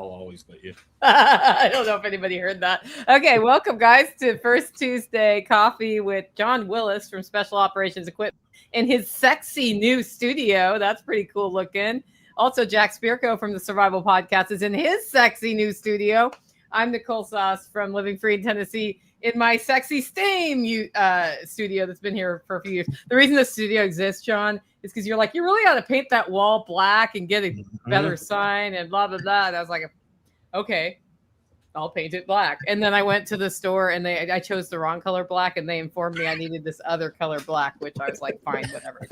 always let you. I don't know if anybody heard that. Okay, welcome guys to First Tuesday Coffee with John Willis from Special Operations Equipment in his sexy new studio. That's pretty cool looking. Also, Jack Spirko from the Survival Podcast is in his sexy new studio. I'm Nicole Sauce from Living Free in Tennessee in my sexy Stame studio that's been here for a few years. The reason this studio exists, John, is because you're like, you really ought to paint that wall black and get a better sign and blah, blah, blah. And I was like, okay, I'll paint it black. And then I went to the store and I chose the wrong color black, and they informed me I needed this other color black, which I was like, fine, whatever.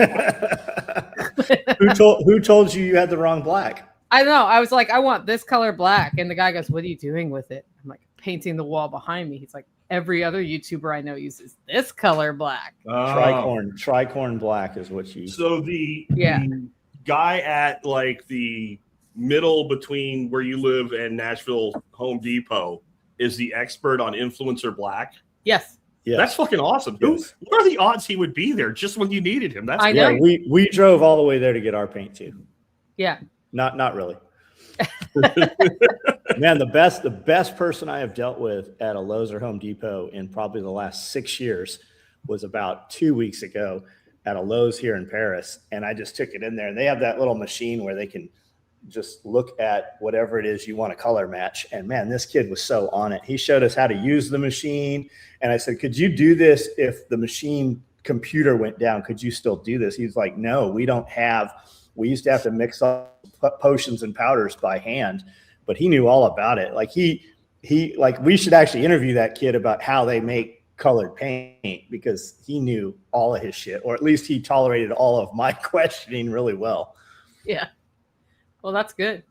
Who told you had the wrong black? I don't know. I was like, I want this color black. And the guy goes, what are you doing with it? I'm like, painting the wall behind me. He's like, every other YouTuber I know uses this color black. Tricorn black is what you. So the guy at like the middle between where you live and Nashville Home Depot is the expert on influencer black. Yes. Yeah, that's fucking awesome. Yes. What are the odds he would be there just when you needed him? That's I know. Yeah, we drove all the way there to get our paint too. Yeah. Not really. Man, the best person I have dealt with at a Lowe's or Home Depot in probably the last 6 years was about 2 weeks ago at a Lowe's here in Paris. And I just took it in there, and they have that little machine where they can just look at whatever it is you want to color match. And man, this kid was so on it. He showed us how to use the machine. And I said, could you do this if the machine computer went down? Could you still do this? He's like, no, we used to have to mix up potions and powders by hand, but he knew all about it. Like we should actually interview that kid about how they make colored paint, because he knew all of his shit, or at least he tolerated all of my questioning really well. Yeah. Well, that's good.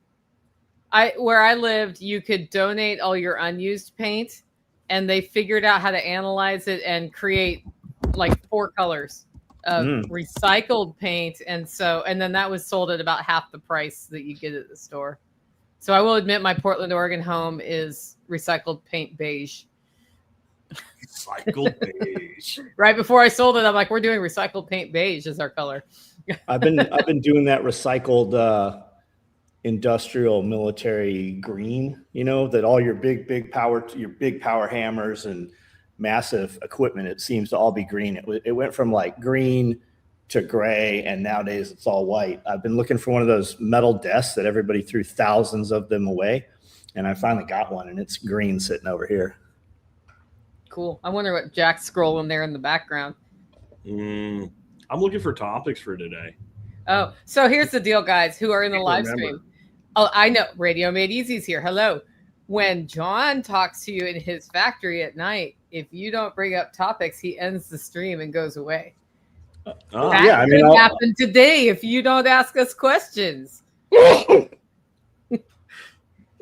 Where I lived, you could donate all your unused paint, and they figured out how to analyze it and create like 4 colors of recycled paint. And then that was sold at about half the price that you get at the store. So I will admit my Portland, Oregon home is recycled paint beige. Recycled beige. Right before I sold it, I'm like, we're doing recycled paint beige as our color. I've been doing that recycled industrial military green, that all your big power hammers and massive equipment, it seems to all be green. It went from like green to gray, and nowadays it's all white. I've been looking for one of those metal desks that everybody threw thousands of them away, and I finally got one, and it's green sitting over here. Cool. I wonder what Jack's scrolling there in the background. I'm looking for topics for today. Oh, so here's the deal, guys who are in the live stream. Oh, I know. Radio Made Easy's here. Hello. When John talks to you in his factory at night, if you don't bring up topics, he ends the stream and goes away. That could happen today if you don't ask us questions. I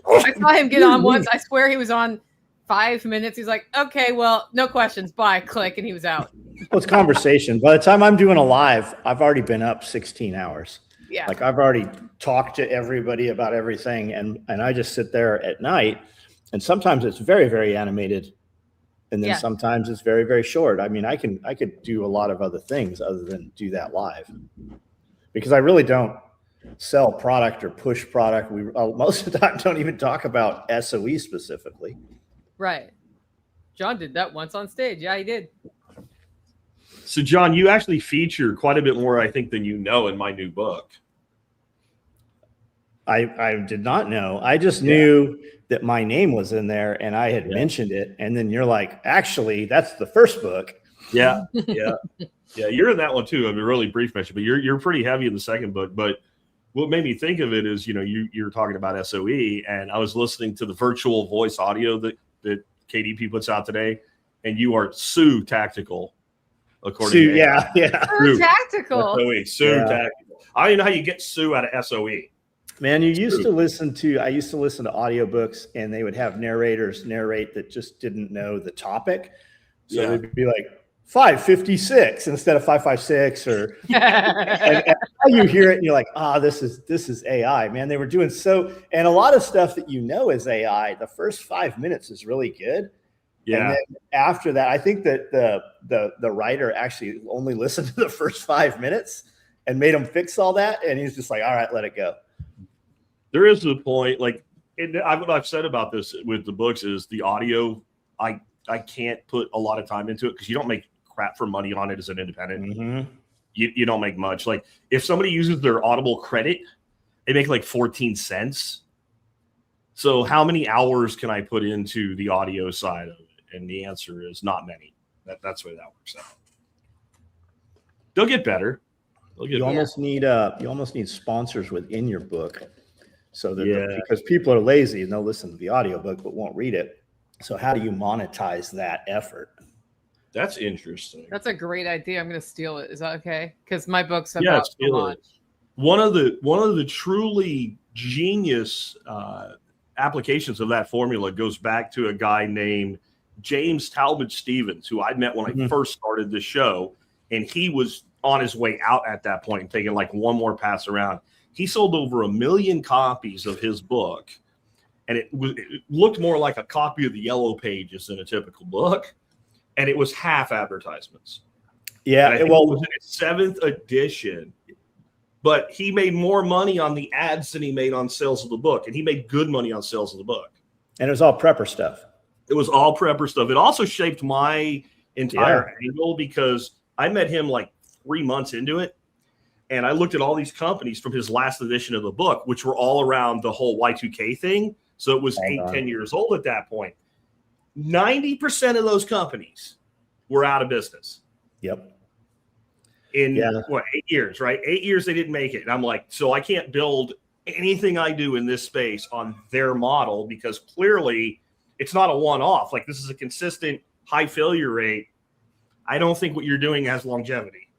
saw him get on once. I swear he was on 5 minutes. He's like, okay, well, no questions. Bye. Click. And he was out. Well, it's conversation. By the time I'm doing a live, I've already been up 16 hours. Yeah. Like I've already talked to everybody about everything. And I just sit there at night, and sometimes it's very, very animated. And then sometimes it's very, very short. I mean, I could do a lot of other things other than do that live, because I really don't sell product or push product. We most of the time don't even talk about SOE specifically. Right. John did that once on stage. Yeah, he did. So John, you actually feature quite a bit more, I think, than in my new book. I did not know. I just knew that my name was in there, and I had mentioned it. And then you're like, actually, that's the first book. Yeah. Yeah. Yeah. You're in that one too. I mean, really brief mention, but you're pretty heavy in the second book. But what made me think of it is, you're talking about SOE, and I was listening to the virtual voice audio that KDP puts out today, and you are Sue tactical. According to Sue tactical. Tactical. I don't even know how you get Sue out of SOE. Man, I used to listen to audiobooks, and they would have narrators narrate that just didn't know the topic. So they'd be like 556 instead of 556, or and how you hear it and you're like, this is AI, man. They were doing and a lot of stuff that is AI. The first 5 minutes is really good. Yeah. And then after that, I think that the writer actually only listened to the first 5 minutes and made him fix all that. And he's just like, all right, let it go. There is a point, like What I've said about this with the books is the audio. I can't put a lot of time into it because you don't make crap for money on it as an independent. Mm-hmm. You don't make much. Like if somebody uses their Audible credit, they make like 14 cents. So how many hours can I put into the audio side of it? And the answer is not many. That's the way that works out. They'll get better. You almost need sponsors within your book. So that because people are lazy and they'll listen to the audiobook but won't read it. So how do you monetize that effort? That's interesting. That's a great idea. I'm going to steal it. Is that okay? Because my books have steal it. One of the truly genius applications of that formula goes back to a guy named James Talbot Stevens, who I met when I first started the show, and he was on his way out at that point, taking like one more pass around. He sold over 1 million copies of his book, and it looked more like a copy of the Yellow Pages than a typical book, and it was half advertisements. Yeah, it was in its 7th edition, but he made more money on the ads than he made on sales of the book, and he made good money on sales of the book. And it was all prepper stuff. It was all prepper stuff. It also shaped my entire angle because I met him like 3 months into it. And I looked at all these companies from his last edition of the book, which were all around the whole Y2K thing. So it was 10 years old at that point. 90% of those companies were out of business. Yep. In 8 years, right? 8 years they didn't make it. And I'm like, so I can't build anything I do in this space on their model because clearly it's not a one-off. Like this is a consistent high failure rate. I don't think what you're doing has longevity.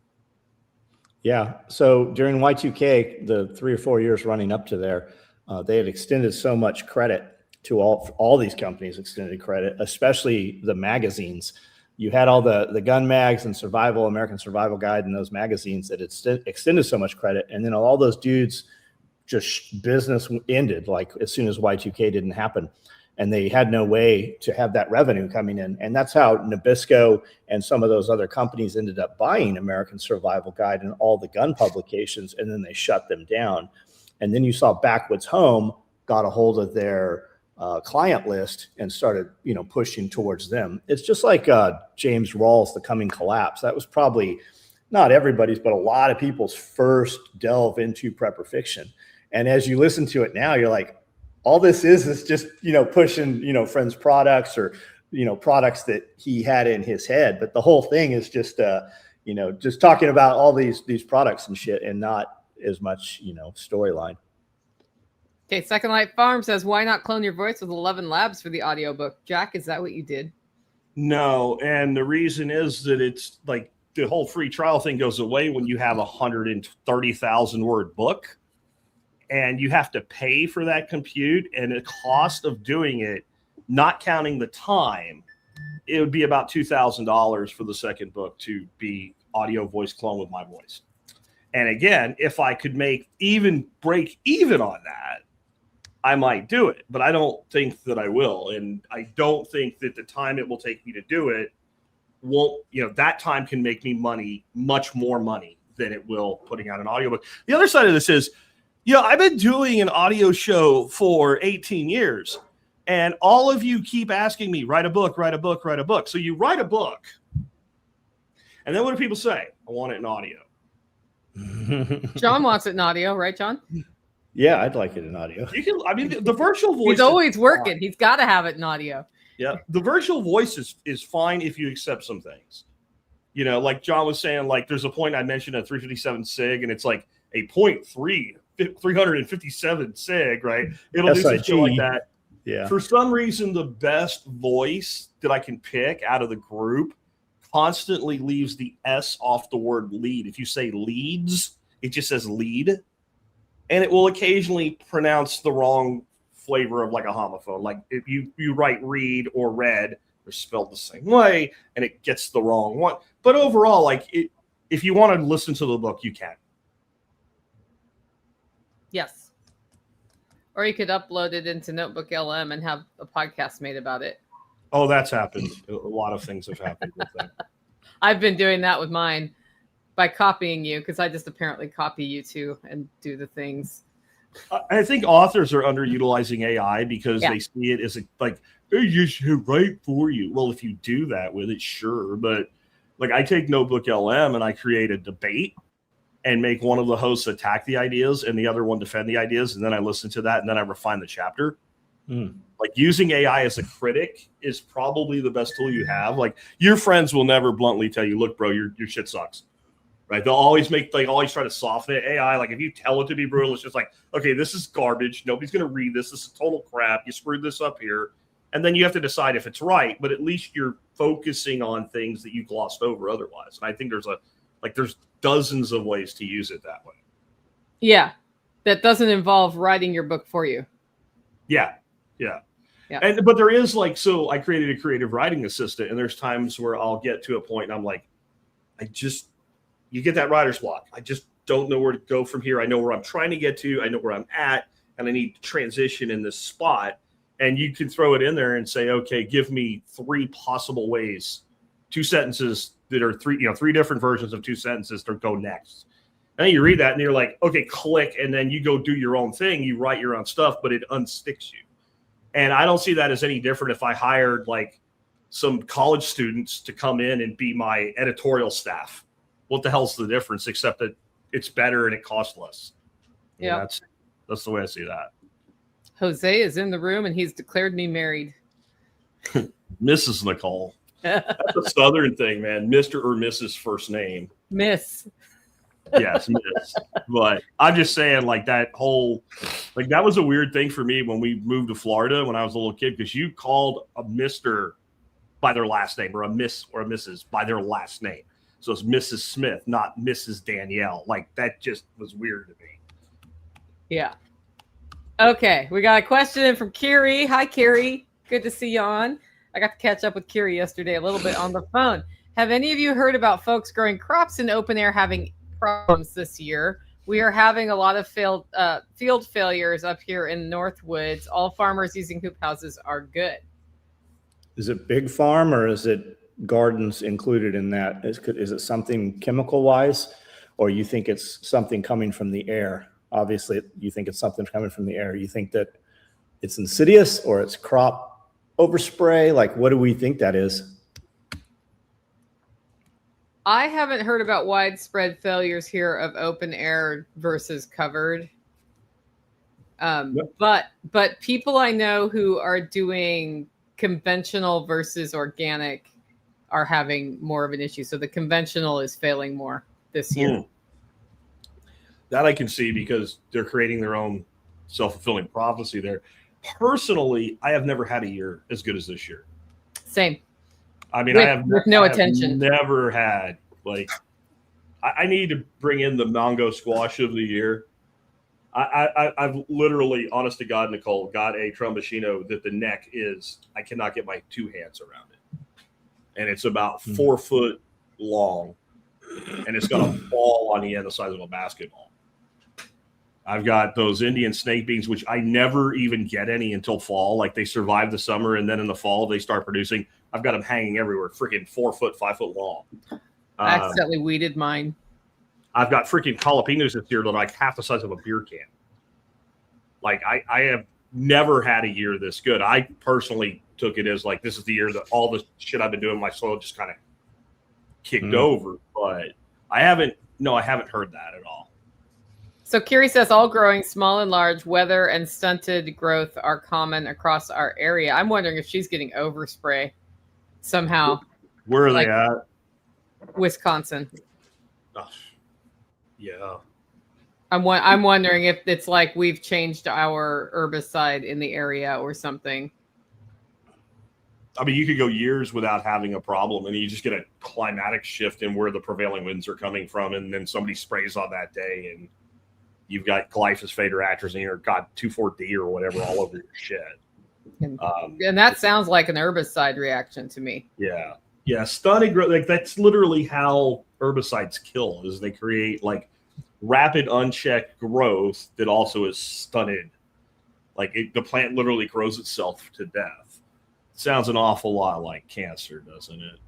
Yeah. So during Y2K, the 3 or 4 years running up to there, they had extended so much credit to all these companies extended credit, especially the magazines. You had all the gun mags and survival, American Survival Guide and those magazines that extended so much credit. And then all those dudes just business ended like as soon as Y2K didn't happen. And they had no way to have that revenue coming in. And that's how Nabisco and some of those other companies ended up buying American Survival Guide and all the gun publications, and then they shut them down. And then you saw Backwoods Home got a hold of their client list and started, pushing towards them. It's just like James Rawls' The Coming Collapse. That was probably not everybody's, but a lot of people's first delve into prepper fiction. And as you listen to it now, you're like, all this is just, pushing, friends' products or, products that he had in his head. But the whole thing is just, just talking about all these products and shit and not as much, storyline. Okay. Second Light Farm says, why not clone your voice with 11 labs for the audiobook? Jack, is that what you did? No. And the reason is that it's like the whole free trial thing goes away when you have 130,000 word book. And you have to pay for that compute, and the cost of doing it, not counting the time, it would be about $2,000 for the second book to be audio voice clone with my voice. And again, if I could break even on that, I might do it, but I don't think that I will. And I don't think that the time it will take me to do it won't, that time can make me money, much more money than it will putting out an audiobook. The other side of this is, I've been doing an audio show for 18 years, and all of you keep asking me, write a book, write a book, write a book. So you write a book, and then what do people say? I want it in audio. John wants it in audio, right, John? Yeah, I'd like it in audio. The virtual voice. He's always working. He's got to have it in audio. Yeah, the virtual voice is fine if you accept some things. Like John was saying, like there's a point I mentioned at 357 SIG, and it's like a 357 SIG, right? It'll do some shit like that. Yeah. For some reason, the best voice that I can pick out of the group constantly leaves the S off the word lead. If you say leads, it just says lead. And it will occasionally pronounce the wrong flavor of like a homophone. Like if you write read or read, they're spelled the same way, and it gets the wrong one. But overall, if you want to listen to the book, you can. Yes. Or you could upload it into Notebook LM and have a podcast made about it. Oh, that's happened. A lot of things have happened with that. I've been doing that with mine by copying you, because I just apparently copy you two and do the things. I think authors are underutilizing AI because Yeah. they see it as like, they just write for you. Well, if you do that with it, sure. But like I take Notebook LM and I create a debate and make one of the hosts attack the ideas and the other one defend the ideas. And then I listen to that and then I refine the chapter. Like using AI as a critic is probably the best tool you have. Like your friends will never bluntly tell you, look, bro, your shit sucks. Right? They'll always try to soften it. AI, like if you tell it to be brutal, it's just like, okay, this is garbage. Nobody's going to read this. This is total crap. You screwed this up here. And then you have to decide if it's right, but at least you're focusing on things that you glossed over otherwise. And I think there's dozens of ways to use it that way. Yeah. That doesn't involve writing your book for you. Yeah. But there is so I created a creative writing assistant, and there's times where I'll get to a point and I'm like, you get that writer's block. I just don't know where to go from here. I know where I'm trying to get to. I know where I'm at, and I need to transition in this spot. And you can throw it in there and say, okay, give me 3 possible ways, 2 sentences that are 3 different versions of 2 sentences to go next. And then you read that and you're like, okay, click. And then you go do your own thing. You write your own stuff, but it unsticks you. And I don't see that as any different if I hired like some college students to come in and be my editorial staff. What the hell's the difference except that it's better and it costs less? Yeah. That's the way I see that. Jose is in the room and he's declared me married. Mrs. Nicole. That's a Southern thing, man. Mr. or Mrs. first name. Miss. Yes, Miss. But I'm just saying, like that was a weird thing for me when we moved to Florida when I was a little kid, because you called a Mr. by their last name or a Miss or a Mrs. by their last name. So it's Mrs. Smith, not Mrs. Danielle. Like that just was weird to me. Yeah. Okay, we got a question in from Kiri. Hi, Kiri. Good to see you on. I got to catch up with Kiri yesterday a little bit on the phone. Have any of you heard about folks growing crops in open air having problems this year? We are having a lot of field failures up here in Northwoods. All farmers using hoop houses are good. Is it big farm or is it gardens included in that? Is it something chemical wise, or you think it's something coming from the air? Obviously, you think it's something coming from the air. You think that it's insidious or it's crop overspray? Like, what do we think that is? I haven't heard about widespread failures here of open air versus covered. But people I know who are doing conventional versus organic are having more of an issue. So the conventional is failing more this year. That I can see because they're creating their own self-fulfilling prophecy there. Personally, I have never had a year as good as this year. Same. I mean, with no attention. Never had I need to bring in the mango squash of the year. I've literally, honest to God, Nicole, got a Trombocino that the neck is, I cannot get my 2 hands around it. And it's about 4 foot long. And it's got a ball on the end the size of a basketball. I've got those Indian snake beans, which I never even get any until fall. Like they survive the summer and then in the fall they start producing. I've got them hanging everywhere, freaking 4 foot, 5 foot long. I accidentally weeded mine. I've got freaking jalapenos this year that are like half the size of a beer can. Like I have never had a year this good. I personally took it as like, this is the year that all the shit I've been doing in my soil just kind of kicked over. But I haven't heard that at all. So Kiri says all growing, small and large, weather and stunted growth are common across our area. I'm wondering if she's getting overspray somehow. Where are they at? Wisconsin. Oh, yeah. I'm wondering if it's like we've changed our herbicide in the area or something. I mean, you could go years without having a problem, and you just get a climatic shift in where the prevailing winds are coming from, and then somebody sprays on that day, and you've got glyphosate or atrazine or 2,4-D or whatever all over your shit. And that sounds like an herbicide reaction to me. Yeah. Yeah. Stunted growth. Like that's literally how herbicides kill, is they create like rapid unchecked growth that also is stunted. Like the plant literally grows itself to death. Sounds an awful lot like cancer, doesn't it?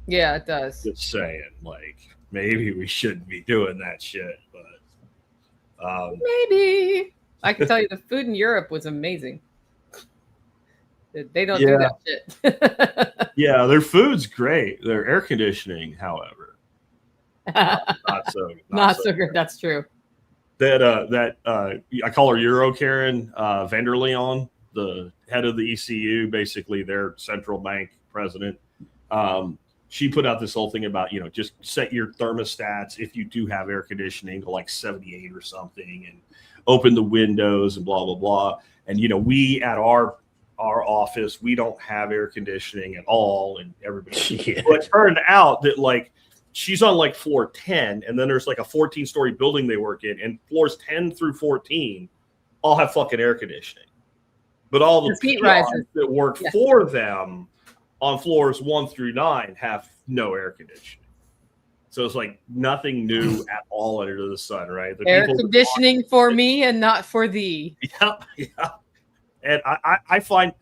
Yeah, it does. Just saying, like maybe we shouldn't be doing that shit, but maybe. I can tell you the food in Europe was amazing. They don't do that shit. Yeah, their food's great. Their air conditioning, however, not so good. That's true. That I call her Euro Karen van der Leon, the head of the ECU, basically their central bank president. She put out this whole thing about, just set your thermostats if you do have air conditioning to like 78 or something, and open the windows and blah blah blah. And we at our office, we don't have air conditioning at all, and everybody. But it turned out that like she's on like floor 10, and then there's like a 14-story building they work in, and floors 10 through 14 all have fucking air conditioning. But all the heat rises that work for them on floors 1 through 9 have no air conditioning. So it's like nothing new at all under the sun, right? The air conditioning for me and not for thee. Yeah. And I find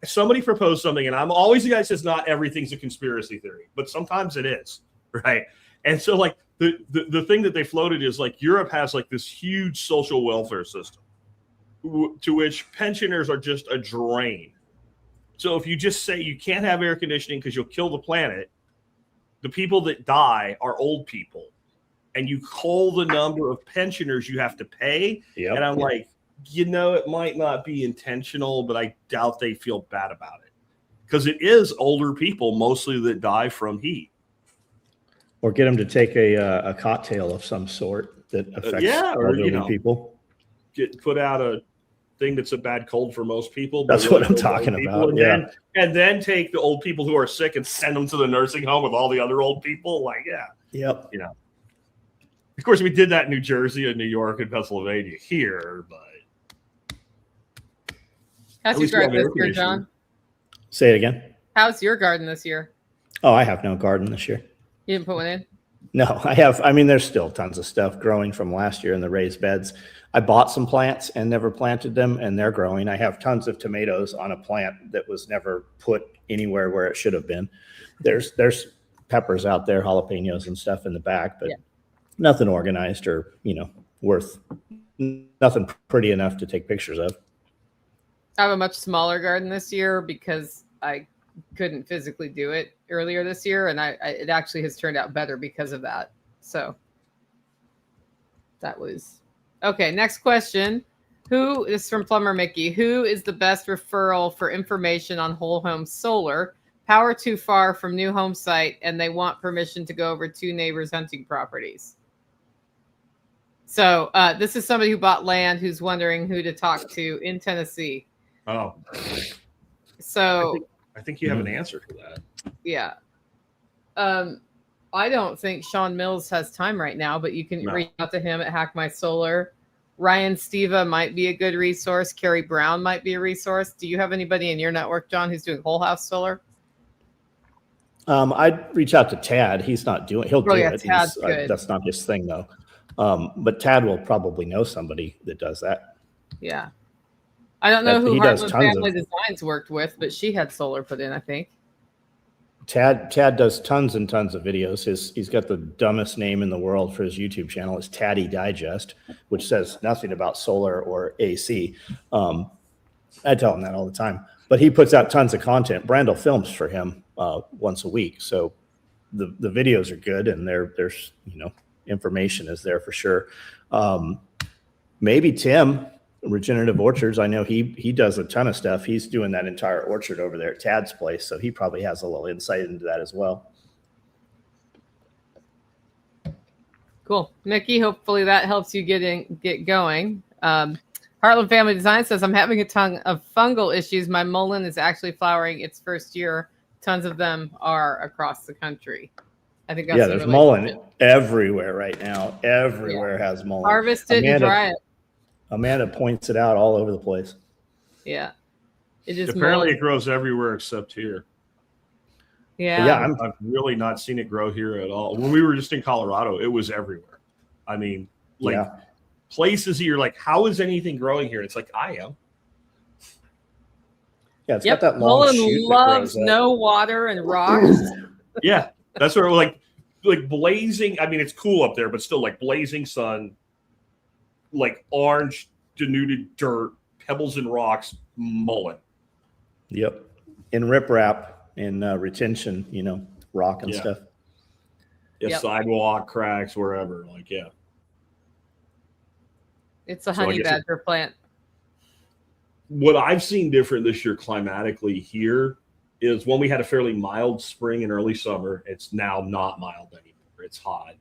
somebody proposed something, and I'm always the guy that says not everything's a conspiracy theory, but sometimes it is, right? And so like the thing that they floated is like Europe has like this huge social welfare system to which pensioners are just a drain. So if you just say you can't have air conditioning because you'll kill the planet, the people that die are old people, and you cull the number of pensioners you have to pay. Yep. And I'm like, it might not be intentional, but I doubt they feel bad about it, because it is older people mostly that die from heat. Or get them to take a cocktail of some sort that affects elderly people. Put out a thing that's a bad cold for most people. That's what I'm talking about. And then take the old people who are sick and send them to the nursing home with all the other old people. Like, Yep. Of course, we did that in New Jersey and New York and Pennsylvania here, but. How's your garden this year, John? Say it again. How's your garden this year? Oh, I have no garden this year. You didn't put one in? No, I have. I mean, there's still tons of stuff growing from last year in the raised beds. I bought some plants and never planted them, and they're growing. I have tons of tomatoes on a plant that was never put anywhere where it should have been. There's peppers out there, jalapenos and stuff in the back, but nothing organized or, nothing pretty enough to take pictures of. I have a much smaller garden this year because I couldn't physically do it earlier this year, and it actually has turned out better because of that. So that was okay. Next question. Who is from Plumber Mickey? Who is the best referral for information on whole home solar? Power too far from new home site, and they want permission to go over 2 neighbors' hunting properties. So this is somebody who bought land who's wondering who to talk to in Tennessee. Oh, so I think you have an answer for that. Yeah. I don't think Sean Mills has time right now, but you can reach out to him at Hack My Solar. Ryan Steva might be a good resource. Carrie Brown might be a resource. Do you have anybody in your network, John, who's doing whole house solar? I'd reach out to Tad. He's not doing. He'll do it. Tad's good. That's not his thing, though. But Tad will probably know somebody that does that. Yeah. I don't know who Heartland Family Designs worked with, but she had solar put in, I think. Tad does tons and tons of videos. He's got the dumbest name in the world for his YouTube channel. It's Taddy Digest, which says nothing about solar or AC. I tell him that all the time. But he puts out tons of content. Brandel films for him once a week. So the videos are good, and there's information is there for sure. Maybe Tim, Regenerative Orchards. I know he does a ton of stuff. He's doing that entire orchard over there at Tad's place, so he probably has a little insight into that as well. Cool. Mickey, hopefully that helps you get going. Heartland Family Design says, I'm having a ton of fungal issues. My mullein is actually flowering its first year. Tons of them are across the country. I think that's there's mullein everywhere right now. Everywhere has mullein. Harvest it and dry it. Amanda points it out all over the place. Yeah. It is apparently it grows everywhere except here. Yeah. I've really not seen it grow here at all. When we were just in Colorado, it was everywhere. I mean, places you're like, how is anything growing here? It's like, I am. Yeah, it's got that long shoot. Mullein loves no water and rocks. Yeah, that's where we're like blazing. I mean, it's cool up there, but still like blazing sun, like orange denuded dirt, pebbles and rocks, mowing. Yep. In riprap, in retention, rock and stuff. Yeah, sidewalk cracks, wherever. Like, yeah. It's a honey badger plant. What I've seen different this year climatically here is when we had a fairly mild spring and early summer, it's now not mild anymore. It's hot.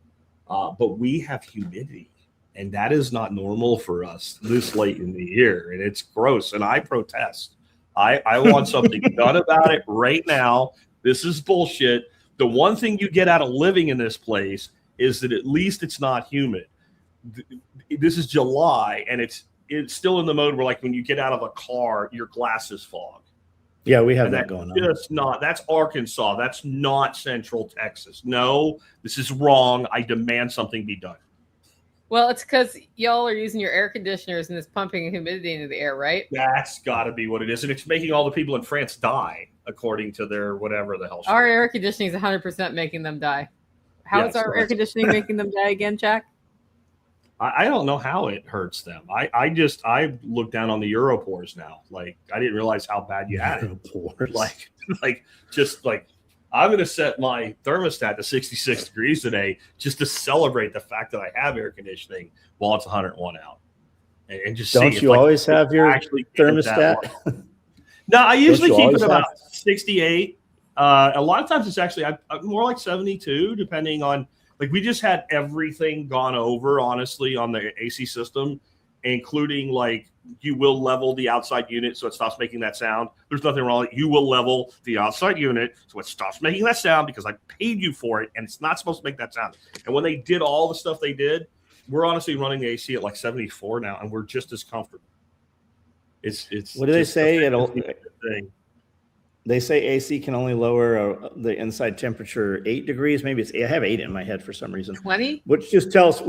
But we have humidity, and that is not normal for us this late in the year, and it's gross, and I protest. I want something done about it right now. This is bullshit. The one thing you get out of living in this place is that at least it's not humid. This is July, and it's still in the mode where, like, when you get out of a car, your glasses fog. Yeah, we have that going on. That's Arkansas. That's not Central Texas. No, this is wrong. I demand something be done. Well, it's because y'all are using your air conditioners and it's pumping humidity into the air, right? That's got to be what it is. And it's making all the people in France die, according to their whatever the hell. Our air conditioning is 100% making them die. How is our air conditioning making them die again, Jack? I don't know how it hurts them. I look down on the Europores now. Like, I didn't realize how bad you had it. Like I'm going to set my thermostat to 66 degrees today just to celebrate the fact that I have air conditioning while it's 101 out. And just don't you always have your thermostat? No, I usually keep it about 68. A lot of times it's actually more like 72, depending on, like, we just had everything gone over, honestly, on the AC system, including, like, you will level the outside unit so it stops making that sound. There's nothing wrong. You will level the outside unit so it stops making that sound because I paid you for it, and it's not supposed to make that sound. And when they did all the stuff they did, we're honestly running the AC at like 74 now, and we're just as comfortable. It's what do they say? They say AC can only lower the inside temperature 8 degrees. Maybe I have 8 in my head for some reason. 20? Which just tells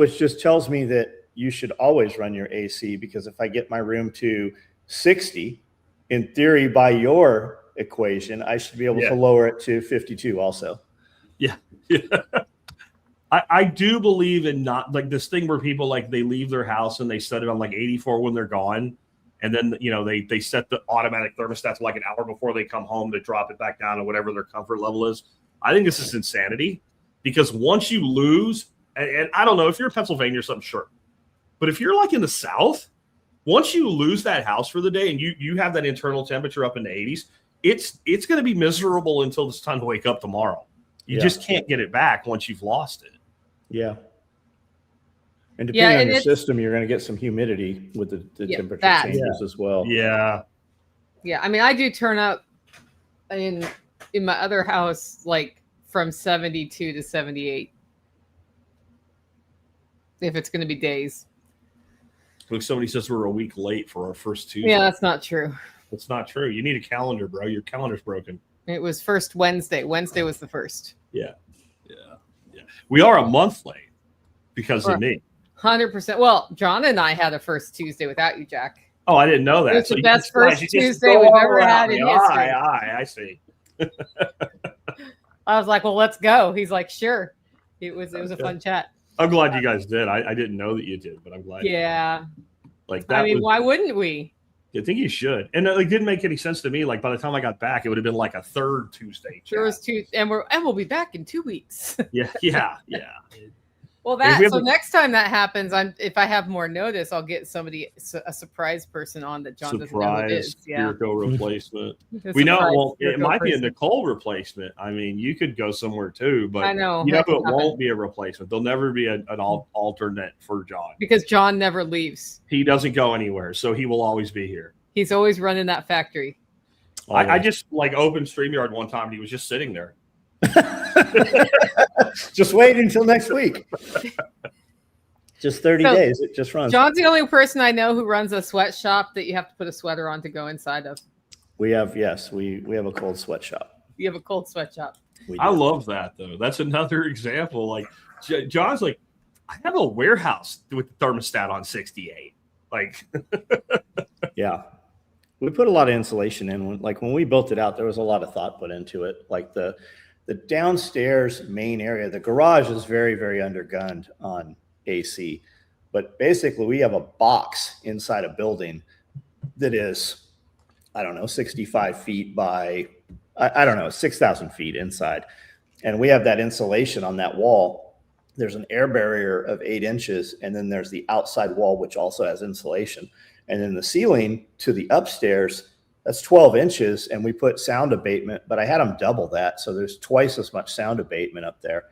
me that you should always run your AC, because if I get my room to 60, in theory, by your equation, I should be able to lower it to 52 also. Yeah. I do believe in not, like, this thing where people, like, they leave their house and they set it on like 84 when they're gone. And then, they set the automatic thermostat to like an hour before they come home to drop it back down to whatever their comfort level is. I think this is insanity, because once you lose, and I don't know if you're in Pennsylvania or something, sure. But if you're like in the South, once you lose that house for the day and you have that internal temperature up in the 80s, it's going to be miserable until it's time to wake up tomorrow. You just can't get it back once you've lost it. Yeah. And depending on your system, you're going to get some humidity with the temperature changes as well. Yeah. Yeah. I mean, I do turn up in my other house, like from 72 to 78. If it's going to be days. Look, somebody says we're a week late for our first Tuesday. Yeah, that's not true. That's not true. You need a calendar, bro. Your calendar's broken. It was first Wednesday. Wednesday was the first. Yeah. We are a month late because of me. 100%. Well, John and I had a first Tuesday without you, Jack. Oh, I didn't know that. It's the best first Tuesday we've ever had in history. I see. I was like, well, let's go. He's like, sure. It was a fun chat. I'm glad you guys did. I didn't know that you did, but I'm glad. Yeah. Like that. I mean, why wouldn't we? I think you should. And it didn't make any sense to me. Like, by the time I got back, it would have been like a third Tuesday. There was two, and we'll be back in 2 weeks. Yeah. Well, next time that happens, if I have more notice, I'll get a surprise person on that John doesn't know who it is. Yeah. Spherical replacement. We know it might be a Nicole replacement. I mean, you could go somewhere too, but I know it won't be a replacement. There'll never be an alternate for John, because John never leaves. He doesn't go anywhere, so he will always be here. He's always running that factory. I just opened StreamYard one time and he was just sitting there. Just wait until next week. Just 30 days. It just runs. John's the only person I know who runs a sweatshop that you have to put a sweater on to go inside of. We have a cold sweatshop. You have a cold sweatshop. I love that, though. That's another example. Like, John's like, I have a warehouse with the thermostat on 68. Like, yeah. We put a lot of insulation in. When we built it out, there was a lot of thought put into it. Like the downstairs main area, the garage is very, very undergunned on AC. but basically we have a box inside a building that is, I don't know, 65 feet by, I don't know, 6,000 feet inside. And we have that insulation on that wall. There's an air barrier of 8 inches. And then there's the outside wall, which also has insulation. And then the ceiling to the upstairs, that's 12 inches. And we put sound abatement, but I had them double that. So there's twice as much sound abatement up there.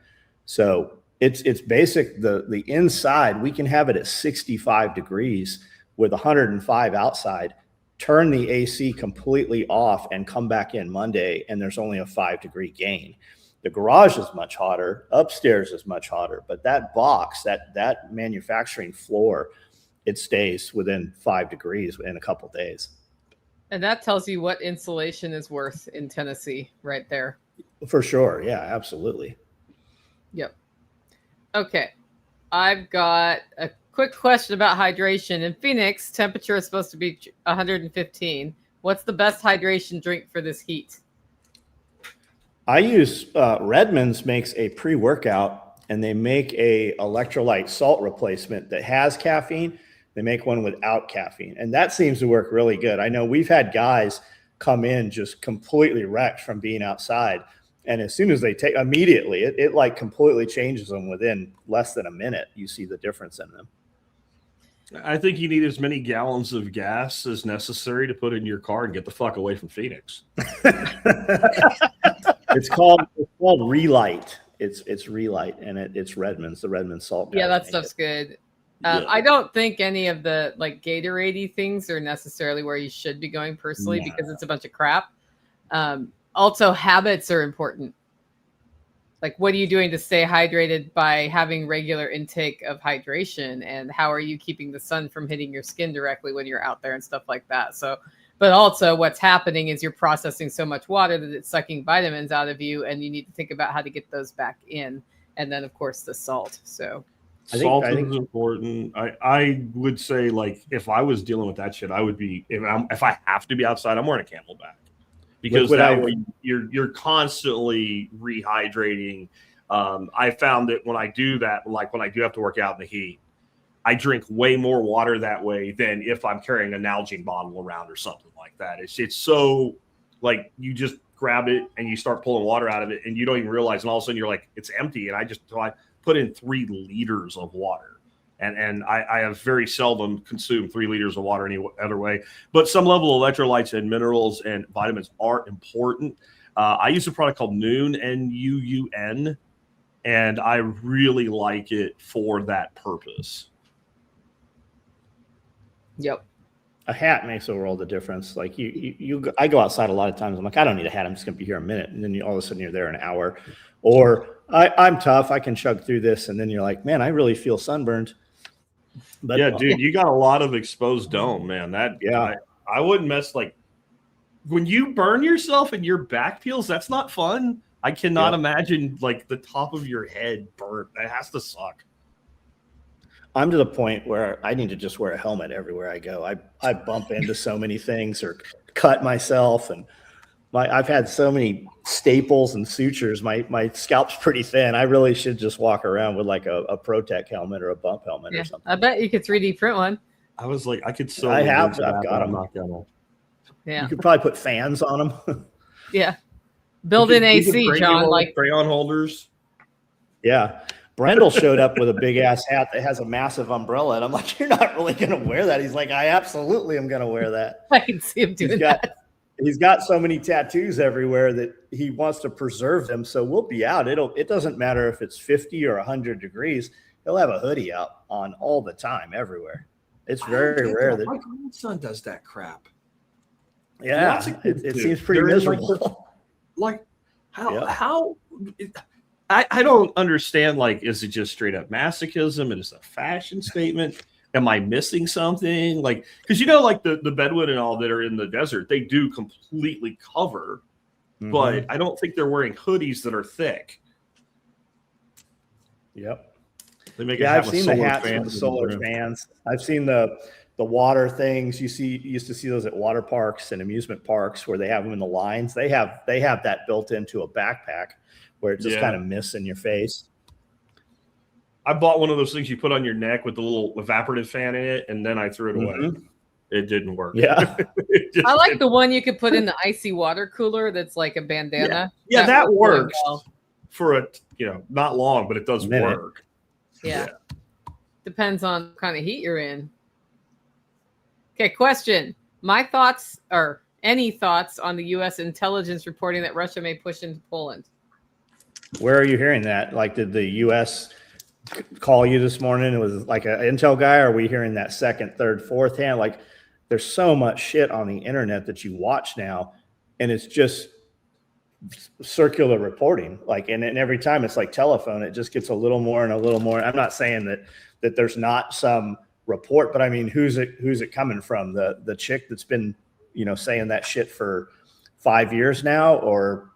So it's basic. The inside, we can have it at 65 degrees with 105 outside, turn the AC completely off and come back in Monday. And there's only a 5-degree gain. The garage is much hotter. Upstairs is much hotter, but that box, that manufacturing floor, it stays within 5 degrees in a couple of days. And that tells you what insulation is worth in Tennessee right there. For sure. Yeah, absolutely. Yep. Okay. I've got a quick question about hydration. In Phoenix, temperature is supposed to be 115. What's the best hydration drink for this heat? I use Redmond's makes a pre-workout, and they make a electrolyte salt replacement that has caffeine. They make one without caffeine, and that seems to work really good. I know we've had guys come in just completely wrecked from being outside, and as soon as they take, immediately it like completely changes them within less than a minute. You see the difference in them. I think you need as many gallons of gas as necessary to put in your car and get the fuck away from Phoenix. It's called Relight. It's Relight, and it's Redmond's, the Redmond salt. Yeah, that stuff's good. I don't think any of the like Gatorade-y things are necessarily where you should be going personally, because it's a bunch of crap. Also, habits are important. Like, what are you doing to stay hydrated by having regular intake of hydration? And how are you keeping the sun from hitting your skin directly when you're out there and stuff like that? So, but also what's happening is you're processing so much water that it's sucking vitamins out of you, and you need to think about how to get those back in. And then, of course, the salt. So salt is important. I would say, like, if I was dealing with that shit, I would be, if I have to be outside, I'm wearing a Camelback. Because that way you're constantly rehydrating. I found that when I do that, like when I do have to work out in the heat, I drink way more water that way than if I'm carrying a Nalgene bottle around or something like that. It's so, like, you just grab it and you start pulling water out of it and you don't even realize, and all of a sudden you're like, it's empty. And I put in 3 liters of water. And I have very seldom consumed 3 liters of water any other way. But some level of electrolytes and minerals and vitamins are important. I use a product called Noon, N-U-U-N, and I really like it for that purpose. Yep. A hat makes a world of difference. Like I go outside a lot of times. I'm like, I don't need a hat. I'm just going to be here a minute. And then all of a sudden you're there an hour. Or I'm tough. I can chug through this. And then you're like, man, I really feel sunburned. But, yeah, dude, you got a lot of exposed dome, man. I wouldn't mess, like, when you burn yourself and your back peels, that's not fun. I cannot imagine, like, the top of your head burnt. That has to suck. I'm to the point where I need to just wear a helmet everywhere I go. I bump into so many things or cut myself, and I've had so many staples and sutures. My scalp's pretty thin. I really should just walk around with like a ProTech helmet or a bump helmet or something. I bet you could 3D print one. I was like, I could so. I've got them. Yeah, you could probably put fans on them. Yeah, built-in AC, John, like crayon holders. Yeah. Brendel showed up with a big ass hat that has a massive umbrella, and I'm like, "You're not really going to wear that." He's like, "I absolutely am going to wear that." I can see him doing that. He's got so many tattoos everywhere that he wants to preserve them. So we'll be out. It doesn't matter if it's 50 or 100 degrees. He'll have a hoodie out on all the time, everywhere. It's very rare that my grandson does that crap. Yeah, it seems pretty miserable. Like how I don't understand. Like, is it just straight up masochism? And it's a fashion statement? Am I missing something? Like, because like the Bedouin and all that are in the desert, they do completely cover, but I don't think they're wearing hoodies that are thick. Yep. They make I've seen the hats with the solar fans. I've seen the water things. You used to see those at water parks and amusement parks where they have them in the lines. They have that built into a backpack where it just kind of mists in your face. I bought one of those things you put on your neck with the little evaporative fan in it, and then I threw it away. It didn't work. Yeah. I like the one you could put in the icy water cooler that's like a bandana. Yeah, that works really well. for not long, but it does work. Yeah. Depends on what kind of heat you're in. Okay, question. My thoughts, or any thoughts on the U.S. intelligence reporting that Russia may push into Poland? Where are you hearing that? Like, did the U.S. call you this morning? It was like an intel guy, or are we hearing that second, third, fourth hand? Like, there's so much shit on the internet that you watch now, and it's just circular reporting. Like, and every time it's like telephone, it just gets a little more and a little more. I'm not saying that there's not some report, but I mean, who's it coming from? The chick that's been, saying that shit for 5 years now, or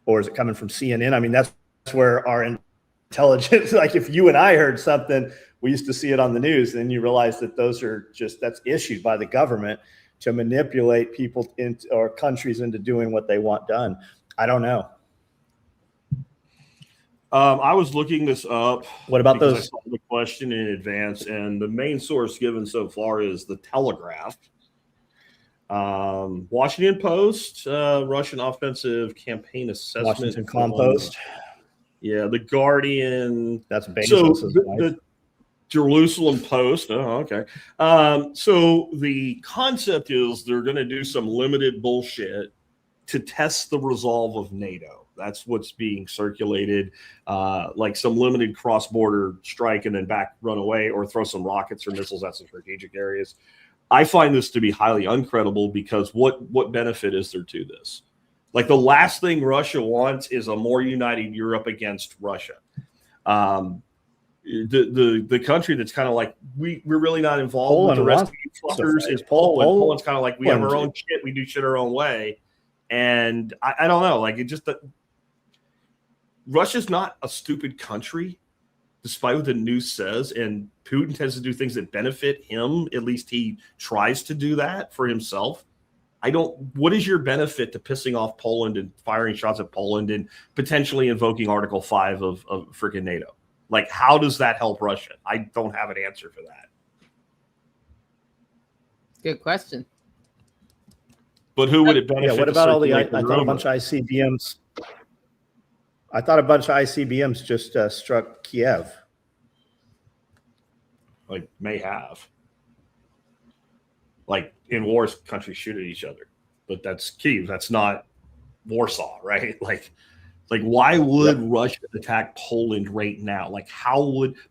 is it coming from CNN? I mean, that's where our intelligence, like if you and I heard something, we used to see it on the news, and you realize that that's issued by the government to manipulate people or countries into doing what they want done. I don't know. I was looking this up. What about those? I saw the question in advance, and the main source given so far is the Telegraph. Washington Post, Russian offensive campaign assessment. Washington Compost. Yeah, the Guardian. That's Bezos' wife. The Jerusalem Post. Oh, okay. So the concept is they're going to do some limited bullshit to test the resolve of NATO. That's what's being circulated, like some limited cross-border strike and then run away, or throw some rockets or missiles at some strategic areas. I find this to be highly uncredible, because what benefit is there to this? Like, the last thing Russia wants is a more united Europe against Russia. The country that's kind of like, we're really not involved with the rest of you fuckers is Poland. Poland's kind of like, we have our own shit, we do shit our own way. And I don't know, like, it just Russia's not a stupid country, despite what the news says, and Putin tends to do things that benefit him. At least he tries to do that for himself. What is your benefit to pissing off Poland and firing shots at Poland and potentially invoking Article 5 of freaking NATO? Like, how does that help Russia? I don't have an answer for that. Good question. But who would it benefit? Yeah, what about all the? I thought a bunch of ICBMs. I thought a bunch of ICBMs just struck Kiev. Like, may have. Like, in wars, countries shoot at each other, but that's Kiev. That's not Warsaw, right? Like why would Russia attack Poland right now? Like,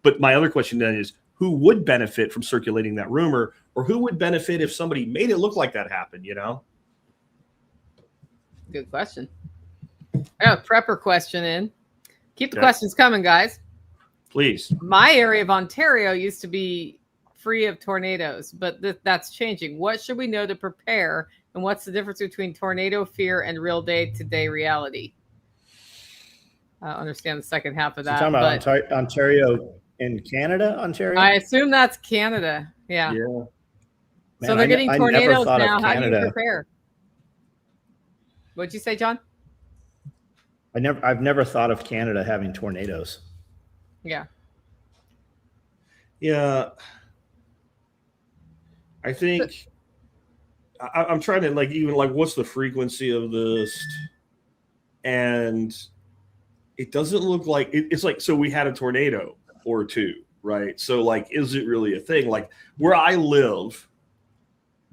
but my other question then is, who would benefit from circulating that rumor, or who would benefit if somebody made it look like that happened, Good question. I got a prepper question in. Keep the questions coming, guys. Please. My area of Ontario used to be free of tornadoes, but that's changing. What should we know to prepare, and what's the difference between tornado fear and real day-to-day reality? I understand the second half of that. You're talking about Ontario in Canada, Ontario? I assume that's Canada. Yeah. Man, so they're getting tornadoes now. How do you prepare? What'd you say, John? I've never thought of Canada having tornadoes. Yeah. Yeah. I think I'm trying to what's the frequency of this? And it doesn't look like it's like, so we had a tornado or two, right? So like, is it really a thing? Like, where I live,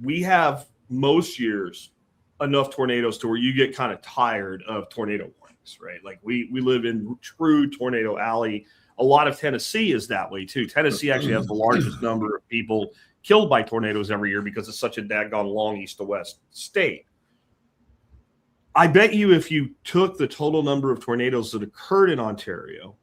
we have most years enough tornadoes to where you get kind of tired of tornado warnings, right? Like, we live in true tornado alley. A lot of Tennessee is that way too. Tennessee actually has the largest number of people killed by tornadoes every year because it's such a daggone long east to west state. I bet you if you took the total number of tornadoes that occurred in Ontario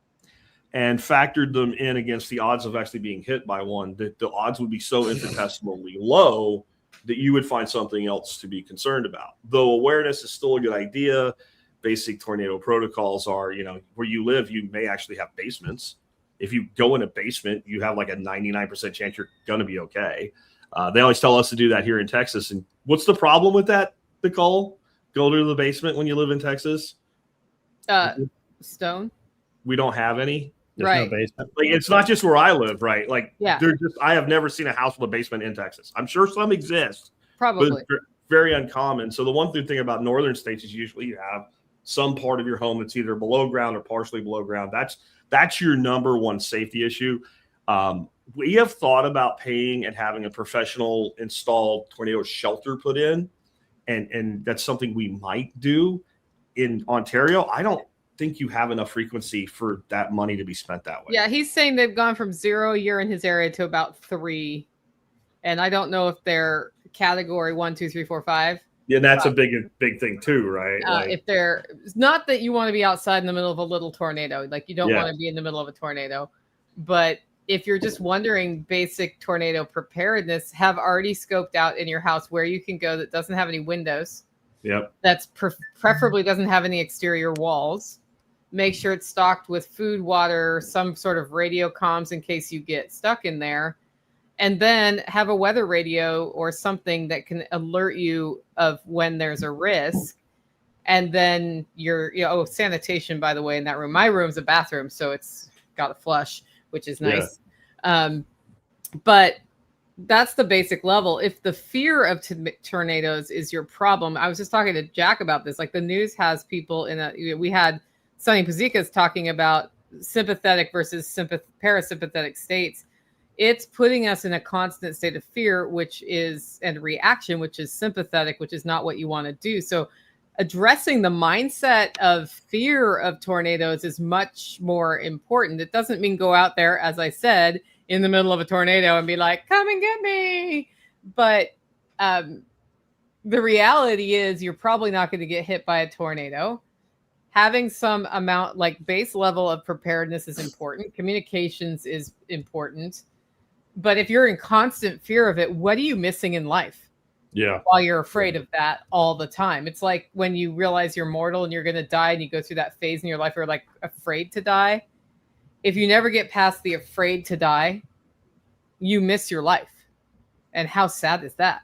and factored them in against the odds of actually being hit by one, that the odds would be so infinitesimally low that you would find something else to be concerned about. Though awareness is still a good idea. Basic tornado protocols are, where you live, you may actually have basements. If you go in a basement, you have like a 99% chance you're going to be okay. They always tell us to do that here in Texas. And what's the problem with that, Nicole? Go to the basement when you live in Texas? Stone. We don't have any. There's Right. no basement. Like, it's not just where I live, right? Like, Yeah. I have never seen a house with a basement in Texas. I'm sure some exist, but Probably. it's very uncommon. So the one thing about northern states is usually you have some part of your home that's either below ground or partially below ground. That's your number one safety issue. We have thought about paying and having a professional installed tornado shelter put in, and that's something we might do in Ontario. I don't think you have enough frequency for that money to be spent that way. Yeah, he's saying they've gone from 0 a year in his area to about 3. And I don't know if they're category 1, 2, 3, 4, 5. Yeah, that's a big thing too, right? If they're not that you want to be outside in the middle of a little tornado, like you don't want to be in the middle of a tornado, but if you're just wondering basic tornado preparedness, have already scoped out in your house where you can go that doesn't have any windows. Yep. That's preferably doesn't have any exterior walls. Make sure it's stocked with food, water, some sort of radio comms in case you get stuck in there. And then have a weather radio or something that can alert you of when there's a risk. And then sanitation, by the way, in that room. My room's a bathroom, so it's got a flush, which is nice. Yeah. But that's the basic level. If the fear of tornadoes is your problem, I was just talking to Jack about this. Like the news has people we had Sonny Pazikas talking about sympathetic versus parasympathetic states. It's putting us in a constant state of fear, and reaction, which is sympathetic, which is not what you want to do. So addressing the mindset of fear of tornadoes is much more important. It doesn't mean go out there, as I said, in the middle of a tornado and be like, come and get me. But the reality is you're probably not going to get hit by a tornado. Having some amount, like base level of preparedness is important. Communications is important. But if you're in constant fear of it, what are you missing in life? Yeah. While you're afraid of that all the time. It's like when you realize you're mortal and you're going to die and you go through that phase in your life where you're like afraid to die. If you never get past the afraid to die, you miss your life. And how sad is that?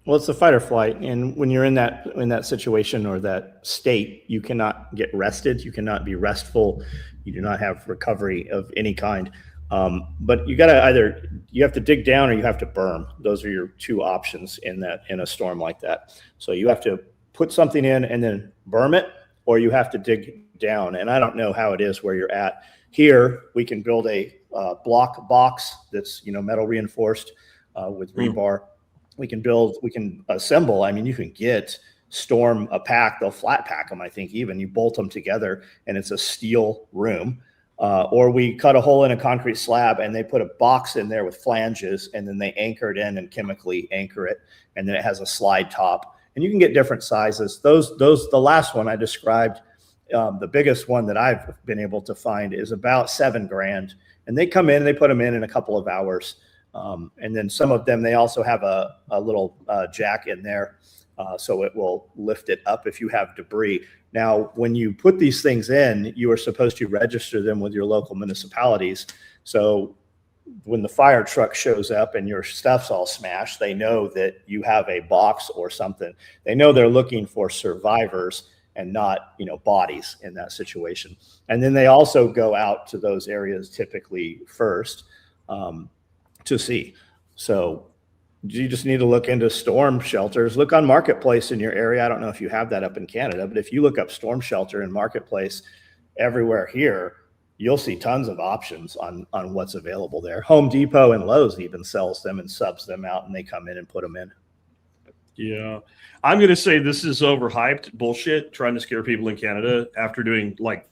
Well, it's the fight or flight. And when you're in that situation or that state, you cannot get rested. You cannot be restful. You do not have recovery of any kind. But you got to you have to dig down or you have to berm. Those are your two options in a storm like that. So you have to put something in and then berm it, or you have to dig down. And I don't know how it is where you're at. Here, we can build a block box that's metal reinforced with rebar. We can assemble. I mean, you can get storm a pack. They'll flat pack them. I think even you bolt them together, and it's a steel room. Or we cut a hole in a concrete slab and they put a box in there with flanges, and then they anchor it in and chemically anchor it. And then it has a slide top, and you can get different sizes. The last one I described, the biggest one that I've been able to find is about $7,000, and they come in and they put them in a couple of hours. And then some of them, they also have a little jack in there. So it will lift it up if you have debris. Now, when you put these things in, you are supposed to register them with your local municipalities. So when the fire truck shows up and your stuff's all smashed, they know that you have a box or something. They know they're looking for survivors and not, bodies in that situation. And then they also go out to those areas typically first to see. So you just need to look into storm shelters. Look on Marketplace in your area. I don't know if you have that up in Canada, but if you look up storm shelter in Marketplace everywhere here, you'll see tons of options on what's available there. Home Depot and Lowe's even sells them and subs them out, and they come in and put them in. Yeah. I'm going to say this is overhyped bullshit, trying to scare people in Canada after doing like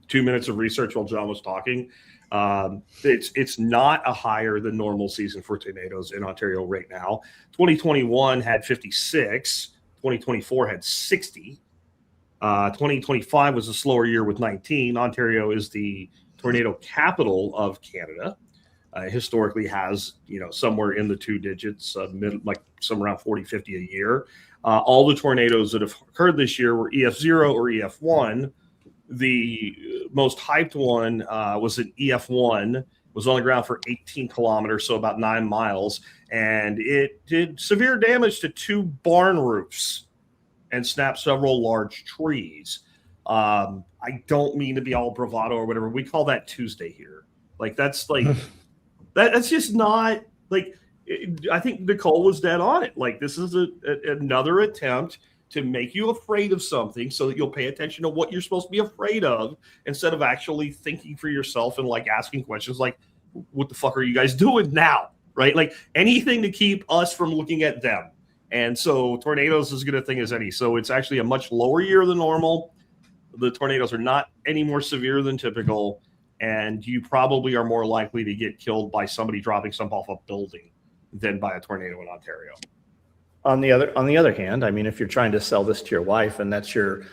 2 minutes of research while John was talking. It's not a higher than normal season for tornadoes in Ontario right now. 2021 had 56. 2024 had 60. 2025 was a slower year with 19. Ontario is the tornado capital of Canada. Historically has, somewhere in the two digits, like somewhere around 40, 50 a year. All the tornadoes that have occurred this year were EF0 or EF1. The most hyped one was an EF1, was on the ground for 18 kilometers, so about 9 miles, and it did severe damage to 2 barn roofs and snapped several large trees. I don't mean to be all bravado or whatever. We call that Tuesday here. Like that's like that's just not like. I think Nicole was dead on it. Like this is another attempt to make you afraid of something so that you'll pay attention to what you're supposed to be afraid of instead of actually thinking for yourself and like asking questions like, what the fuck are you guys doing now? Right? Like anything to keep us from looking at them. And so tornadoes is as good a thing as any. So it's actually a much lower year than normal. The tornadoes are not any more severe than typical. And you probably are more likely to get killed by somebody dropping something off a building than by a tornado in Ontario. On the other hand, I mean, if you're trying to sell this to your wife and that's your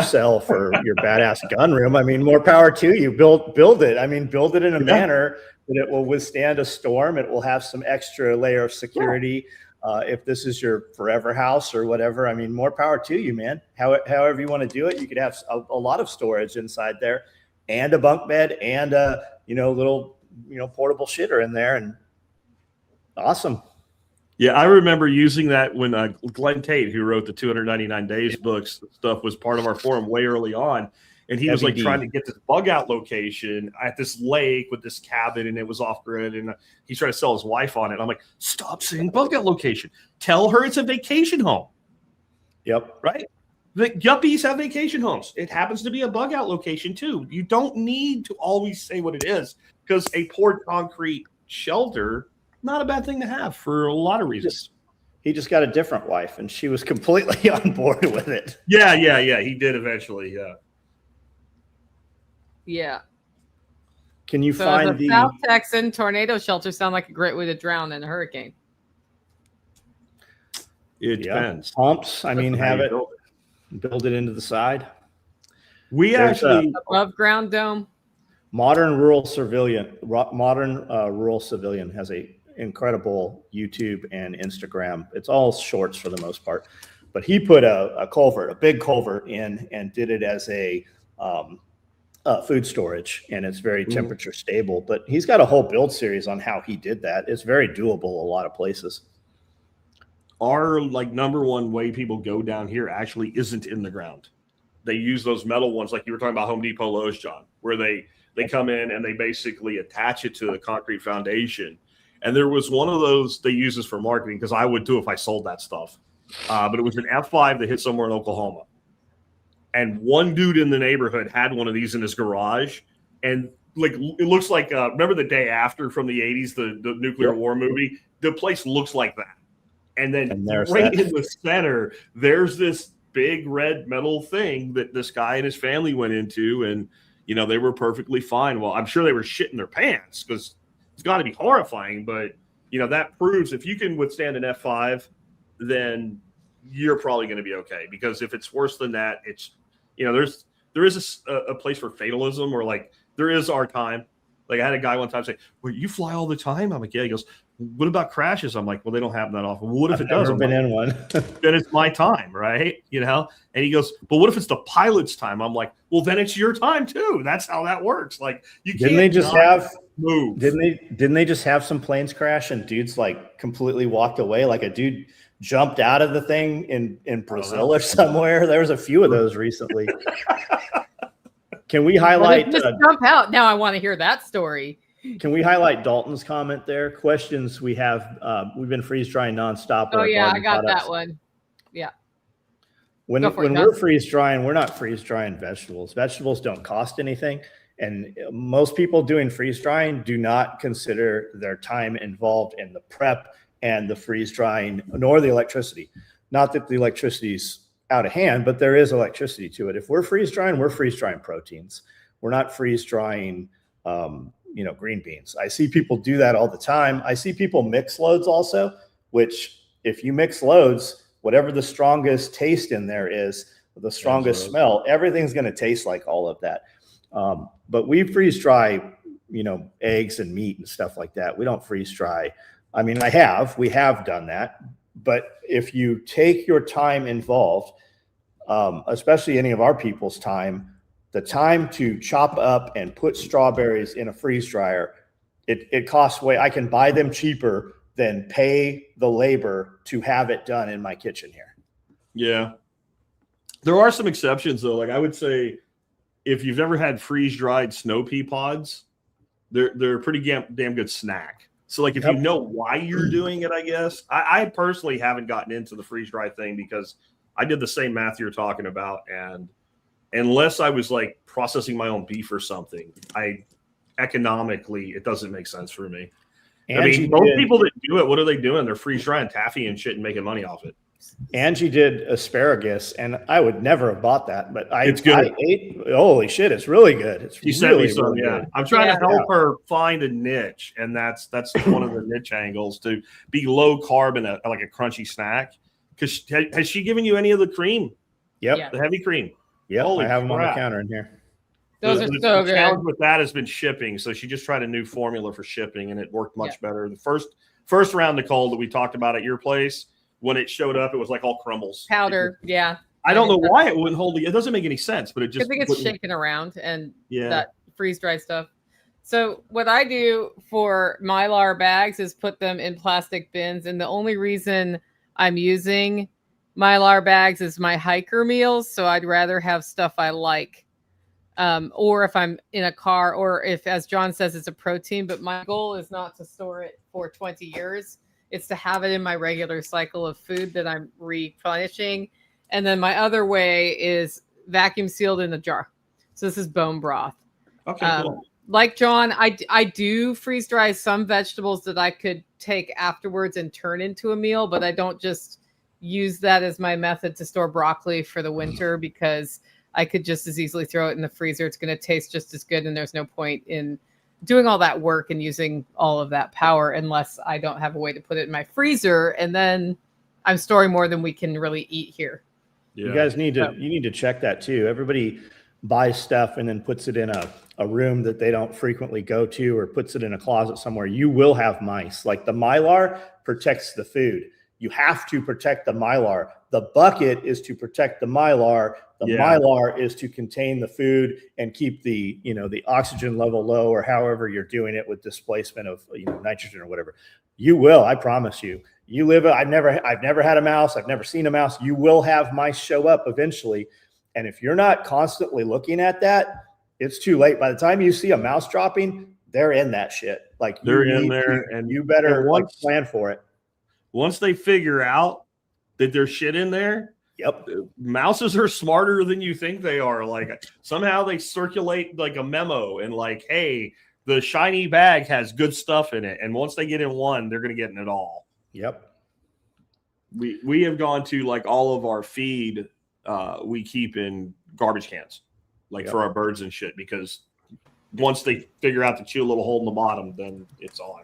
sell for your badass gun room, I mean, more power to you. Build it. I mean, build it in a manner that it will withstand a storm. It will have some extra layer of security. If this is your forever house or whatever, I mean, more power to you, man. However you want to do it, you could have a lot of storage inside there, and a bunk bed, and a little portable shitter in there, and awesome. Yeah, I remember using that when Glenn Tate, who wrote the 299 Days books, stuff was part of our forum way early on. And he was like trying to get this bug out location at this lake with this cabin, and it was off grid. And he's trying to sell his wife on it. I'm like, stop saying bug out location. Tell her it's a vacation home. Yep. Right? The yuppies have vacation homes. It happens to be a bug out location too. You don't need to always say what it is, because a poured concrete shelter, not a bad thing to have for a lot of reasons. He just got a different wife, and she was completely on board with it. Yeah. He did eventually. Yeah. Yeah. Can you find the South Texan tornado shelters sound like a great way to drown in a hurricane? It depends. Pumps. I mean, have it build it into the side. We actually above ground dome. Modern Rural Civilian has a incredible YouTube and Instagram. It's all shorts for the most part, but he put a big culvert in and did it as a food storage, and it's very temperature stable. But he's got a whole build series on how he did that. It's very doable a lot of places. Our number one way people go down here actually isn't in the ground. They use those metal ones, like you were talking about Home Depot, Lowe's, John, where they come in and they basically attach it to the concrete foundation. And there was one of those they use this for marketing, because I would too if I sold that stuff. But it was an F5 that hit somewhere in Oklahoma. And one dude in the neighborhood had one of these in his garage. And it looks like, remember The Day After from the 80s, the nuclear war movie? The place looks like that. And then right in the center, there's this big red metal thing that this guy and his family went into. And, they were perfectly fine. Well, I'm sure they were shitting their pants, because it's got to be horrifying. But, that proves if you can withstand an F5, then you're probably going to be okay. Because if it's worse than that, it's, there is a place for fatalism, or there is our time. I had a guy one time say, well, you fly all the time? I'm like, yeah. He goes, what about crashes? I'm like, well, they don't happen that often. Well, what if it does? I've never been in one. Then it's my time, right? And he goes, but what if it's the pilot's time? I'm like, well, then it's your time too. That's how that works. You didn't they just have move? Didn't they just have some planes crash and dudes completely walked away? Like a dude jumped out of the thing in Brazil or somewhere. There was a few of those recently. Can we highlight? Just jump out. Now I want to hear that story. Can we highlight Dalton's comment there? Questions we have. We've been freeze drying nonstop. Oh yeah, I got that one. Yeah. When we're freeze drying, we're not freeze drying vegetables. Vegetables don't cost anything. And most people doing freeze drying do not consider their time involved in the prep and the freeze drying, nor the electricity. Not that the electricity's out of hand, but there is electricity to it. If we're freeze drying proteins. We're not freeze drying, green beans. I see people do that all the time. I see people mix loads also, which if you mix loads, whatever the strongest taste in there is, the strongest smell, everything's going to taste like all of that. But we freeze dry, eggs and meat and stuff like that. We don't freeze dry. I mean, we have done that. But if you take your time involved, especially any of our people's time, the time to chop up and put strawberries in a freeze dryer, it costs way. I can buy them cheaper than pay the labor to have it done in my kitchen here. Yeah. There are some exceptions though. Like I would say, if you've never had freeze dried snow pea pods, they're a pretty damn good snack. So like if you know why you're doing it, I guess I personally haven't gotten into the freeze dry thing because I did the same math you're talking about, and unless I was like processing my own beef or something, economically it doesn't make sense for me. Angie, I mean, most people that do it, what are they doing? They're freeze drying taffy and shit and making money off it. Angie did asparagus, and I would never have bought that, but it's good. I ate. Holy shit, it's really good. It's she sent me some. Yeah, I'm trying to help her find a niche, and that's one of the niche angles, to be low carb and like a crunchy snack. Because has she given you any of the cream? Yep, yeah. The heavy cream. Yep, I have them on the counter in here. Those are so good. The challenge with that has been shipping. So she just tried a new formula for shipping, and it worked much better. The first round, Nicole, that we talked about at your place, when it showed up, it was like all crumbles. Powder, yeah. I don't know why it wouldn't hold. It doesn't make any sense, but it just. I think it's shaking around and that freeze dry stuff. So what I do for Mylar bags is put them in plastic bins, and the only reason I'm using Mylar bags is my hiker meals. So I'd rather have stuff I like. Or if I'm in a car, or if, as John says, it's a protein, but my goal is not to store it for 20 years. It's to have it in my regular cycle of food that I'm replenishing. And then my other way is vacuum sealed in a jar. So this is bone broth. Okay, cool. Like John, I do freeze dry some vegetables that I could take afterwards and turn into a meal, but I don't just use that as my method to store broccoli for the winter, because I could just as easily throw it in the freezer. It's going to taste just as good, and there's no point in doing all that work and using all of that power unless I don't have a way to put it in my freezer, and then I'm storing more than we can really eat here. Yeah. You guys need to check that too. Everybody buys stuff and then puts it in a room that they don't frequently go to, or puts it in a closet somewhere. You will have mice. Like the Mylar protects the food. You have to protect the Mylar. The bucket is to protect the Mylar. The Mylar is to contain the food and keep the oxygen level low, or however you're doing it with displacement of nitrogen or whatever. You will, I promise you. You live. I've never had a mouse. I've never seen a mouse. You will have mice show up eventually, and if you're not constantly looking at that, it's too late. By the time you see a mouse dropping, they're in that shit. Like they're in there, and you better plan for it. Once they figure out that there's shit in there. Yep. Mouses are smarter than you think they are. Like somehow they circulate like a memo and like, hey, the shiny bag has good stuff in it. And once they get in one, they're going to get in it all. Yep. We have gone to like all of our feed we keep in garbage cans, like for our birds and shit, because once they figure out to chew a little hole in the bottom, then it's on.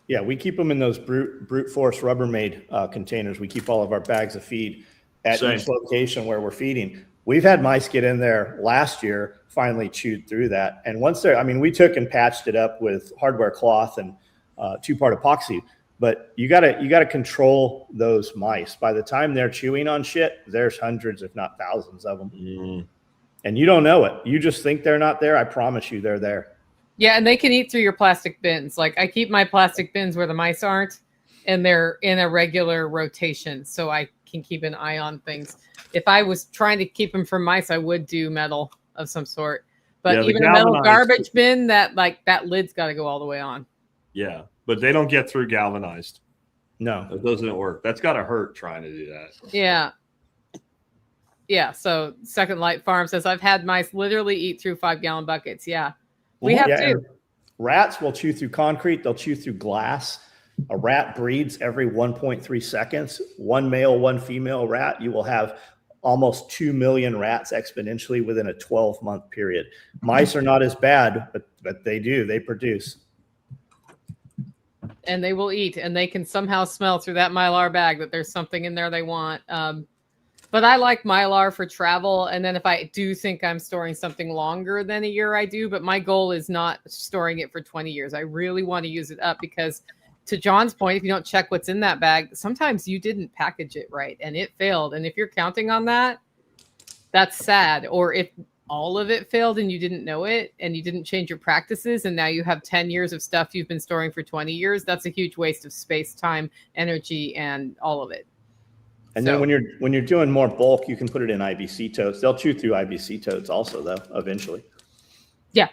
Yeah, we keep them in those brute force Rubbermaid containers. We keep all of our bags of feed at each location where we're feeding. We've had mice get in there last year, finally chewed through that. And once we took and patched it up with hardware cloth and 2-part epoxy, but you gotta control those mice. By the time they're chewing on shit, there's hundreds, if not thousands of them. Mm. And you don't know it. You just think they're not there. I promise you they're there. Yeah, and they can eat through your plastic bins. Like I keep my plastic bins where the mice aren't, and they're in a regular rotation, so I can keep an eye on things. If I was trying to keep them from mice, I would do metal of some sort. But even a metal garbage bin, that lid's got to go all the way on. Yeah, but they don't get through galvanized. No, it doesn't work. That's got to hurt trying to do that. Yeah. Yeah. So Second Light Farm says, I've had mice literally eat through 5-gallon buckets. Yeah. We have too. Rats will chew through concrete. They'll chew through glass. A rat breeds every 1.3 seconds. One male, one female rat. You will have almost 2 million rats exponentially within a 12-month period. Mice are not as bad, but they do. They produce. And they will eat, and they can somehow smell through that Mylar bag that there's something in there they want. But I like Mylar for travel. And then if I do think I'm storing something longer than a year, I do. But my goal is not storing it for 20 years. I really want to use it up because, to John's point, if you don't check what's in that bag, sometimes you didn't package it right and it failed. And if you're counting on that, that's sad. Or if all of it failed and you didn't know it and you didn't change your practices and now you have 10 years of stuff you've been storing for 20 years, that's a huge waste of space, time, energy, and all of it. And then when you're doing more bulk, you can put it in IBC totes. They'll chew through IBC totes also, though, eventually. Yeah.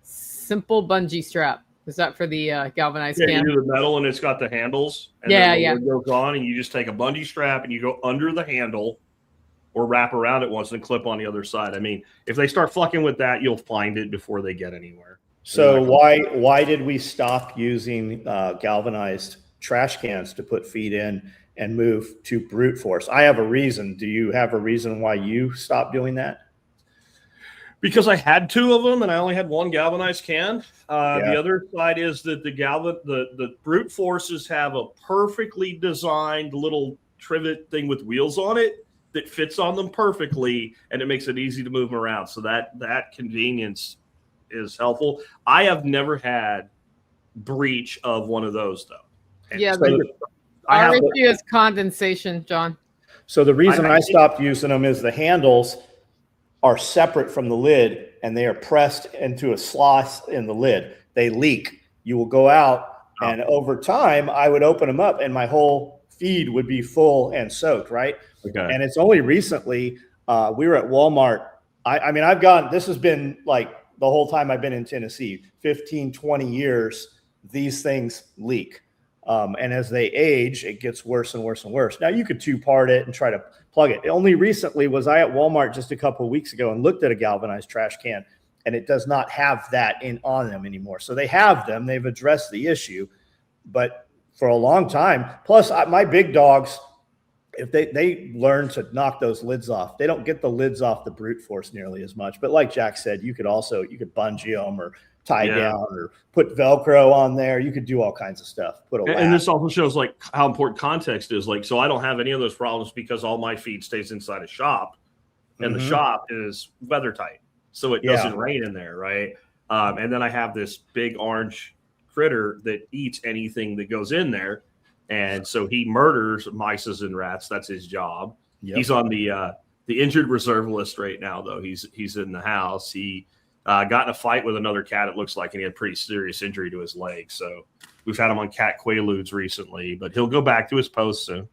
Simple bungee strap. Is that for the galvanized can? You do the metal, and it's got the handles. And then the lid goes on, and you just take a bungee strap and you go under the handle or wrap around it once and clip on the other side. I mean, if they start fucking with that, you'll find it before they get anywhere. So why did we stop using galvanized trash cans to put feed in and move to brute force? I have a reason. Do you have a reason why you stopped doing that? Because I had 2 of them and I only had 1 galvanized can. The other side is that the brute forces have a perfectly designed little trivet thing with wheels on it that fits on them perfectly, and it makes it easy to move them around. So that convenience is helpful. I have never had breach of one of those though. And yeah, so our issue is condensation, John. So the reason I stopped using them is the handles are separate from the lid and they are pressed into a slot in the lid. They leak. You will go out and over time I would open them up and my whole feed would be full and soaked, right? Okay. And it's only recently we were at Walmart. I mean, this has been like the whole time I've been in Tennessee, 15, 20 years, these things leak. And as they age, it gets worse and worse and worse. Now you could 2-part it and try to plug it. Only recently was I at Walmart just a couple of weeks ago and looked at a galvanized trash can, and it does not have that on them anymore. So they have them, they've addressed the issue, but for a long time, plus my big dogs, if they learn to knock those lids off, they don't get the lids off the brute force nearly as much. But like Jack said, you could bungee them or tie down or put Velcro on there. You could do all kinds of stuff. And this also shows like how important context is. Like, so I don't have any of those problems because all my feed stays inside a shop, and the shop is weather tight, so it doesn't rain in there, right? And then I have this big orange critter that eats anything that goes in there. And so he murders mice and rats. That's his job. Yep. He's on the injured reserve list right now, though. He's in the house. He got in a fight with another cat, it looks like, and he had pretty serious injury to his leg. So we've had him on cat quaaludes recently, but he'll go back to his post soon.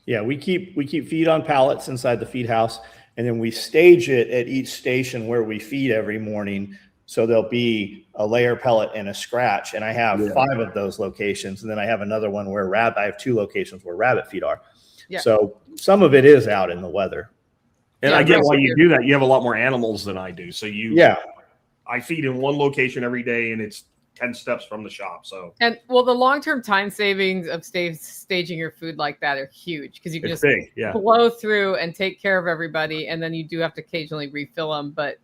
Yeah, we keep feed on pallets inside the feed house, and then we stage it at each station where we feed every morning. So there'll be a layer pellet and a scratch. And I have 5 of those locations. And then I have another one where I have 2 locations where rabbit feed are. Yeah. So some of it is out in the weather. And I get why you do that. You have a lot more animals than I do. So I feed in one location every day and it's 10 steps from the shop. So, and well, the long-term time savings of staging your food like that are huge because you can just blow through and take care of everybody. And then you do have to occasionally refill them. But,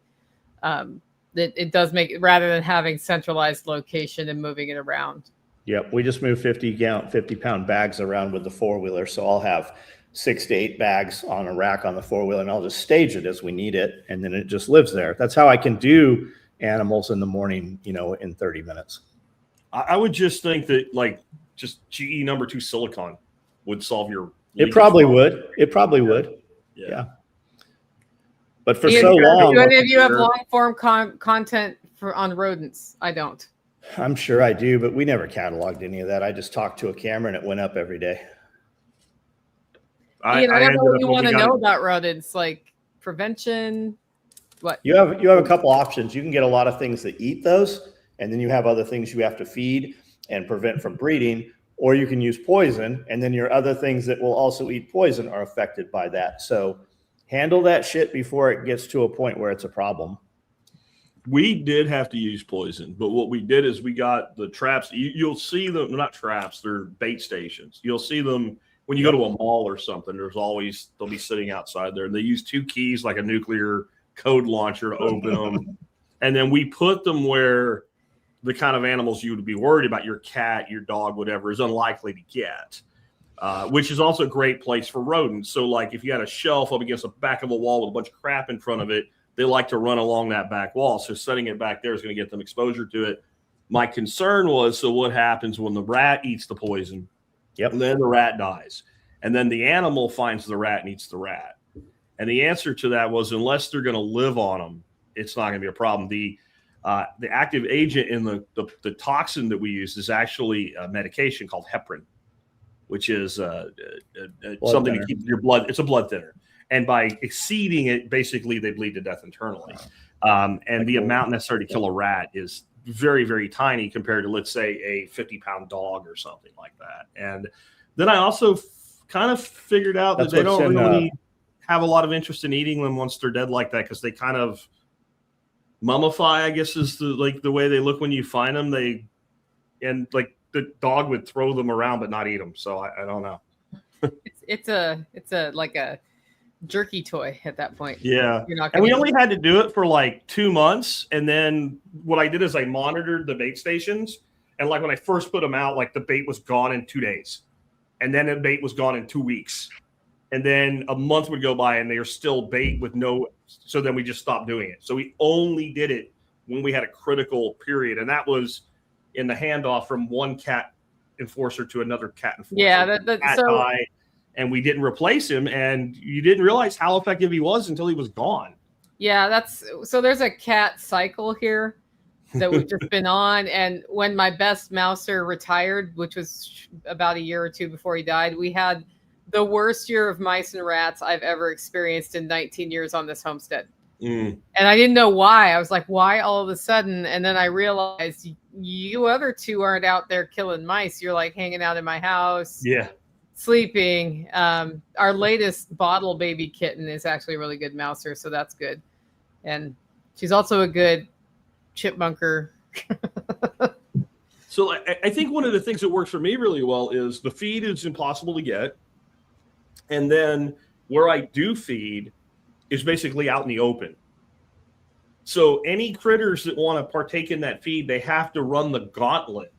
it does make it rather than having centralized location and moving it around. Yep. We just moved 50-pound bags around with the 4-wheeler. So I'll have 6 to 8 bags on a rack on the 4-wheeler and I'll just stage it as we need it. And then it just lives there. That's how I can do animals in the morning, in 30 minutes. I would just think that like just GE number 2 silicone would solve your. It probably would. Yeah. But for so long, do any of you have long form content on rodents? I don't. I'm sure I do, but we never cataloged any of that. I just talked to a camera and it went up every day. I don't know what you want to know about rodents, like prevention. What you have a couple options. You can get a lot of things that eat those, and then you have other things you have to feed and prevent from breeding, or you can use poison, and then your other things that will also eat poison are affected by that. So handle that shit before it gets to a point where it's a problem. We did have to use poison, but what we did is we got the traps. You'll see them, not traps, they're bait stations. You'll see them when you go to a mall or something. They'll be sitting outside there. And they use 2 keys like a nuclear code launcher to open them. And then we put them where the kind of animals you would be worried about, your cat, your dog, whatever, is unlikely to get. Which is also a great place for rodents. So like if you had a shelf up against the back of a wall with a bunch of crap in front of it, they like to run along that back wall. So setting it back there is going to get them exposure to it. My concern was, so what happens when the rat eats the poison? Yep. And then the rat dies. And then the animal finds the rat and eats the rat. And the answer to that was, unless they're going to live on them, it's not going to be a problem. The active agent in the toxin that we use is actually a medication called heparin. which is thinner. something to keep your blood. It's a blood thinner. And by exceeding it, basically they bleed to death internally. And the amount necessary to kill a rat is very, very tiny compared to, let's say, a 50-pound dog or something like that. And then I also kind of figured out that they don't really have a lot of interest in eating them once they're dead like that, because they kind of mummify, I guess is the way they look when you find them. And the dog would throw them around but not eat them. So I don't know. It's like a jerky toy at that point. Yeah. And we only had to do it for like 2 months. And then what I did is I monitored the bait stations. And like when I first put them out, like the bait was gone in 2 days. And then the bait was gone in 2 weeks. And then a month would go by and they are still bait with no. So then we just stopped doing it. So we only did it when we had a critical period. And that was in the handoff from one cat enforcer to another cat enforcer. Yeah. And we didn't replace him. And you didn't realize how effective he was until he was gone. Yeah. So there's a cat cycle here that we've just been on. And when my best mouser retired, which was about a year or two before he died, we had the worst year of mice and rats I've ever experienced in 19 years on this homestead. And I didn't know why. I was like, why all of a sudden? And then I realized you other two aren't out there killing mice. You're like hanging out in my house. Yeah. Sleeping. Our latest bottle baby kitten is actually a really good mouser. So that's good. And she's also a good chipmunker. So I think one of the things that works for me really well is the feed is impossible to get. And then where I do feed is basically out in the open. So any critters that want to partake in that feed, they have to run the gauntlet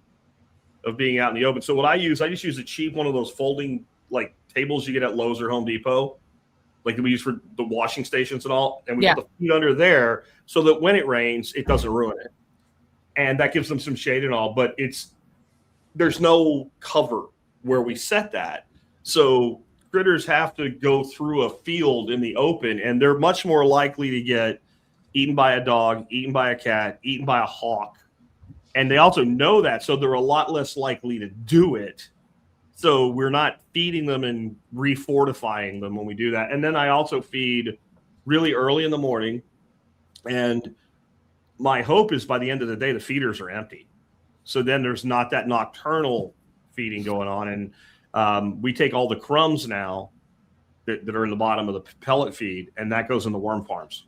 of being out in the open. So what I just use a cheap one of those folding like tables you get at Lowe's or Home Depot, like that we use for the washing stations and all. And we put the feed under there so that when it rains, it doesn't ruin it. And that gives them some shade and all, but there's no cover where we set that. So critters have to go through a field in the open, and they're much more likely to get eaten by a dog, eaten by a cat, eaten by a hawk. And they also know that, so they're a lot less likely to do it. So we're not feeding them and refortifying them when we do that. And then I also feed really early in the morning. And my hope is by the end of the day, the feeders are empty. So then there's not that nocturnal feeding going on. And we take all the crumbs now that are in the bottom of the pellet feed, and that goes in the worm farms.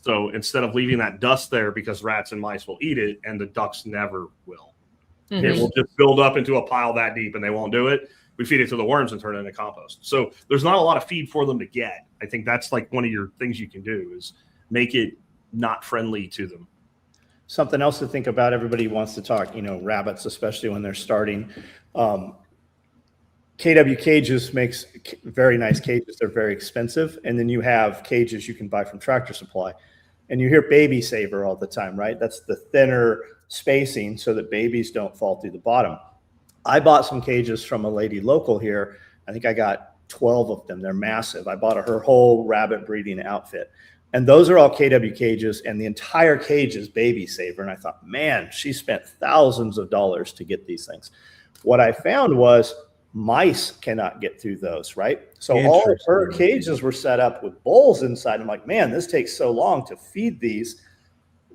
So instead of leaving that dust there, because rats and mice will eat it, and the ducks never will. It will just build up into a pile that deep, and they won't do it. We feed it to the worms and turn it into compost. So there's not a lot of feed for them to get. I think that's like one of your things you can do is make it not friendly to them. Something else to think about. Everybody wants to talk, rabbits, especially when they're starting. KW Cages makes very nice cages. They're very expensive. And then you have cages you can buy from Tractor Supply. And you hear baby saver all the time, right? That's the thinner spacing so that babies don't fall through the bottom. I bought some cages from a lady local here. I think I got 12 of them. They're massive. I bought her whole rabbit breeding outfit. And those are all KW cages, and the entire cage is baby saver. And I thought, man, she spent thousands of dollars to get these things. What I found was mice cannot get through those, right? So all of her cages were set up with bowls inside. I'm like, man, this takes so long to feed these.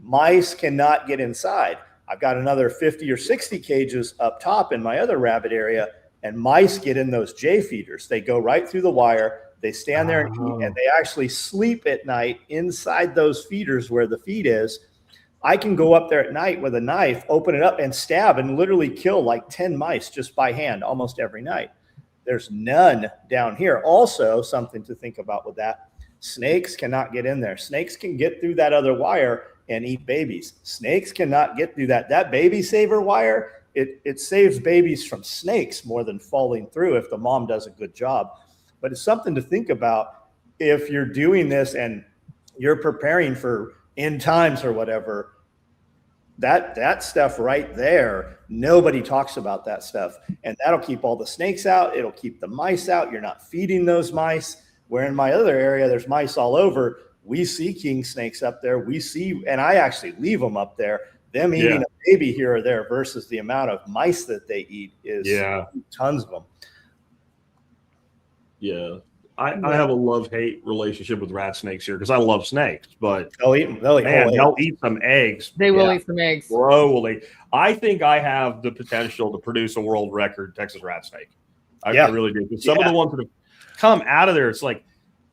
Mice cannot get inside. I've got another 50 or 60 cages up top in my other rabbit area, and mice get in those J feeders. They go right through the wire. They stand there and eat, and they actually sleep at night inside those feeders where the feed is. I can go up there at night with a knife, open it up, and stab and literally kill like 10 mice just by hand almost every night. There's none down here. Also, something to think about with that, snakes cannot get in there. Snakes can get through that other wire and eat babies. Snakes cannot get through that. That baby saver wire, it saves babies from snakes more than falling through if the mom does a good job. But it's something to think about if you're doing this and you're preparing for end times or whatever. That stuff right there, nobody talks about that stuff. And that'll keep all the snakes out. It'll keep the mice out. You're not feeding those mice. Where in my other area, there's mice all over. We see king snakes up there. And I actually leave them up there. Them eating a baby here or there versus the amount of mice that they eat is tons of them. Yeah. I have a love-hate relationship with rat snakes here because I love snakes, but They'll eat man, they'll whole eggs. eat some eggs. They will eat some eggs. Bro, will they? I think I have the potential to produce a world record Texas rat snake. I really do. Some of the ones that have come out of there, it's like,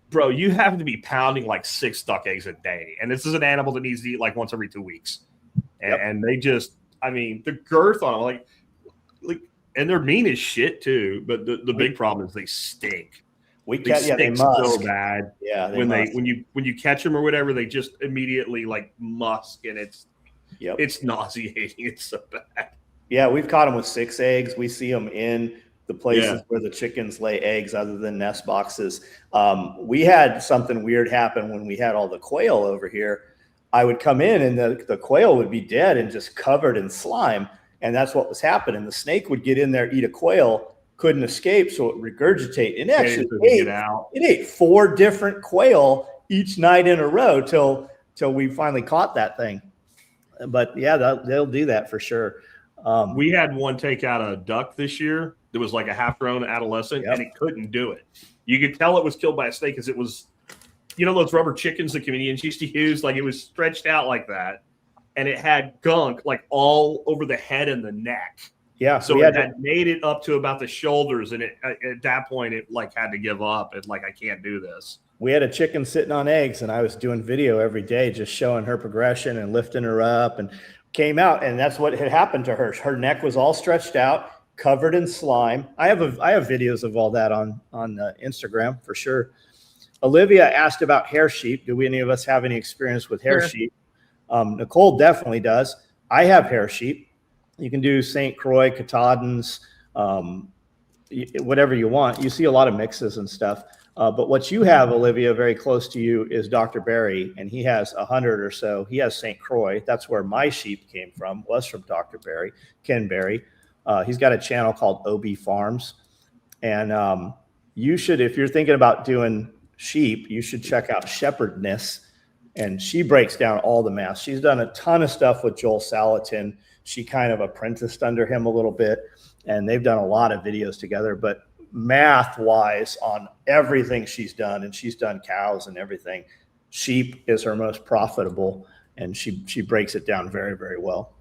bro, you have to be pounding like 6 duck eggs a day. And this is an animal that needs to eat like once every 2 weeks. And they just, I mean, the girth on them, like, and they're mean as shit too. But the big problem is they stink. They so bad. Yeah, when you catch them or whatever, they just immediately like musk, and it's nauseating. It's so bad. Yeah, we've caught them with 6 eggs. We see them in the places where the chickens lay eggs other than nest boxes. We had something weird happen when we had all the quail over here. I would come in and the quail would be dead and just covered in slime. And that's what was happening. The snake would get in there, eat a quail, couldn't escape, so it regurgitate. And actually it ate 4 different quail each night in a row till we finally caught that thing. But yeah, they'll do that for sure. We had one take out a duck this year that was like a half-grown adolescent, and it couldn't do it. You could tell it was killed by a snake because it was, those rubber chickens the comedians used to use, like it was stretched out like that, and it had gunk like all over the head and the neck. Yeah, so it had made it up to about the shoulders, and at that point it like had to give up. It's like, I can't do this. We had a chicken sitting on eggs, and I was doing video every day, just showing her progression and lifting her up, and came out, and that's what had happened to her. Her neck was all stretched out, covered in slime. I have videos of all that on Instagram for sure. Olivia asked about hair sheep. Do any of us have any experience with hair sheep? Nicole definitely does. I have hair sheep. You can do St. Croix, Katahdins, whatever you want. You see a lot of mixes and stuff. But what you have, Olivia, very close to you is Dr. Barry, and he has 100 or so. He has St. Croix. That's where my sheep came from, was from Dr. Barry, Ken Barry. He's got a channel called OB Farms. And you should, if you're thinking about doing sheep, you should check out Shepherdness. And she breaks down all the math. She's done a ton of stuff with Joel Salatin. She kind of apprenticed under him a little bit, and they've done a lot of videos together. But math-wise, on everything she's done, and she's done cows and everything, sheep is her most profitable, and she breaks it down very, very well.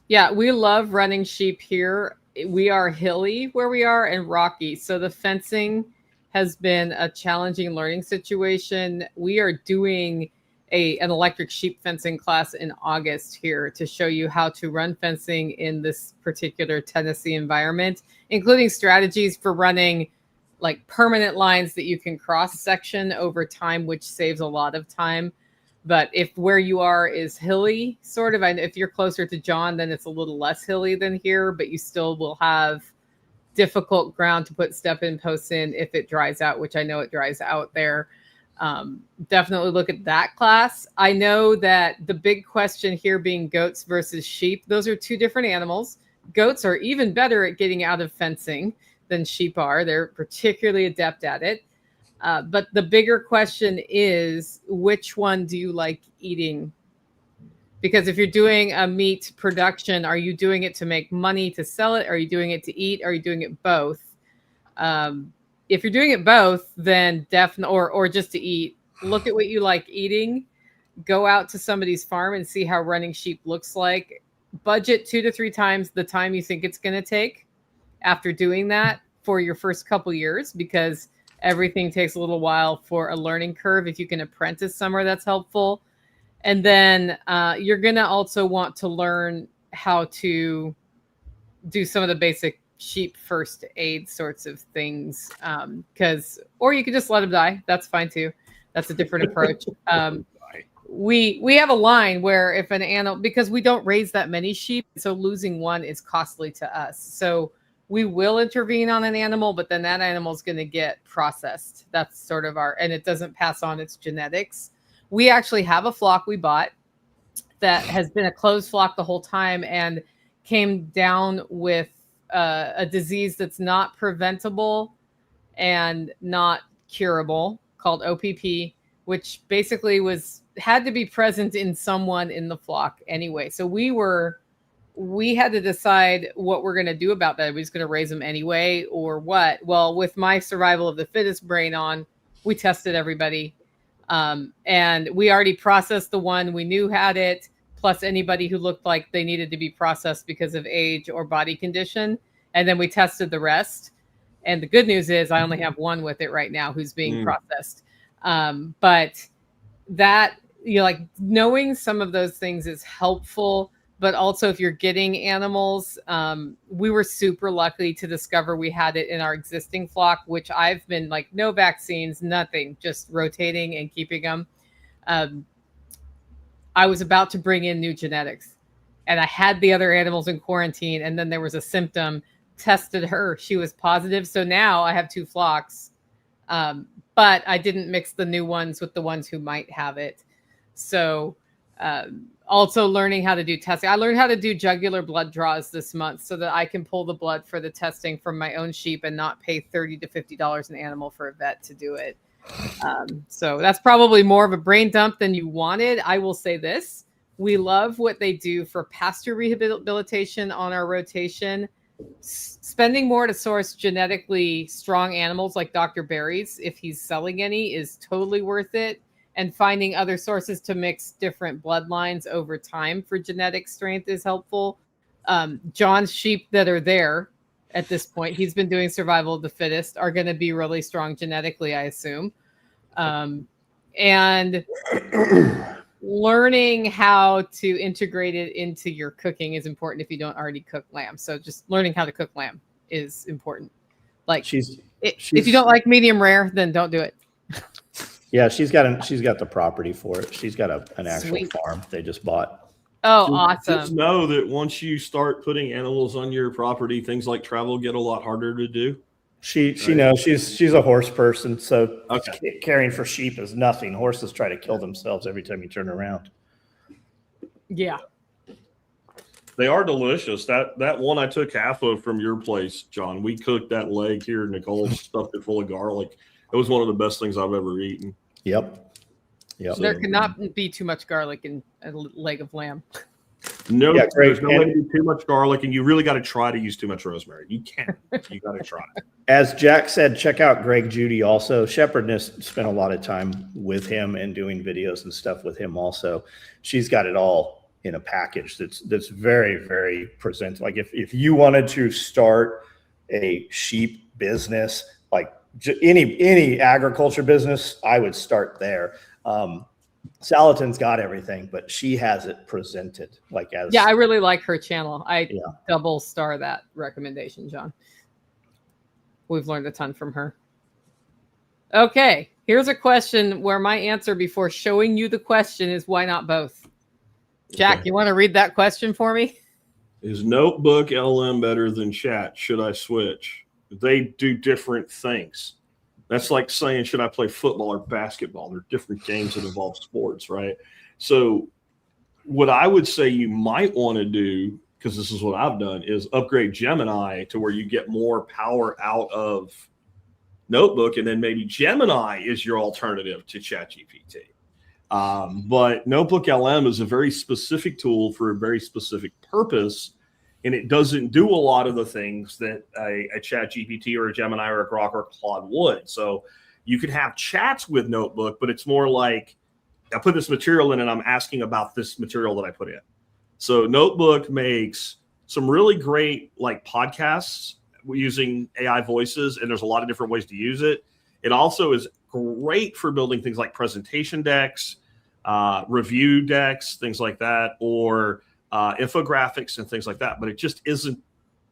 Yeah, we love running sheep here. We are hilly where we are and rocky, so the fencing has been a challenging learning situation. We are doing an electric sheep fencing class in August here to show you how to run fencing in this particular Tennessee environment, including strategies for running like permanent lines that you can cross section over time, which saves a lot of time. But if where you are is hilly, sort of, and if you're closer to John, then it's a little less hilly than here, but you still will have difficult ground to put step-in posts in if it dries out, which I know it dries out there. Definitely look at that class. I know that the big question here being goats versus sheep, those are 2 different animals. Goats are even better at getting out of fencing than sheep are. They're particularly adept at it. But the bigger question is, which one do you like eating? Because if you're doing a meat production, are you doing it to make money to sell it? Are you doing it to eat? Are you doing it both? If you're doing it both, then definitely, or just to eat, look at what you like eating. Go out to somebody's farm and see how running sheep looks like. Budget 2 to 3 times the time you think it's going to take after doing that for your first couple years, because everything takes a little while for a learning curve. If you can apprentice somewhere, that's helpful. And then you're going to also want to learn how to do some of the basic sheep first aid sorts of things, or you could just let them die. That's fine too. That's a different approach. We have a line where if an animal, because we don't raise that many sheep, so losing one is costly to us. So we will intervene on an animal, but then that animal is going to get processed. That's sort of and it doesn't pass on its genetics. We actually have a flock we bought that has been a closed flock the whole time and came down with a disease that's not preventable and not curable called OPP, which basically had to be present in someone in the flock anyway. So we were we had to decide what we're going to do about that. Are we just going to raise them anyway or what? Well, with my survival of the fittest brain on, we tested everybody. And we already processed the one we knew had it, plus anybody who looked like they needed to be processed because of age or body condition. And then we tested the rest. And the good news is I only have one with it right now who's being processed. But that, like knowing some of those things is helpful. But also if you're getting animals, we were super lucky to discover we had it in our existing flock, which I've been like no vaccines, nothing, just rotating and keeping them. I was about to bring in new genetics and I had the other animals in quarantine. And then there was a symptom, tested her. She was positive. So now I have 2 flocks, but I didn't mix the new ones with the ones who might have it. So also learning how to do testing. I learned how to do jugular blood draws this month so that I can pull the blood for the testing from my own sheep and not pay $30 to $50 an animal for a vet to do it. So that's probably more of a brain dump than you wanted. I will say this. We love what they do for pasture rehabilitation on our rotation. Spending more to source genetically strong animals like Dr. Barry's, if he's selling any, is totally worth it. And finding other sources to mix different bloodlines over time for genetic strength is helpful. John's sheep that are there at this point, he's been doing survival of the fittest, are going to be really strong genetically, I assume. And learning how to integrate it into your cooking is important if you don't already cook lamb. So just learning how to cook lamb is important. Like if you don't like medium rare, then don't do it. Yeah, she's got the property for it. She's got an actual Sweet farm they just bought. Oh, awesome. Just know that once you start putting animals on your property, things like travel get a lot harder to do. She knows she's a horse person, so caring for sheep is nothing. Horses try to kill themselves every time you turn around. Yeah. They are delicious. That one I took half of from your place, John. We cooked that leg here. Nicole stuffed it full of garlic. It was one of the best things I've ever eaten. Yep. There cannot be too much garlic in a leg of lamb. No, there's no way to do too much garlic, and you really got to try to use too much rosemary. You can't. You got to try. As Jack said, check out Greg Judy also. Shepherdness spent a lot of time with him and doing videos and stuff with him also. She's got it all in a package that's very, very present. Like if you wanted to start a sheep business, like any agriculture business, I would start there. Salatin's got everything, but she has it presented like as. Yeah, I really like her channel. Double star that recommendation, John. We've learned a ton from her. Okay, here's a question where my answer before showing you the question is why not both? Jack, you want to read that question for me? Is Notebook LM better than Chat? Should I switch? They do different things. That's like saying, should I play football or basketball? They're different games that involve sports, right? So what I would say you might want to do, because this is what I've done, is upgrade Gemini to where you get more power out of Notebook, and then maybe Gemini is your alternative to ChatGPT. But Notebook LM is a very specific tool for a very specific purpose, and it doesn't do a lot of the things that a ChatGPT or a Gemini or a Grok or a Claude would. So you could have chats with Notebook, but it's more like I put this material in and I'm asking about this material that I put in. So Notebook makes some really great like podcasts using AI voices, and there's a lot of different ways to use it. It also is great for building things like presentation decks, review decks, things like that, or infographics and things like that. But it just isn't,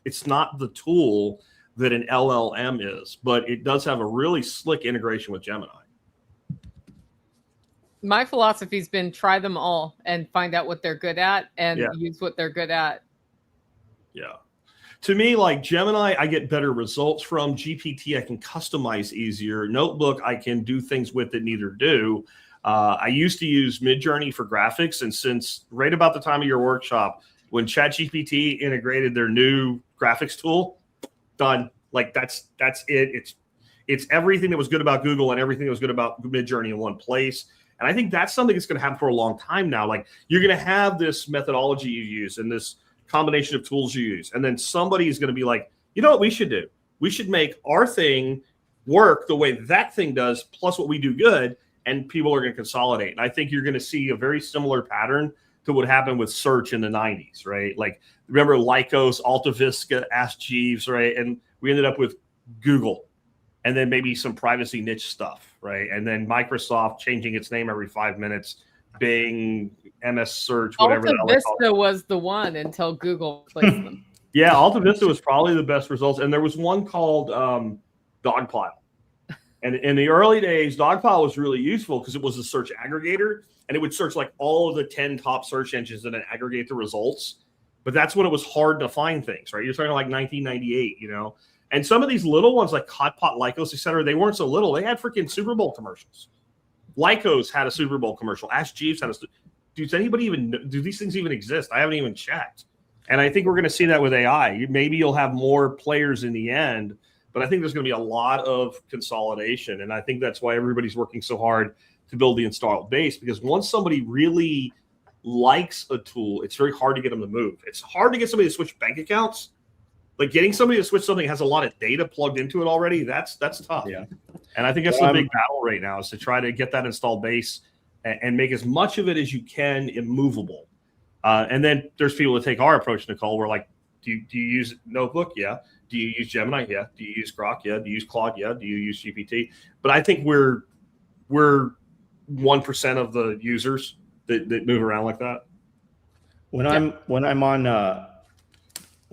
it's not the tool that an LLM is, but it does have a really slick integration with Gemini. My philosophy's been try them all and find out what they're good at and use what they're good at. Yeah. To me, like Gemini, I get better results from. GPT, I can customize easier. Notebook, I can do things with that neither do. I used to use Midjourney for graphics, and since right about the time of your workshop, when ChatGPT integrated their new graphics tool, done. Like that's it. It's everything that was good about Google and everything that was good about Midjourney in one place. And I think that's something that's going to happen for a long time now. Like you're going to have this methodology you use and this combination of tools you use. And then somebody is going to be like, you know what we should do? We should make our thing work the way that thing does, plus what we do good, and people are going to consolidate. And I think you're going to see a very similar pattern to what happened with search in the 90s, right? Like, remember Lycos, Alta Vista, Ask Jeeves, right? And we ended up with Google, and then maybe some privacy niche stuff, right? And then Microsoft changing its name every 5 minutes, Bing, MS Search, whatever. Alta Vista was the one until Google placed them. Yeah, Alta Vista was probably the best results. And there was one called Dogpile. And in the early days, Dogpile was really useful because it was a search aggregator, and it would search like all of the 10 top search engines and then aggregate the results. But that's when it was hard to find things, right? You're talking like 1998, you know? And some of these little ones like Hotpot, Lycos, et cetera, they weren't so little. They had freaking Super Bowl commercials. Lycos had a Super Bowl commercial. Ask Jeeves had a. Does anybody even know? Do these things even exist? I haven't even checked. And I think we're going to see that with AI. Maybe you'll have more players in the end, but I think there's going to be a lot of consolidation. And I think that's why everybody's working so hard to build the installed base, because once somebody really likes a tool, it's very hard to get them to move. It's hard to get somebody to switch bank accounts. Like getting somebody to switch something that has a lot of data plugged into it already, that's tough. Yeah. And I think that's the big battle right now, is to try to get that installed base and make as much of it as you can immovable. And then there's people that take our approach, Nicole. We're like, do you use Notebook? Yeah. Do you use Gemini? Yeah. Do you use Grok? Yeah. Do you use Claude? Yeah. Do you use GPT? But I think we're 1% of the users that move around like that. When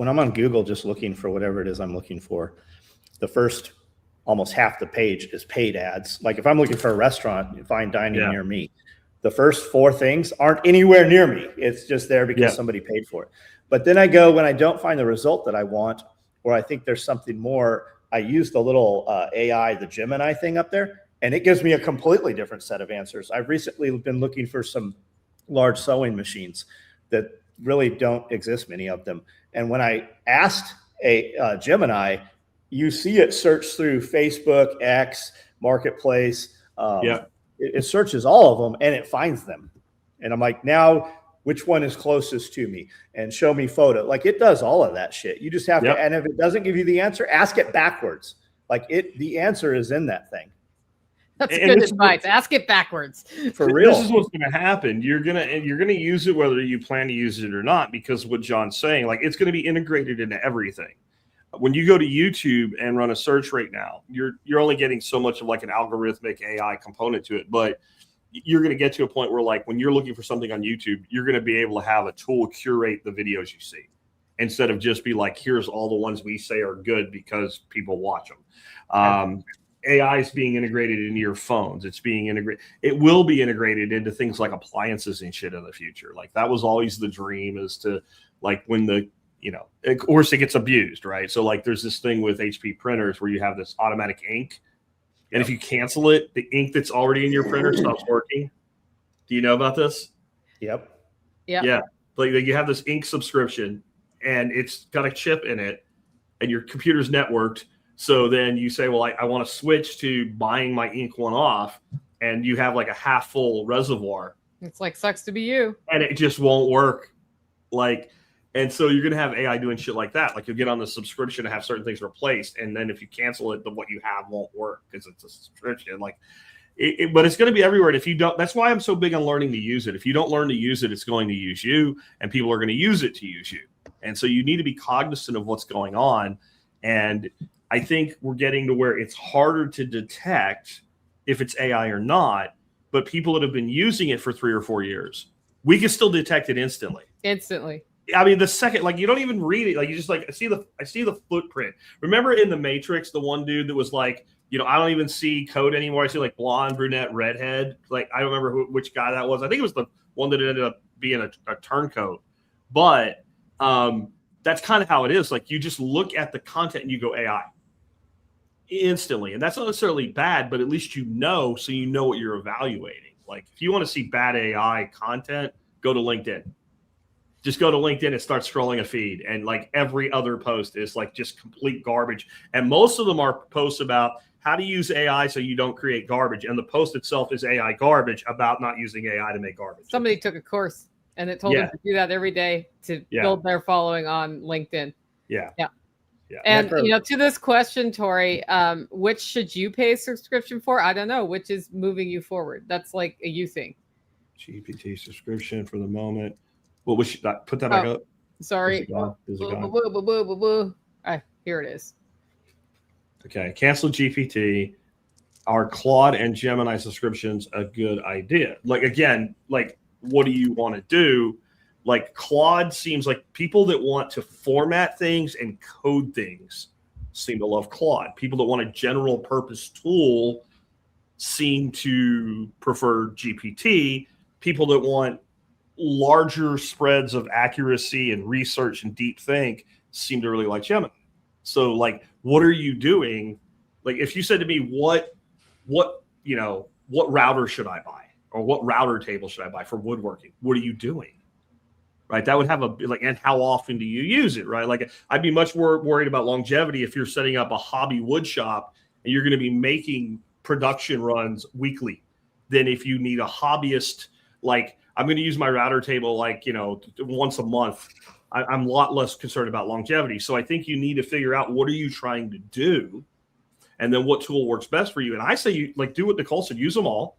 I'm on Google just looking for whatever it is I'm looking for, the first almost half the page is paid ads. Like if I'm looking for a restaurant, fine dining near me, the first 4 things aren't anywhere near me. It's just there because somebody paid for it. But then I go, when I don't find the result that I want, or I think there's something more, I use the little AI, the Gemini thing up there, and it gives me a completely different set of answers. I've recently been looking for some large sewing machines that really don't exist, many of them. And when I asked a Gemini, you see it search through Facebook, X, Marketplace. It searches all of them and it finds them. And I'm like, now which one is closest to me? And show me photo. Like it does all of that shit. You just have to, and if it doesn't give you the answer, ask it backwards. Like the answer is in that thing. That's good advice. Ask it backwards. For real. This is what's going to happen. You're gonna use it whether you plan to use it or not, because what John's saying, like it's going to be integrated into everything. When you go to YouTube and run a search right now, you're only getting so much of like an algorithmic AI component to it, but you're going to get to a point where like when you're looking for something on YouTube, you're going to be able to have a tool curate the videos you see, instead of just be like, here's all the ones we say are good because people watch them. AI is being integrated into your phones. It's being integrated. It will be integrated into things like appliances and shit in the future. Like that was always the dream, is to like when the, of course it gets abused, right? So like there's this thing with HP printers where you have this automatic ink. And if you cancel it, the ink that's already in your printer stops working. Do you know about this? Yep. Yeah. Like you have this ink subscription and it's got a chip in it and your computer's networked. So then you say, well, I want to switch to buying my ink one off, and you have like a half full reservoir. It's like, sucks to be you. And it just won't work. And so you're going to have AI doing shit like that. Like you'll get on the subscription to have certain things replaced. And then if you cancel it, then what you have won't work because it's a subscription. But it's going to be everywhere. And if you don't, that's why I'm so big on learning to use it. If you don't learn to use it, it's going to use you, and people are going to use it to use you. And so you need to be cognizant of what's going on. And I think we're getting to where it's harder to detect if it's AI or not, but people that have been using it for 3 or 4 years, we can still detect it instantly. I mean, the second, like you don't even read it. Like you just like, I see the footprint. Remember in the Matrix, the one dude that was like, I don't even see code anymore. I see like blonde, brunette, redhead. Like, I don't remember which guy that was. I think it was the one that ended up being a turncoat, but that's kind of how it is. Like you just look at the content and you go AI instantly. And that's not necessarily bad, but at least so you know what you're evaluating. Like if you want to see bad AI content, go to LinkedIn. Just go to LinkedIn and start scrolling a feed. And like every other post is like just complete garbage. And most of them are posts about how to use AI so you don't create garbage. And the post itself is AI garbage about not using AI to make garbage. Somebody took a course. And it told Yeah. them to do that every day to Yeah. build their following on LinkedIn. Yeah. Yeah. Yeah. And you know, to this question, Tori, which should you pay a subscription for? I don't know. Which is moving you forward? That's like a you thing. GPT subscription for the moment. Well, we should put that back up. Sorry. Is it gone? Is it gone? All right, here it is. Okay. Cancel GPT. Are Claude and Gemini subscriptions a good idea? Like, again, like, what do you want to do? Like, Claude seems like people that want to format things and code things seem to love Claude. People that want a general purpose tool seem to prefer GPT. People that want larger spreads of accuracy and research and deep think seem to really like Gemini. So, like, what are you doing? Like, if you said to me, what router should I buy, or what router table should I buy for woodworking? What are you doing? Right. That would have and how often do you use it? Right. Like, I'd be much more worried about longevity if you're setting up a hobby wood shop and you're going to be making production runs weekly than if you need a hobbyist. Like, I'm going to use my router table, once a month. I'm a lot less concerned about longevity. So I think you need to figure out, what are you trying to do? And then what tool works best for you. And I say, you do what Nicole said, use them all.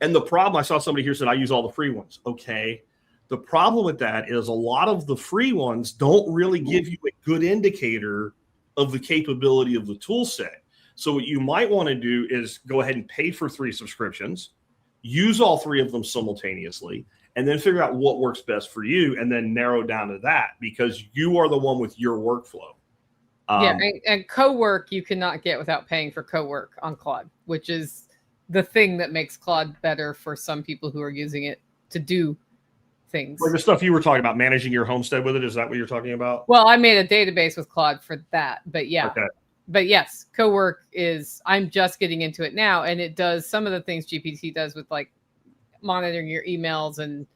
And the problem, I saw somebody here said, I use all the free ones. Okay. The problem with that is a lot of the free ones don't really give you a good indicator of the capability of the tool set. So what you might want to do is go ahead and pay for 3 subscriptions, use all 3 of them simultaneously, and then figure out what works best for you, and then narrow down to that, because you are the one with your workflow. And co-work you cannot get without paying for co-work on Claude, which is the thing that makes Claude better for some people who are using it to do things. Like the stuff you were talking about, managing your homestead with it. Is that what you're talking about? Well, I made a database with Claude for that, but yeah. Okay. But yes, co-work I'm just getting into it now, and it does some of the things GPT does with, like, monitoring your emails and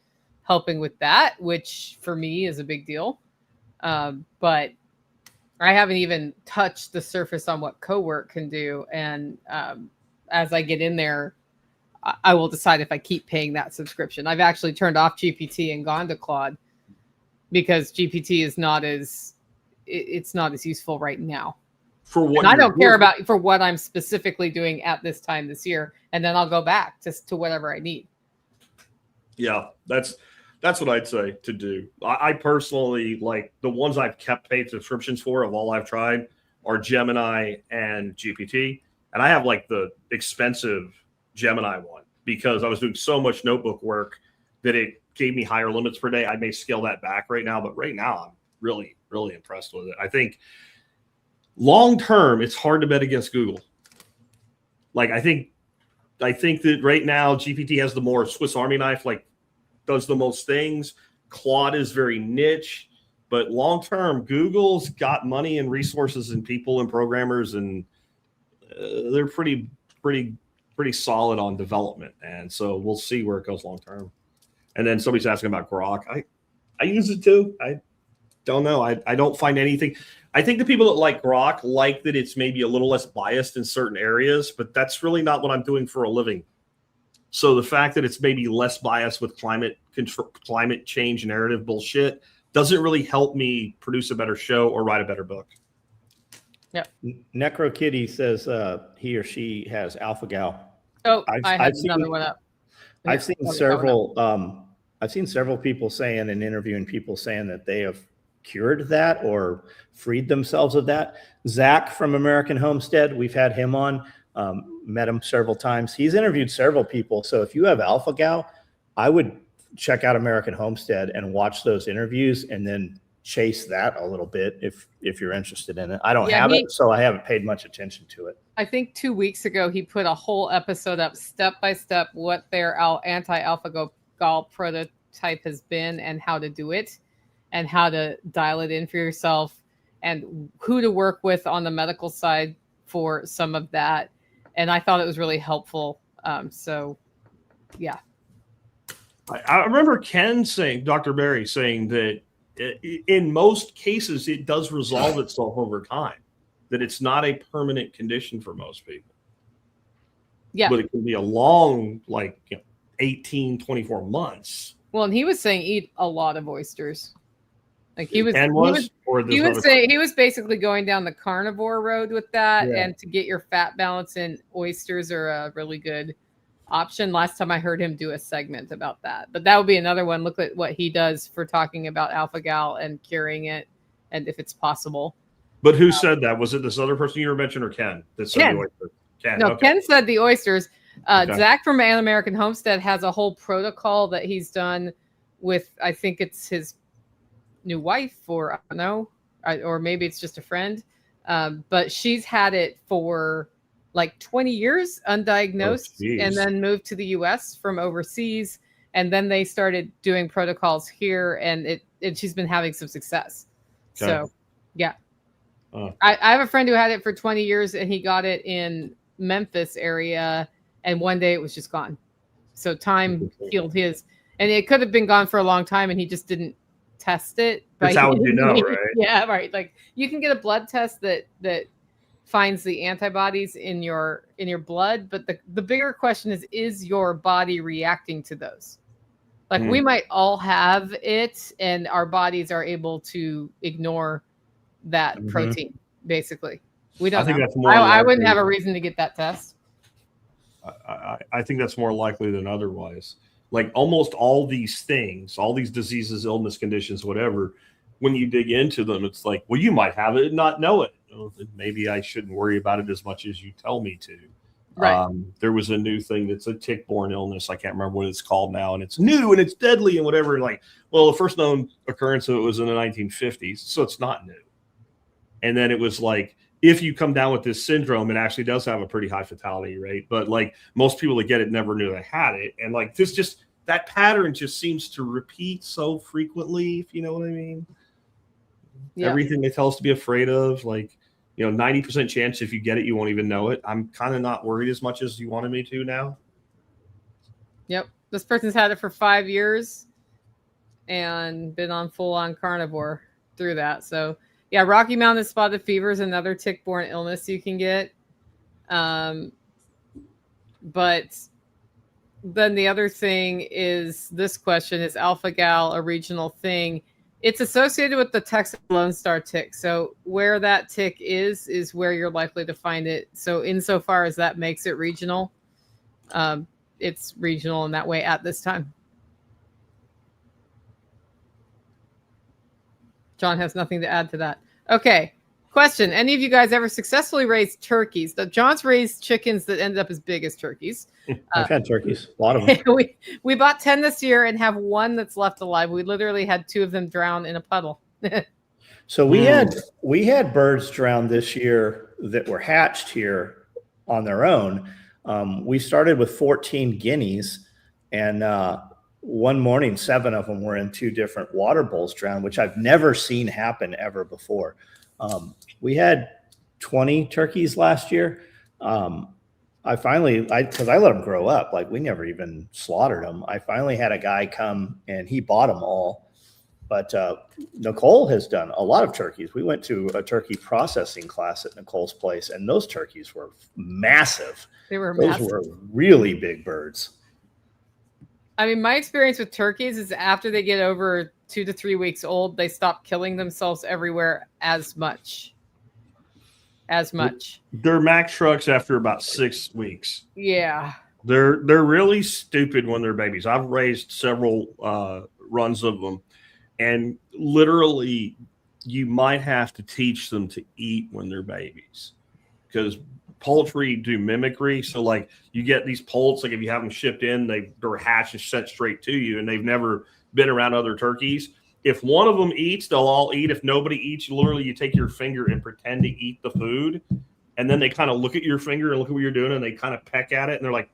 helping with that, which for me is a big deal. But I haven't even touched the surface on what co-work can do. And as I get in there, I will decide if I keep paying that subscription. I've actually turned off GPT and gone to Claude because GPT is not as useful right now. For what I don't care about for what I'm specifically doing at this time this year, and then I'll go back to whatever I need. Yeah, that's what I'd say to do. I personally, like, the ones I've kept paid subscriptions for of all I've tried are Gemini and GPT. And I have, like, the expensive Gemini one because I was doing so much notebook work that it gave me higher limits per day. I may scale that back right now, but right now I'm really, really impressed with it. I think long term, it's hard to bet against Google. Like, I think that right now GPT has the more Swiss Army knife, like, does the most things. Claude is very niche, but long term, Google's got money and resources and people and programmers, and they're pretty solid on development. And so we'll see where it goes long term. And then somebody's asking about Grok. I use it too. I don't know. I don't find anything. I think the people that like Grok like that it's maybe a little less biased in certain areas, but that's really not what I'm doing for a living. So the fact that it's maybe less biased with climate change narrative bullshit doesn't really help me produce a better show or write a better book. Yeah. Necro Kitty says he or she has alpha-gal. Oh, I have another one up. I've seen several. I've seen several people saying and interviewing people saying that they have cured that or freed themselves of that. Zach from American Homestead, we've had him on. Met him several times. He's interviewed several people. So if you have alpha-gal, I would check out American Homestead and watch those interviews and then chase that a little bit if you're interested in it. I don't have it, so I haven't paid much attention to it. I think 2 weeks ago, he put a whole episode up step by step what their anti-alpha-gal prototype has been and how to do it and how to dial it in for yourself and who to work with on the medical side for some of that. And I thought it was really helpful. So, yeah. I remember Dr. Barry saying that in most cases, it does resolve itself over time, that it's not a permanent condition for most people. Yeah. But it can be a long, 18, 24 months Well, and he was saying eat a lot of oysters. Like he was saying he was basically going down the carnivore road with that, and to get your fat balance in, oysters are a really good option. Last time I heard him do a segment about that, but that would be another one. Look at what he does for talking about alpha-gal and curing it, and if it's possible. But who said that? Was it this other person you were mentioning, or Ken? That said Ken. The oysters? Ken. No, Okay. Ken said the oysters. Zach from An American Homestead has a whole protocol that he's done with, I think it's his new wife, or I don't know, or maybe it's just a friend. But she's had it for like 20 years undiagnosed, and then moved to the US from overseas. And then they started doing protocols here, and she's been having some success. Okay. So, yeah. I have a friend who had it for 20 years, and he got it in Memphis area, and one day it was just gone. So time healed his, and it could have been gone for a long time, and he just didn't test it. That's how you know, right? Yeah, right. Like you can get a blood test that finds the antibodies in your blood, but the bigger question is your body reacting to those? Like we might all have it, and our bodies are able to ignore that protein, basically. We don't know. I wouldn't have a reason to get that test. I think that's more likely than otherwise. Like almost all these things, all these diseases, illness, conditions, whatever, when you dig into them, it's like, well, you might have it and not know it. Well, maybe I shouldn't worry about it as much as you tell me to. Right. There was a new thing that's a tick-borne illness. I can't remember what it's called now, and it's new and it's deadly and whatever. And like, well, the first known occurrence of it was in the 1950s, so it's not new. And then it was like, if you come down with this syndrome, it actually does have a pretty high fatality rate. But like most people that get it never knew they had it. And like that pattern just seems to repeat so frequently, if you know what I mean. Yeah. Everything they tell us to be afraid of, like, 90% chance if you get it, you won't even know it. I'm kind of not worried as much as you wanted me to now. Yep. This person's had it for 5 years and been on full-on carnivore through that. So yeah, Rocky Mountain spotted fever is another tick-borne illness you can get. But then the other thing is this question, is alpha-gal a regional thing? It's associated with the Texas Lone Star tick. So where that tick is where you're likely to find it. So insofar as that makes it regional, it's regional in that way at this time. John has nothing to add to that. Okay. Question. Any of you guys ever successfully raised turkeys? John's raised chickens that ended up as big as turkeys. I've had turkeys. A lot of them. We bought 10 this year and have one that's left alive. We literally had 2 of them drown in a puddle. So we had birds drown this year that were hatched here on their own. We started with 14 guineas, and one morning, 7 of them were in 2 different water bowls drowned, which I've never seen happen ever before. We had 20 turkeys last year. Because I let them grow up. Like we never even slaughtered them. I finally had a guy come and he bought them all. But Nicole has done a lot of turkeys. We went to a turkey processing class at Nicole's place, and those turkeys were massive. Those were really big birds. I mean, my experience with turkeys is after they get over 2 to 3 weeks old, they stop killing themselves everywhere as much. They're max trucks after about 6 weeks. Yeah. They're really stupid when they're babies. I've raised several runs of them, and literally you might have to teach them to eat when they're babies, because poultry do mimicry. So like you get these poults, like if you have them shipped in, they're hatched and sent straight to you, and they've never been around other turkeys. If one of them eats, they'll all eat. If nobody eats, literally you take your finger and pretend to eat the food, and then they kind of look at your finger and look at what you're doing, and they kind of peck at it, and they're like,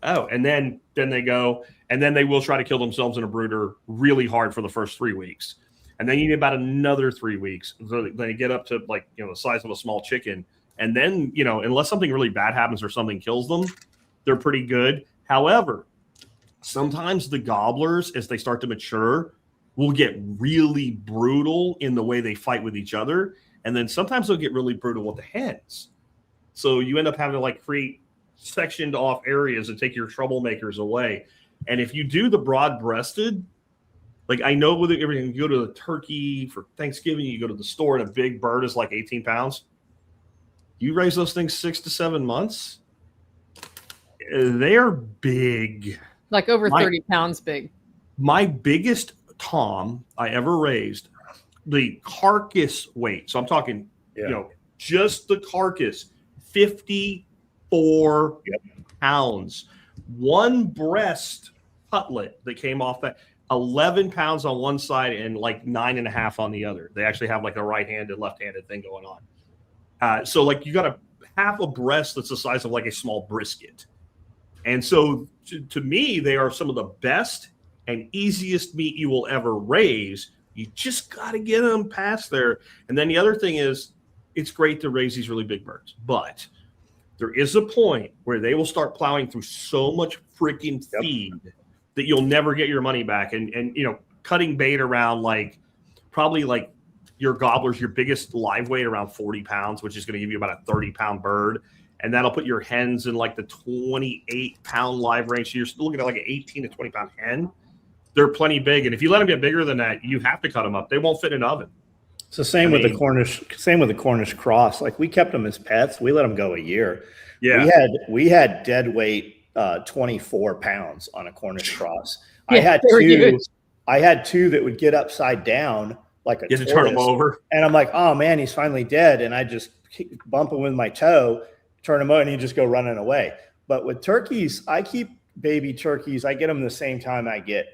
oh, and then they go, and then they will try to kill themselves in a brooder really hard for the first 3 weeks. And then you need about another 3 weeks. So they get up to like, the size of a small chicken. And then, unless something really bad happens or something kills them, they're pretty good. However, sometimes the gobblers, as they start to mature, will get really brutal in the way they fight with each other. And then sometimes they'll get really brutal with the hens. So you end up having to like create sectioned off areas and take your troublemakers away. And if you do the broad-breasted, like I know with everything, you go to the turkey for Thanksgiving, you go to the store and a big bird is like 18 pounds. You raise those things 6 to 7 months, they're big. Like over 30 pounds big. My biggest tom I ever raised, the carcass weight. So I'm talking, just the carcass, 54 pounds. One breast cutlet that came off that, 11 pounds on one side and like 9.5 on the other. They actually have like a right-handed, left-handed thing going on. So like you got a half a breast that's the size of like a small brisket. And so to me, they are some of the best and easiest meat you will ever raise. You just got to get them past there. And then the other thing is, it's great to raise these really big birds, but there is a point where they will start plowing through so much freaking feed that you'll never get your money back. And cutting bait around probably your gobblers, your biggest live weight around 40 pounds, which is going to give you about a 30-pound bird. And that'll put your hens in like the 28-pound live range. So you're still looking at like an 18 to 20-pound hen. They're plenty big. And if you let them get bigger than that, you have to cut them up. They won't fit in an oven. It's the same with the Cornish cross. Like we kept them as pets. We let them go a year. Yeah. We had dead weight 24 pounds on a Cornish cross. Yeah, I had two that would get upside down like a You have to turn them over. And I'm like, oh man, he's finally dead. And I just bump him with my toe, turn him over, and he just go running away. But with turkeys, I keep baby turkeys. I get them the same time I get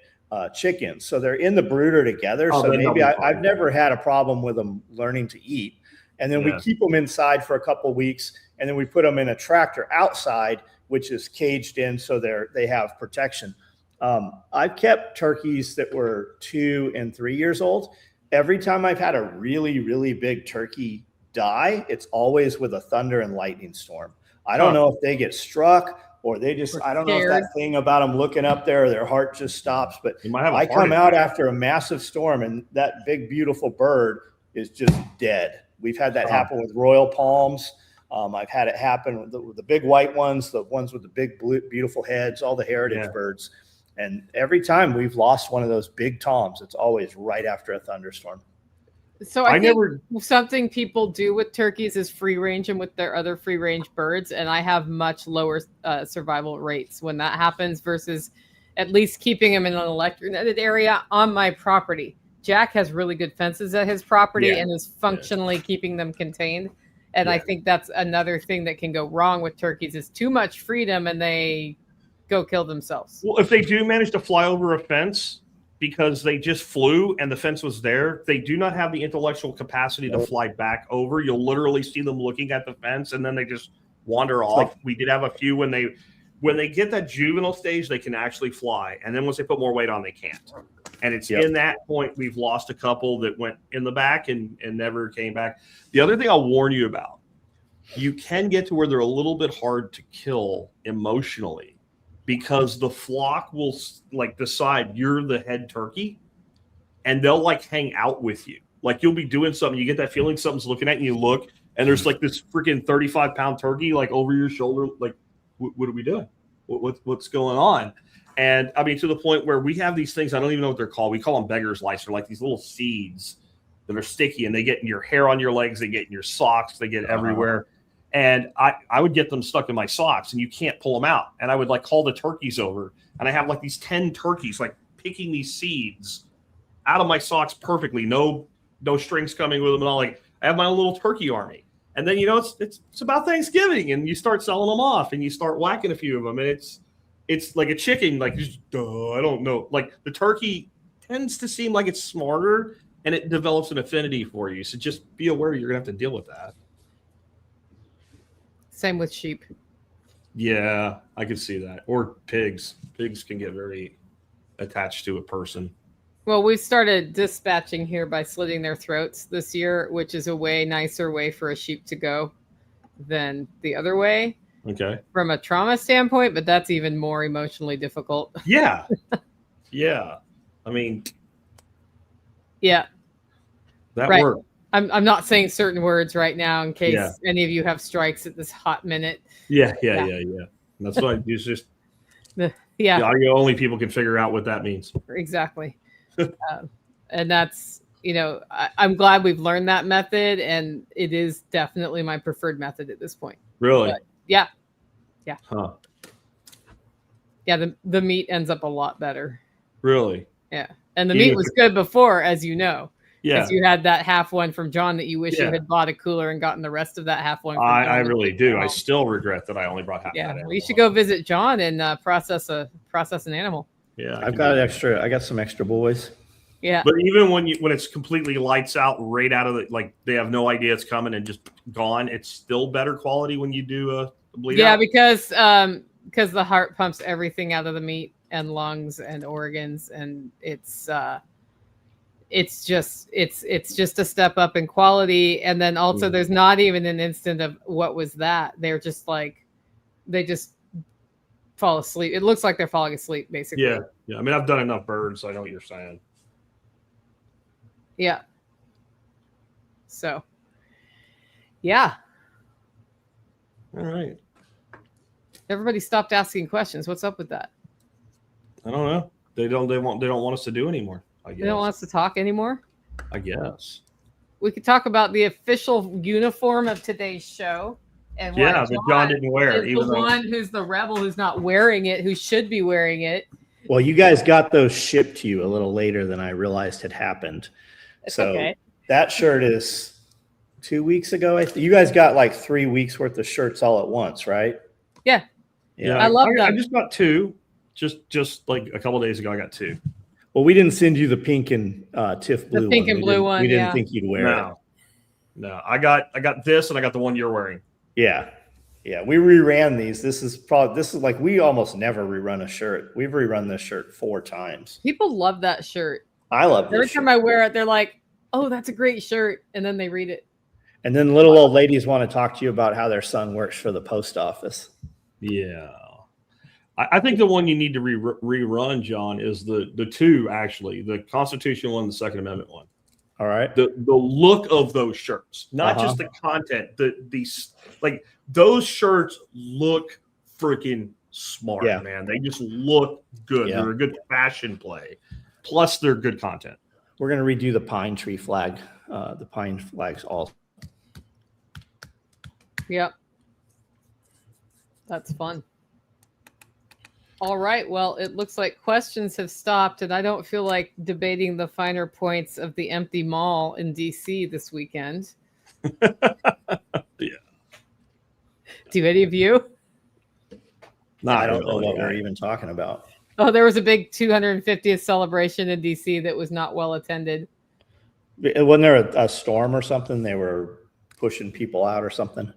chickens. So they're in the brooder together. So maybe I've never had a problem with them learning to eat. And then we keep them inside for a couple of weeks. And then we put them in a tractor outside, which is caged in. So they have protection. I've kept turkeys that were 2 and 3 years old. Every time I've had a really, really big turkey die, it's always with a thunder and lightning storm. I don't know if they get struck or they just, I don't know if that thing about them looking up there, their heart just stops, but I come out after a massive storm and that big, beautiful bird is just dead. We've had that happen with royal palms. I've had it happen with the big white ones, the ones with the big, blue, beautiful heads, all the heritage birds. And every time we've lost one of those big toms, it's always right after a thunderstorm. So I think something people do with turkeys is free range them with their other free range birds. And I have much lower survival rates when that happens versus at least keeping them in an electric area on my property. Jack has really good fences at his property and is functionally keeping them contained. And I think that's another thing that can go wrong with turkeys is too much freedom and they go kill themselves. Well, if they do manage to fly over a fence because they just flew and the fence was there, they do not have the intellectual capacity to fly back over. You'll literally see them looking at the fence and then they just wander off. We did have a few when they get that juvenile stage, they can actually fly. And then once they put more weight on, they can't. And it's in that point, we've lost a couple that went in the back and never came back. The other thing I'll warn you about, you can get to where they're a little bit hard to kill emotionally because the flock will decide you're the head turkey and they'll hang out with you. Like you'll be doing something, you get that feeling something's looking at you, you look, and there's this freaking 35-pound turkey over your shoulder. What are we doing? What's going on? And I mean, to the point where we have these things, I don't even know what they're called. We call them beggar's lice. They're like these little seeds that are sticky and they get in your hair on your legs. They get in your socks. They get everywhere. And I would get them stuck in my socks and you can't pull them out. And I would call the turkeys over and I have these 10 turkeys, picking these seeds out of my socks perfectly. No strings coming with them and all. I have my own little turkey army. And then, it's about Thanksgiving and you start selling them off and you start whacking a few of them. And it's like a chicken, I don't know. The turkey tends to seem like it's smarter and it develops an affinity for you. So just be aware you're going to have to deal with that. Same with sheep. Yeah, I could see that. Or pigs. Pigs can get very attached to a person. Well, we started dispatching here by slitting their throats this year, which is a way nicer way for a sheep to go than the other way. Okay. From a trauma standpoint, but that's even more emotionally difficult. Yeah. Yeah. I mean. Yeah. That worked. I'm not saying certain words right now in case any of you have strikes at this hot minute. Yeah. That's what I do. Just Yeah, The audio only people can figure out what that means. exactly. And that's, I'm glad we've learned that method, and it is definitely my preferred method at this point. Really? But yeah. Huh. Yeah, the meat ends up a lot better. Really? Yeah. And the meat was good before, as you know. Yeah. Because you had that half one from John that you wish you had bought a cooler and gotten the rest of that half one from John. I really do. I still regret that I only brought half that Yeah. animal. Well, you should go visit John and process an animal. Yeah. I got some extra boys. Yeah. But even when it's completely lights out right out of the, like they have no idea it's coming and just gone, it's still better quality when you do a bleed out. Because the heart pumps everything out of the meat and lungs and organs, and it's just a step up in quality. And then also there's not even an instant of what was that. They're just like, they just fall asleep. It looks like they're falling asleep, basically. Yeah. I mean, I've done enough birds, so I know what you're saying. Yeah. So, yeah. All right. Everybody stopped asking questions. What's up with that? I don't know. They don't want us to do anymore. I guess. They don't want us to talk anymore? I guess. We could talk about the official uniform of today's show. And but John didn't wear it. Even the one who's the rebel who's not wearing it, who should be wearing it. Well, you guys got those shipped to you a little later than I realized had happened. So that shirt is 2 weeks ago. You guys got like 3 weeks worth of shirts all at once, right? Yeah. Yeah. I love them. I just got two. Just like a couple of days ago, I got two. Well, we didn't send you the pink and TIFF blue one. The pink and blue one. We didn't think you'd wear it. No, I got this, and I got the one you're wearing. Yeah. We reran these. This is like we almost never rerun a shirt. We've rerun this shirt 4 times. People love that shirt. I love this Every shirt. time I wear it, they're like, "Oh, that's a great shirt," and then they read it. And then little old ladies want to talk to you about how their son works for the post office. Yeah. I think the one you need to rerun, John, is the two, actually, the Constitution one and the Second Amendment one. All right. The look of those shirts, not just the content. These like those shirts look freaking smart, man. They just look good. Yeah. They're a good fashion play. Plus, they're good content. We're going to redo the pine tree flag. The pine flags all. Yep. That's fun. All right. Well, it looks like questions have stopped, and I don't feel like debating the finer points of the empty mall in DC this weekend. Yeah. Do any of you? No, I don't know what we're even talking about. Oh, there was a big 250th celebration in DC that was not well attended. Wasn't there a storm or something? They were pushing people out or something.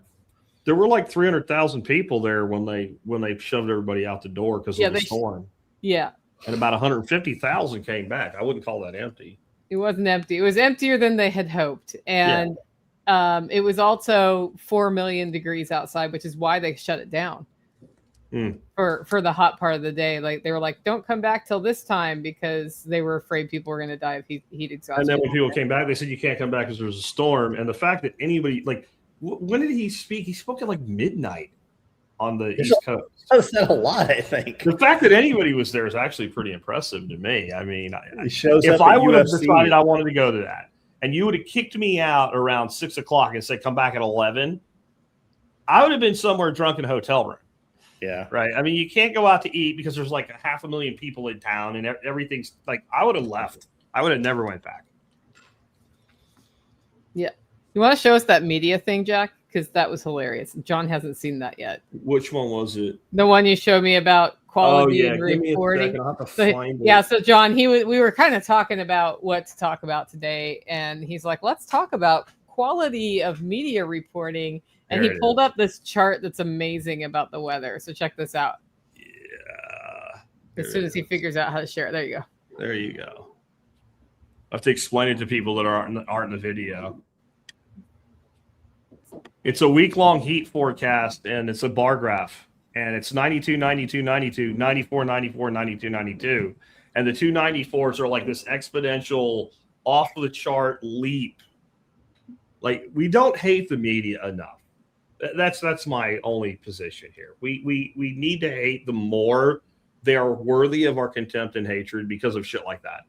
There were like 300,000 people there when they shoved everybody out the door because of the storm. Yeah. And about 150,000 came back. I wouldn't call that empty. It wasn't empty. It was emptier than they had hoped. And it was also 4 million degrees outside, which is why they shut it down for the hot part of the day. Like they were like, don't come back till this time because they were afraid people were going to die of heat exhaustion. And then when people came back, they said, you can't come back because there was a storm. And the fact that anybody, like, when did he speak? He spoke at like midnight on the East Coast. That said a lot, I think. The fact that anybody was there is actually pretty impressive to me. I mean, if I would have decided I wanted to go to that and you would have kicked me out around 6 o'clock and said, come back at 11, I would have been somewhere drunk in a hotel room. Yeah. Right. I mean, you can't go out to eat because there's like 500,000 people in town and everything's like, I would have left. I would have never went back. Yeah. You want to show us that media thing, Jack? Because that was hilarious. John hasn't seen that yet. Which one was it? The one you showed me about quality and reporting. So John, we were kind of talking about what to talk about today, and he's like, let's talk about quality of media reporting. And he pulled up this chart that's amazing about the weather. So check this out. Yeah. As soon as he figures out how to share it. There you go. There you go. I have to explain it to people that aren't in the video. It's a week-long heat forecast, and it's a bar graph. And it's 92, 92, 92, 94, 94, 92, 92. And the 294s are like this exponential off-the-chart leap. Like, we don't hate the media enough. That's my only position here. We need to hate them more they are worthy of our contempt and hatred because of shit like that.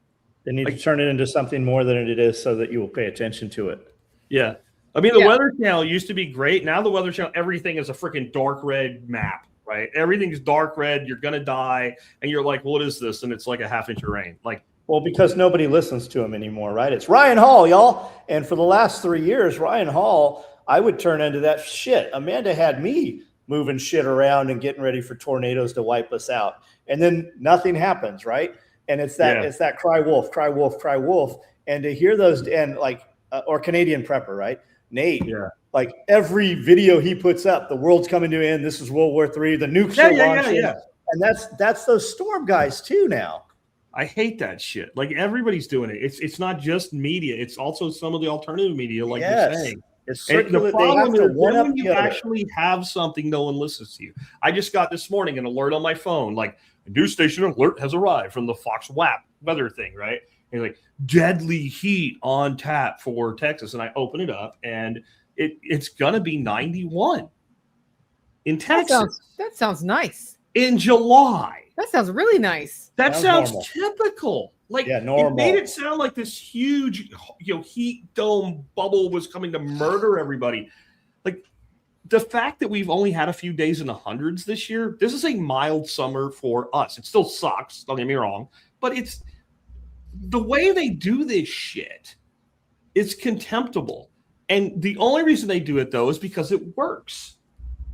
They need to turn it into something more than it is so that you will pay attention to it. Yeah. I mean, the Weather Channel used to be great. Now the Weather Channel, everything is a freaking dark red map, right? Everything's dark red. You're going to die. And you're like, what is this? And it's like a half inch of rain. Like, well, because nobody listens to him anymore, right? It's Ryan Hall, y'all. And for the last 3 years, Ryan Hall, I would turn into that shit. Amanda had me moving shit around and getting ready for tornadoes to wipe us out. And then nothing happens, right? And it's that cry wolf, cry wolf, cry wolf. And to hear those, and like, or Canadian Prepper, right? Nate, like every video he puts up, the world's coming to an end. This is World War III. The nukes are launching. And that's those storm guys too now. I hate that shit. Like everybody's doing it. It's not just media. It's also some of the alternative media, like you're saying. It's the problem is when you actually have something, no one listens to you. I just got this morning an alert on my phone, like a news station alert has arrived from the Fox WAP weather thing, right? And like deadly heat on tap for Texas. And I open it up and it's going to be 91 in Texas. That sounds nice. In July. That sounds really nice. That sounds typical. Like normal. It made it sound like this huge, heat dome bubble was coming to murder everybody. Like the fact that we've only had a few days in the hundreds this year, this is a mild summer for us. It still sucks, don't get me wrong, but it's the way they do this shit is contemptible. And the only reason they do it, though, is because it works.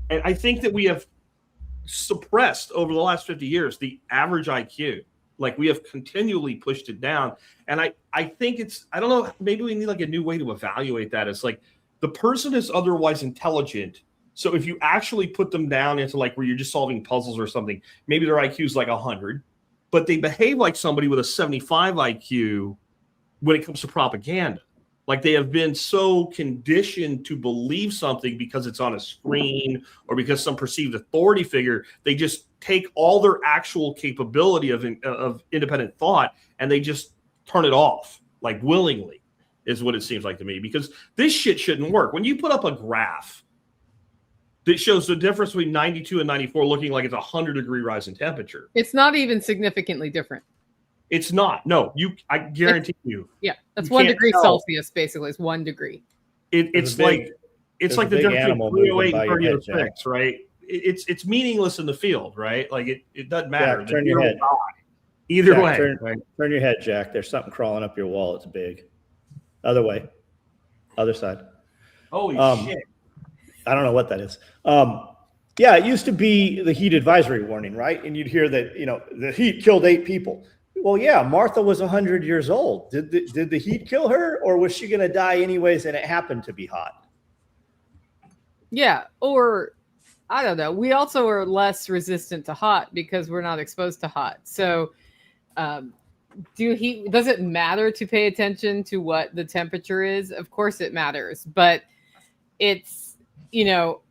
And I think that we have suppressed over the last 50 years the average IQ. Like we have continually pushed it down. And I think I don't know, maybe we need like a new way to evaluate that. It's like the person is otherwise intelligent. So if you actually put them down into like where you're just solving puzzles or something, maybe their IQ is like 100, but they behave like somebody with a 75 IQ when it comes to propaganda. Like they have been so conditioned to believe something because it's on a screen or because some perceived authority figure, they just take all their actual capability of independent thought and they just turn it off, like willingly, is what it seems like to me. Because this shit shouldn't work. When you put up a graph that shows the difference between 92 and 94 looking like it's 100-degree rise in temperature. It's not even significantly different. It's not. No, I guarantee you. Yeah, that's 1 degree Celsius, basically. It's 1 degree. It's like the difference between 308 and 3006, right? It's meaningless in the field, right? Like it doesn't matter. Turn your head. Either Jack, way. Turn your head, Jack. There's something crawling up your wall. It's big. Other way. Other side. Holy shit. I don't know what that is. Yeah, it used to be the heat advisory warning, right? And you'd hear that, the heat killed 8 people. Well, yeah, Martha was 100 years old. Did the heat kill her, or was she going to die anyways and it happened to be hot? Yeah, or I don't know. We also are less resistant to hot because we're not exposed to hot. So does it matter to pay attention to what the temperature is? Of course it matters, but it's,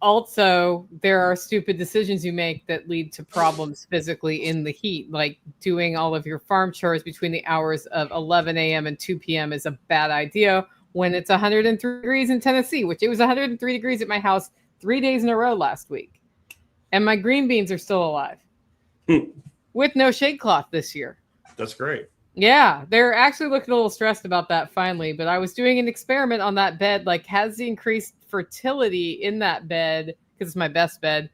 also there are stupid decisions you make that lead to problems physically in the heat, like doing all of your farm chores between the hours of 11 a.m. and 2 p.m. is a bad idea when it's 103 degrees in Tennessee, which it was 103 degrees at my house 3 days in a row last week. And my green beans are still alive with no shade cloth this year. That's great. Yeah, they're actually looking a little stressed about that finally, but I was doing an experiment on that bed, like has the increased fertility in that bed, because it's my best bed,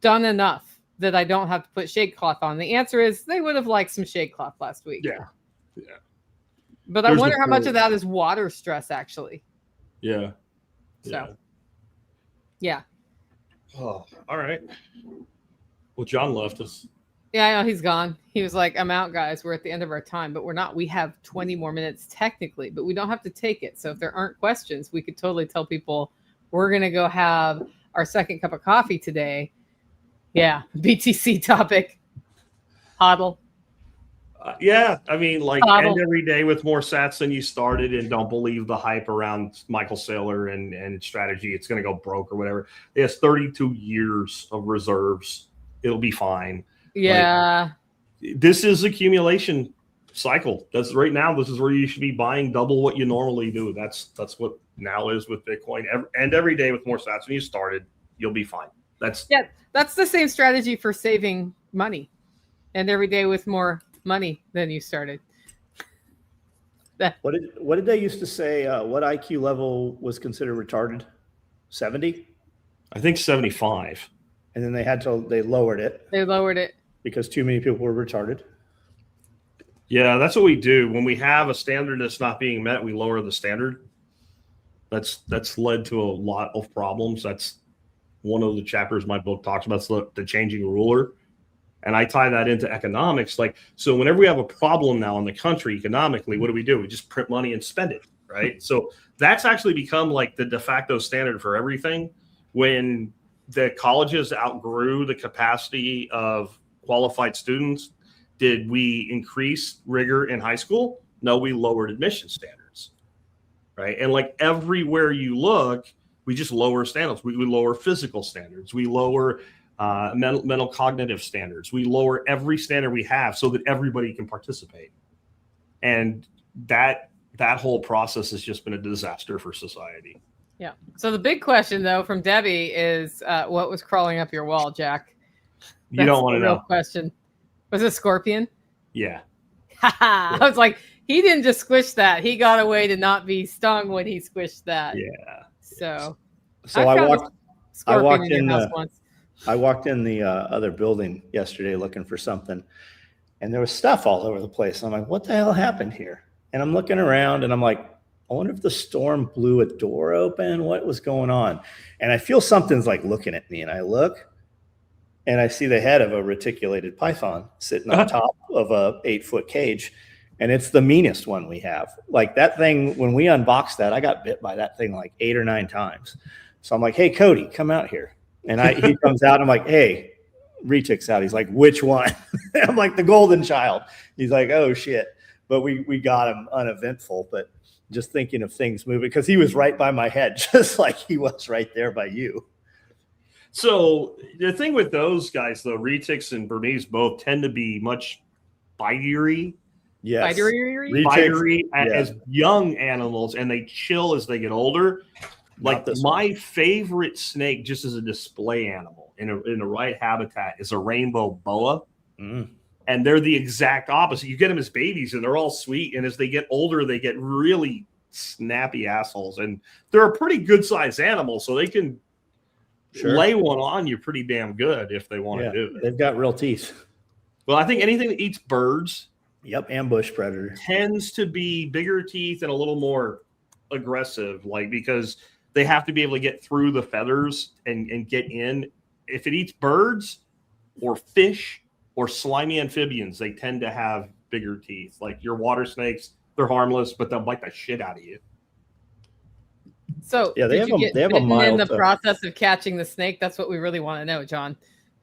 done enough that I don't have to put shade cloth on? The answer is they would have liked some shade cloth last week. Yeah. But I wonder how much of that is water stress, actually. Yeah. So, yeah. Oh, all right. Well, John left us. Yeah, I know, he's gone. He was like, I'm out, guys. We're at the end of our time, but we're not. We have 20 more minutes technically, but we don't have to take it. So if there aren't questions, we could totally tell people we're going to go have our second cup of coffee today. Yeah, BTC topic. Hodl. Yeah, I mean, like, Hodl. End every day with more sats than you started, and don't believe the hype around Michael Saylor and strategy. It's going to go broke or whatever. It has 32 years of reserves. It'll be fine. Yeah. Like, this is accumulation cycle. That's right now. This is where you should be buying double what you normally do. That's what now is with Bitcoin. And every day with more sats when you started, you'll be fine. That's the same strategy for saving money. And every day with more money than you started. What did they used to say? What IQ level was considered retarded? 70? I think 75. And then they lowered it. They lowered it Because too many people were retarded. Yeah, that's what we do. When we have a standard that's not being met, we lower the standard. That's led to a lot of problems. That's one of the chapters my book talks about, the changing ruler. And I tie that into economics. Like, so whenever we have a problem now in the country economically, what do? We just print money and spend it, right? So that's actually become like the de facto standard for everything. When the colleges outgrew the capacity of qualified students, did we increase rigor in high school? No, we lowered admission standards, right? And like everywhere you look, we just lower standards. We lower physical standards. We lower mental cognitive standards. We lower every standard we have so that everybody can participate. And that whole process has just been a disaster for society. Yeah. So the big question, though, from Debbie is what was crawling up your wall, Jack? You don't want to know. Question. Was it a scorpion? Yeah. I was like, he didn't just squish that. He got away to not be stung when he squished that. Yeah. So I walked in the once. other building yesterday looking for something, and there was stuff all over the place. I'm like, what the hell happened here? And I'm looking around, and I'm like, I wonder if the storm blew a door open. What was going on? And I feel something's like looking at me, and I look, and I see the head of a reticulated python sitting on top of a 8-foot cage. And it's the meanest one we have. Like that thing, when we unboxed that, I got bit by that thing like 8 or 9 times. So I'm like, hey, Cody, come out here. And he comes out. I'm like, hey, retic's out. He's like, which one? I'm like, the golden child. He's like, oh, shit. But we got him uneventful. But just thinking of things moving, because he was right by my head, just like he was right there by you. So the thing with those guys, though, retics and Burmese both tend to be much bitery. Yes. Bitery as young animals, and they chill as they get older. Like my favorite snake, just as a display animal in the right habitat, is a rainbow boa. And they're the exact opposite. You get them as babies, and they're all sweet. And as they get older, they get really snappy assholes. And they're a pretty good-sized animal, so they can lay one on you pretty damn good if they want to do it. They've got real teeth. Well, I think anything that eats birds, ambush predator, tends to be bigger teeth and a little more aggressive, like because they have to be able to get through the feathers and get in. If it eats birds or fish or slimy amphibians, they tend to have bigger teeth. Like your water snakes, they're harmless, but they'll bite the shit out of you. So they have a mild in the process of catching the snake. That's what we really want to know, John.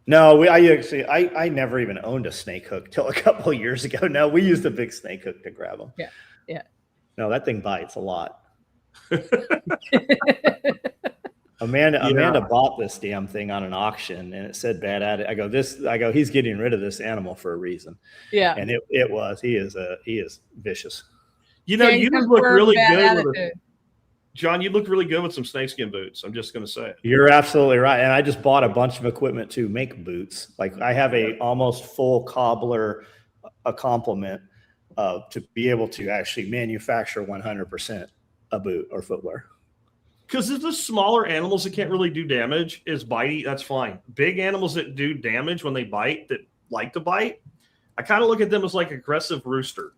No, I never even owned a snake hook till a couple of years ago. No, we used a big snake hook to grab them. Yeah. No, that thing bites a lot. Amanda bought this damn thing on an auction, and it said bad at it. I go, he's getting rid of this animal for a reason. Yeah. And he is vicious. You know, you look really good with John, you look really good with some snakeskin boots. I'm just going to say it. You're absolutely right. And I just bought a bunch of equipment to make boots. Like I have a almost full cobbler, a complement to be able to actually manufacture 100% a boot or footwear. Because if the smaller animals that can't really do damage is bitey, that's fine. Big animals that do damage when they bite, that like to bite, I kind of look at them as like aggressive rooster.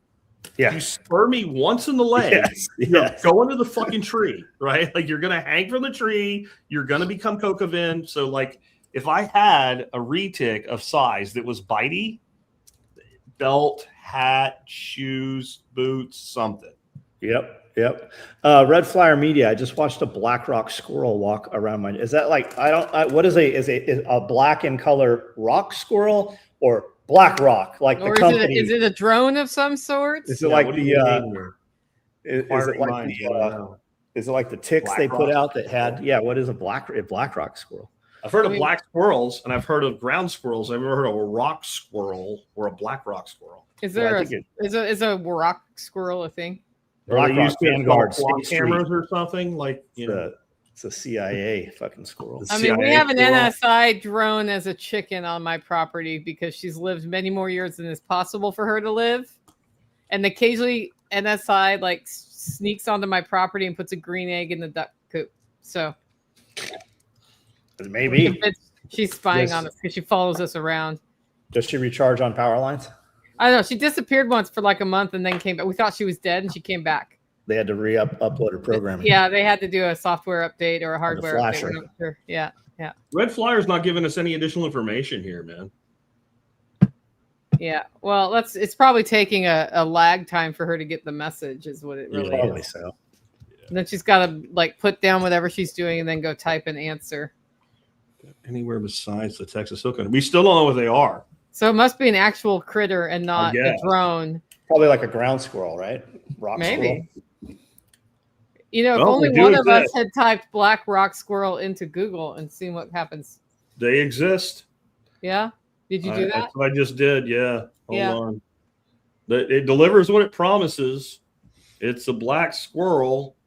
Yeah. You spur me once in the leg, you're going to the fucking tree, right? Like you're going to hang from the tree. You're going to become Kokavin. So like if I had a retic of size that was bitey, belt, hat, shoes, boots, something. Yep. Red Flyer Media. I just watched a black rock squirrel walk around my. Is that like what is a black in color rock squirrel or black rock like or the company? Is it a drone of some sort? Is it like the? Is it like the ticks they put out that had? Yeah. What is a black rock squirrel? I've heard of black squirrels and I've heard of ground squirrels. I've never heard of a rock squirrel or a black rock squirrel. Is there is a rock squirrel a thing? Black rock Vanguard cameras or something like It's a CIA fucking squirrel. I mean, we CIA have an squirrel. NSI drone as a chicken on my property because she's lived many more years than is possible for her to live. And occasionally NSI like sneaks onto my property and puts a green egg in the duck coop. So Maybe. she's spying on us because she follows us around. Does she recharge on power lines? I don't know. She disappeared once for like a month and then came back. We thought she was dead and she came back. They had to upload her programming. Yeah, they had to do a software update or a hardware update. flasher. We're not sure. Yeah. Red Flyer's not giving us any additional information here, man. Yeah. Well, it's probably taking a lag time for her to get the message is what it really Probably is. so. And then she's got to like put down whatever she's doing and then go type an answer. Anywhere besides the Texas Silicon. We still don't know what they are. So it must be an actual critter and not a guess. drone. Probably like a ground squirrel, right? Rock Maybe. squirrel. You know, if Well, only they do one of us exist. had typed black rock squirrel into Google and seen what happens. They exist. Yeah? Did you do that? That's what I just did. Yeah. Hold Yeah. on. It delivers what it promises. It's a black squirrel.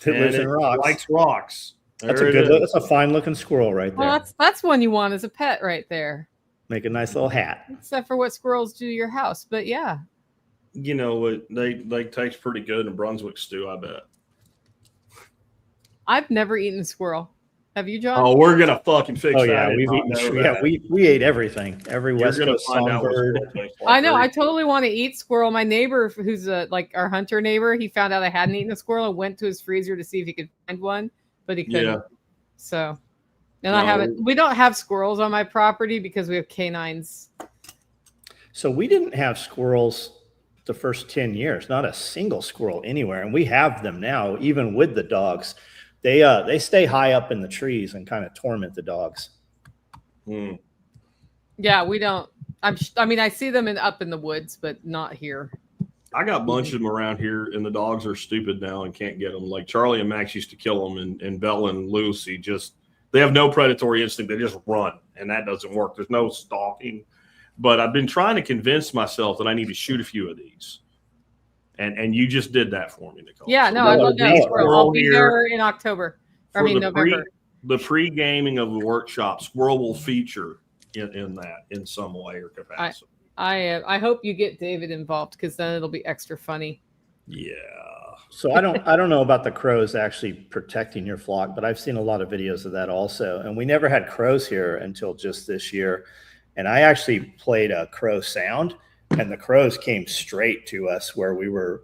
It lives and in it rocks. likes rocks. That's There a it good. is. That's a fine looking squirrel right there. Well, that's one you want as a pet right there. Make a nice little hat. Except for what squirrels do to your house. But yeah. You know what? They taste pretty good in Brunswick stew, I bet. I've never eaten a squirrel. Have you, John? Oh, we're gonna fucking fix Oh that. yeah, and we've not eaten. know Yeah, that. we ate everything. Every You're West gonna Coast find out what songbird. squirrel tastes like. I know. I totally want to eat squirrel. My neighbor, who's like our hunter neighbor, he found out I hadn't eaten a squirrel and went to his freezer to see if he could find one, but he couldn't. Yeah. So, and I No. haven't. We don't have squirrels on my property because we have canines. So we didn't have squirrels the first 10 years, not a single squirrel anywhere. And we have them now, even with the dogs. They stay high up in the trees and kind of torment the dogs. Hmm. Yeah, we don't. I mean, I see them up in the woods, but not here. I got a bunch of them around here, and the dogs are stupid now and can't get them. Like Charlie and Max used to kill them, and Bella and Lucy they have no predatory instinct. They just run, and that doesn't work. There's no stalking. But I've been trying to convince myself that I need to shoot a few of these. And you just did that for me, Nicole. Yeah, So no, I we'll love have that a squirrel. I'll be here there in October. for the November. the pre-gaming of the workshop. Squirrel will feature in that in some way or capacity. I hope you get David involved because then it'll be extra funny. Yeah. So I don't know about the crows actually protecting your flock, but I've seen a lot of videos of that also. And we never had crows here until just this year. And I actually played a crow sound, and the crows came straight to us where we were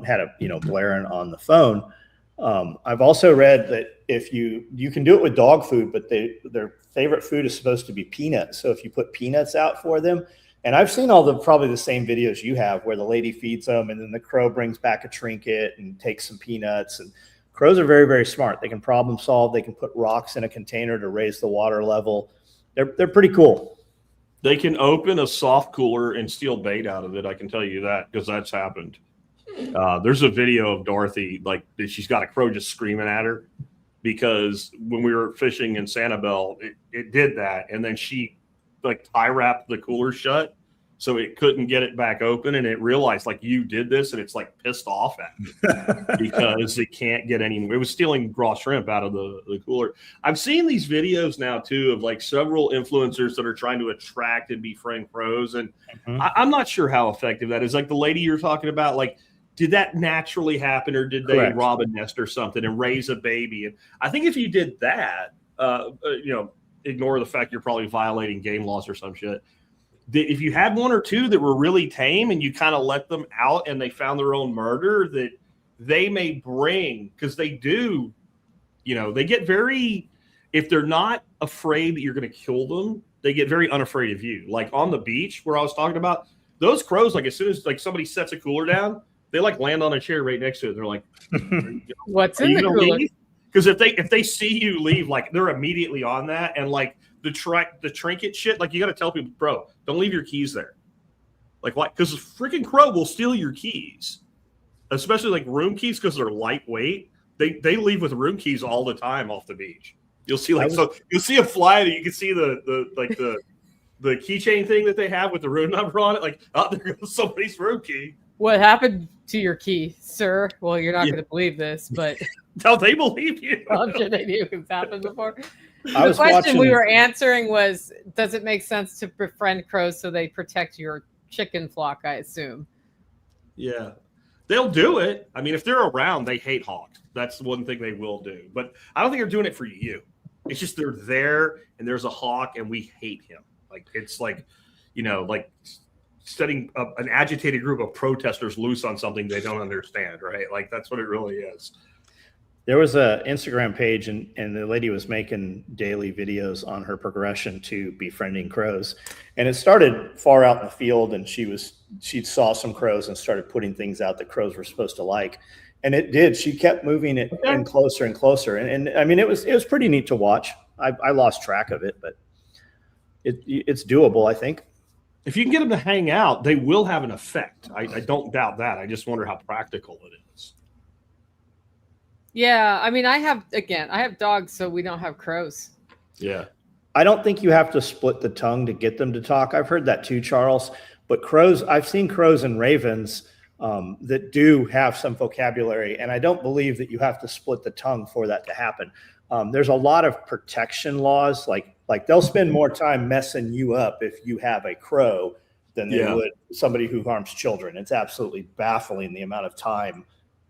had a blaring on the phone. I've also read that if you can do it with dog food, but their favorite food is supposed to be peanuts. So if you put peanuts out for them, and I've seen probably the same videos you have where the lady feeds them and then the crow brings back a trinket and takes some peanuts. And crows are very, very smart. They can problem solve. They can put rocks in a container to raise the water level. They're pretty cool. They can open a soft cooler and steal bait out of it. I can tell you that because that's happened. There's a video of Dorothy, like she's got a crow just screaming at her because when we were fishing in Sanibel, it did that. And then she like tie wrapped the cooler shut so it couldn't get it back open. And it realized like you did this and it's like pissed off at me because it can't get any. It was stealing raw shrimp out of the cooler. I've seen these videos now too of like several influencers that are trying to attract and befriend crows. And I'm not sure how effective that is. Like the lady you're talking about, like, did that naturally happen or did they Correct. rob a nest or something and raise a baby? And I think if you did that, ignore the fact you're probably violating game laws or some shit. If you had one or two that were really tame and you kind of let them out and they found their own murder, that they may bring, because they do, they get very, if they're not afraid that you're going to kill them, they get very unafraid of you. Like on the beach where I was talking about, those crows, like as soon as like somebody sets a cooler down, they like land on a chair right next to it. They're like, What's in the cooler? Because if they see you leave, like they're immediately on that. And like the trinket shit, like you got to tell people, bro, don't leave your keys there. Like why? Because the freaking crow will steal your keys, especially like room keys because they're lightweight. They leave with room keys all the time off the beach. You'll see you'll see a fly that you can see the keychain thing that they have with the room number on it. Like, oh, there goes somebody's room key. What happened to your key, sir. Well, you're not going to believe this, but no, they believe you. I'm sure they knew it's happened before. The question we were answering was, does it make sense to befriend crows so they protect your chicken flock, I assume? Yeah, they'll do it. I mean, if they're around, they hate hawks. That's one thing they will do. But I don't think they're doing it for you. It's just they're there and there's a hawk and we hate him. Like, it's like, like setting up an agitated group of protesters loose on something they don't understand, right? Like, that's what it really is. There was an Instagram page and the lady was making daily videos on her progression to befriending crows. And it started far out in the field, and she saw some crows and started putting things out that crows were supposed to like. And it did. She kept moving it in closer and closer. And I mean, it was pretty neat to watch. I lost track of it, but it's doable, I think. If you can get them to hang out, they will have an effect. I don't doubt that. I just wonder how practical it is. Yeah, I mean, I have dogs, so we don't have crows. Yeah. I don't think you have to split the tongue to get them to talk. I've heard that too, Charles. But crows, I've seen crows and ravens that do have some vocabulary, and I don't believe that you have to split the tongue for that to happen. There's a lot of protection laws, like they'll spend more time messing you up if you have a crow than they would somebody who harms children. It's absolutely baffling the amount of time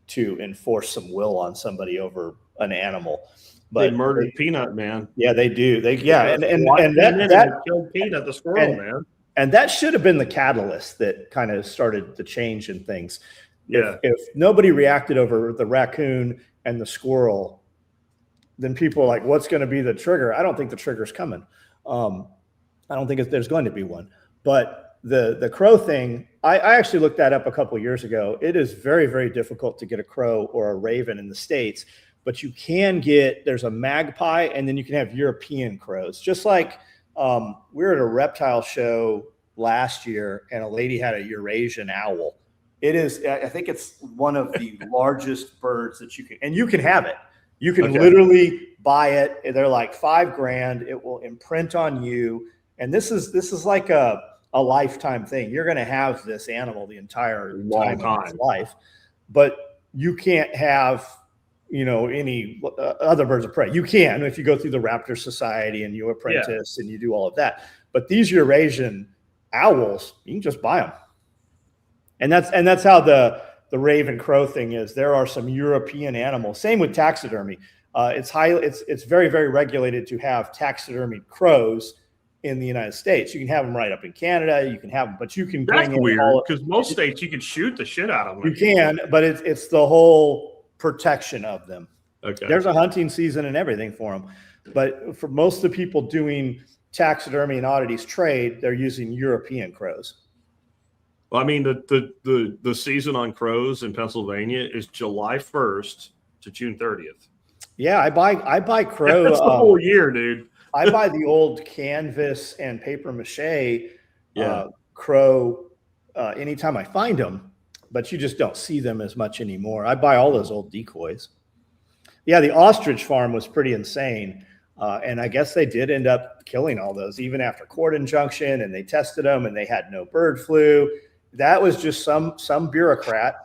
to enforce some will on somebody over an animal. But they murdered Peanut, man. Yeah, they do. And that killed Peanut, the squirrel, man. And that should have been the catalyst that kind of started the change in things. Yeah. If nobody reacted over the raccoon and the squirrel, then people are like, what's going to be the trigger? I don't think the trigger's coming. I don't think there's going to be one. But the crow thing, I actually looked that up a couple of years ago. It is very, very difficult to get a crow or a raven in the States, but you can there's a magpie, and then you can have European crows. Just like we were at a reptile show last year, and a lady had a Eurasian owl. It is, I think it's one of the largest birds that you can have it. You can literally buy it. They're like $5,000. It will imprint on you. And this is like a lifetime thing. You're going to have this animal the entire time of its life, but you can't have, any other birds of prey. You can, if you go through the Raptor Society and you apprentice and you do all of that, but these Eurasian owls, you can just buy them. And that's how the raven crow thing is. There are some European animals. Same with taxidermy. It's very, very regulated to have taxidermied crows in the United States. You can have them right up in Canada. You can have them, but you can. That's weird because most states you can shoot the shit out of them. You can, but it's the whole protection of them. Okay. There's a hunting season and everything for them, but for most of the people doing taxidermy and oddities trade, they're using European crows. Well, I mean, the season on crows in Pennsylvania is July 1st to June 30th. Yeah, I buy crow. That's the whole year, dude. I buy the old canvas and paper mache crow anytime I find them, but you just don't see them as much anymore. I buy all those old decoys. Yeah, the ostrich farm was pretty insane. And I guess they did end up killing all those, even after court injunction, and they tested them and they had no bird flu. That was just some bureaucrat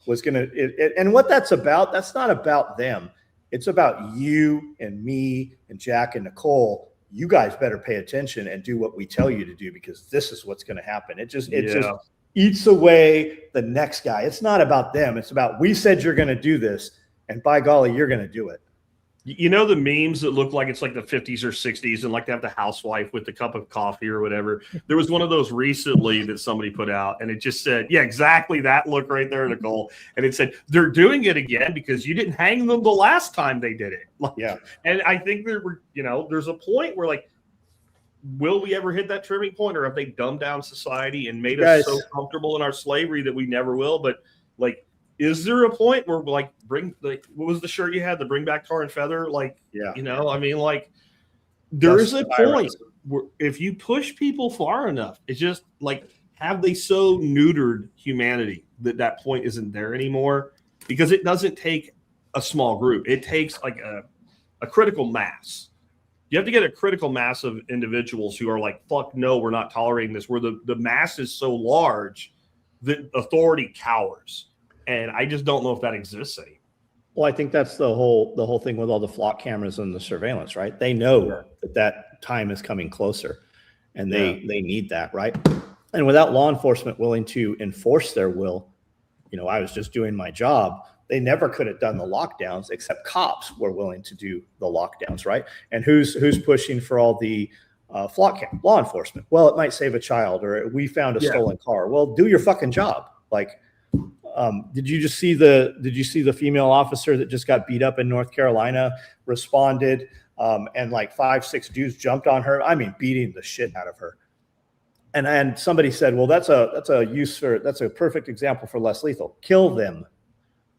was going to, and what that's about, that's not about them. It's about you and me and Jack and Nicole. You guys better pay attention and do what we tell you to do, because this is what's going to happen. It just eats away the next guy. It's not about them. It's about, we said you're going to do this, and by golly, you're going to do it. You know the memes that look like it's like the 50s or 60s and like to have the housewife with the cup of coffee or whatever? There was one of those recently that somebody put out, and it just said, yeah, exactly that look right there, Nicole. And it said, they're doing it again because you didn't hang them the last time they did it. Like, yeah. And I think there's a point where, like, will we ever hit that trimming point, or have they dumbed down society and made us so comfortable in our slavery that we never will? But, like, is there a point where, like, what was the shirt you had, the bring back tar and feather? Like, I mean, like, there's a point where if you push people far enough, it's just like, have they so neutered humanity that point isn't there anymore? Because it doesn't take a small group. It takes like a critical mass. You have to get a critical mass of individuals who are like, fuck no, we're not tolerating this, where the mass is so large that authority cowers. And I just don't know if that exists anymore. Well, I think that's the whole thing with all the flock cameras and the surveillance, right? They know that time is coming closer, and they need that, right? And without law enforcement willing to enforce their will, I was just doing my job. They never could have done the lockdowns, except cops were willing to do the lockdowns, right? And who's pushing for all the flock cam? Law enforcement. Well, it might save a child, or we found a stolen car. Well, do your fucking job. Like, did you see the female officer that just got beat up in North Carolina, responded, and like 5-6 dudes jumped on her? I mean, beating the shit out of her. And somebody said, well, that's a perfect example for less lethal. Kill them.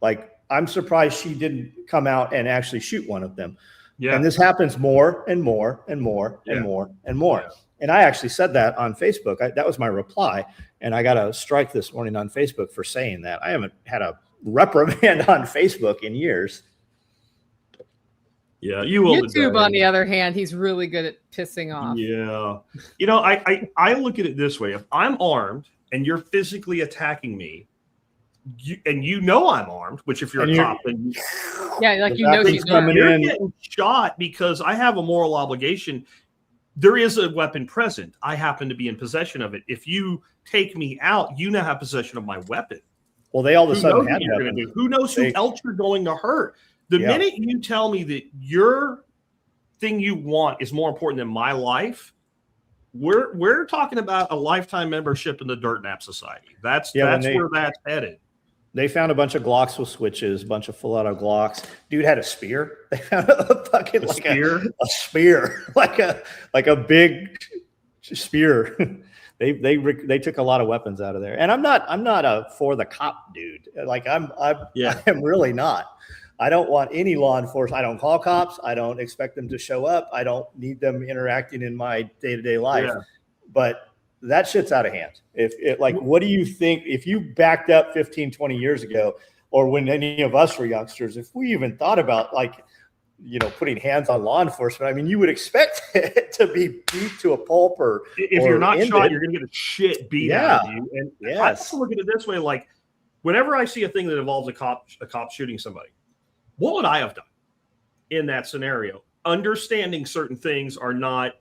Like, I'm surprised she didn't come out and actually shoot one of them. Yeah. And this happens more and more and more and more and more. Yeah. And I actually said that on Facebook. That was my reply. And I got a strike this morning on Facebook for saying that. I haven't had a reprimand on Facebook in years. Yeah, YouTube, on the other hand, he's really good at pissing off. Yeah. I look at it this way. If I'm armed and you're physically attacking me, and I'm armed, which if you're a cop, then she's armed. You're getting shot because I have a moral obligation. There is a weapon present. I happen to be in possession of it. If you take me out, you now have possession of my weapon. Well, they all of a sudden had weapons. Who knows who else you're going to hurt? The minute you tell me that your thing you want is more important than my life, we're talking about a lifetime membership in the Dirt Nap Society. That's where that's headed. They found a bunch of Glocks with switches, a bunch of full auto Glocks. Dude had a spear. They found a fucking spear, like a big spear. They took a lot of weapons out of there. And I'm not a for the cop dude. Like I am really not. I don't want any law enforcement. I don't call cops. I don't expect them to show up. I don't need them interacting in my day-to-day life. Yeah. But that shit's out of hand. What do you think if you backed up 15, 20 years ago, or when any of us were youngsters, if we even thought about putting hands on law enforcement, I mean, you would expect it to be beat to a pulp if you're not shot, you're going to get a shit beat out of you. And I also look at it this way, like whenever I see a thing that involves a cop shooting somebody, what would I have done in that scenario? Understanding certain things are not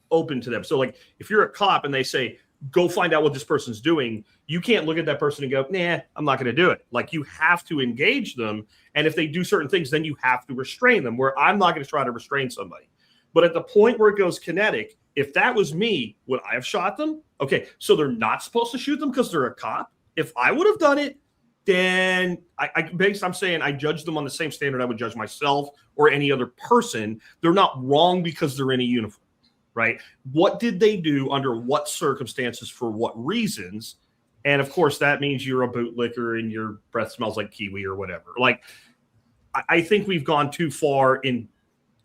open to them. So like if you're a cop and they say, go find out what this person's doing, you can't look at that person and go, nah, I'm not going to do it. Like you have to engage them. And if they do certain things, then you have to restrain them, where I'm not going to try to restrain somebody. But at the point where it goes kinetic, if that was me, would I have shot them? Okay, so they're not supposed to shoot them because they're a cop. If I would have done it, then I'm saying I judge them on the same standard I would judge myself or any other person. They're not wrong because they're in a uniform. Right? What did they do under what circumstances for what reasons? And of course, that means you're a bootlicker and your breath smells like kiwi or whatever. Like, I think we've gone too far and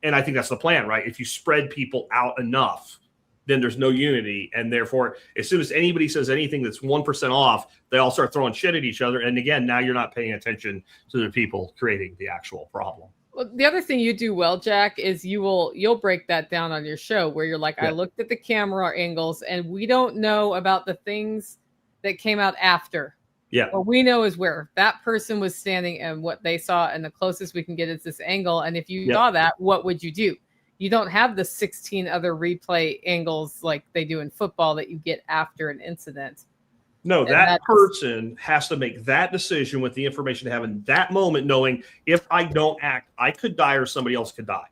I think that's the plan, right? If you spread people out enough, then there's no unity. And therefore, as soon as anybody says anything that's 1% off, they all start throwing shit at each other. And again, now you're not paying attention to the people creating the actual problem. Well, the other thing you do well, Jack, is you'll break that down on your show where you're like, I looked at the camera angles and we don't know about the things that came out after. Yeah. What we know is where that person was standing and what they saw, and the closest we can get is this angle. And if you saw that, what would you do? You don't have the 16 other replay angles like they do in football that you get after an incident. No, that person has to make that decision with the information they have in that moment, knowing if I don't act, I could die or somebody else could die.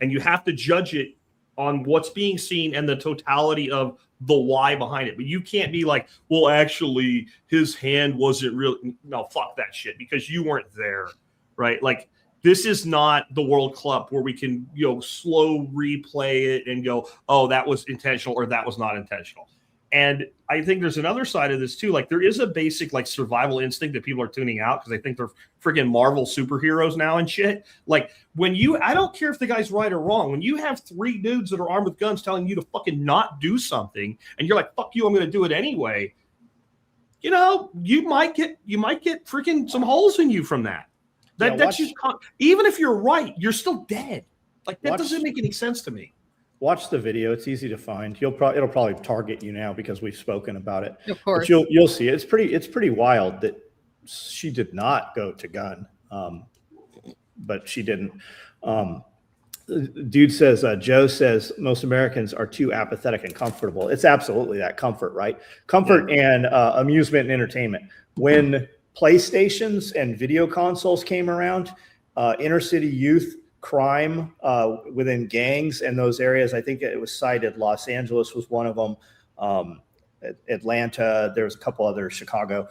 And you have to judge it on what's being seen and the totality of the why behind it. But you can't be like, well, actually, his hand wasn't real. No, fuck that shit, because you weren't there, right? Like, this is not the World Cup where we can, slow replay it and go, oh, that was intentional or that was not intentional. And I think there's another side of this too. Like there is a basic like survival instinct that people are tuning out because they think they're freaking Marvel superheroes now and shit. Like I don't care if the guy's right or wrong. When you have 3 dudes that are armed with guns telling you to fucking not do something and you're like, fuck you, I'm going to do it anyway. You might get freaking some holes in you from that. That's just, even if you're right, you're still dead. Like that doesn't make any sense to me. Watch the video. It's easy to find. It'll probably target you now because we've spoken about it. Of course. But you'll see it. It's pretty wild that she did not go to gun, but she didn't. Dude says, Joe says, most Americans are too apathetic and comfortable. It's absolutely that comfort, right? Comfort and amusement and entertainment. When PlayStations and video consoles came around, inner city youth crime within gangs and those areas, I think it was cited. Los Angeles was one of them. Atlanta, there was a couple others, Chicago.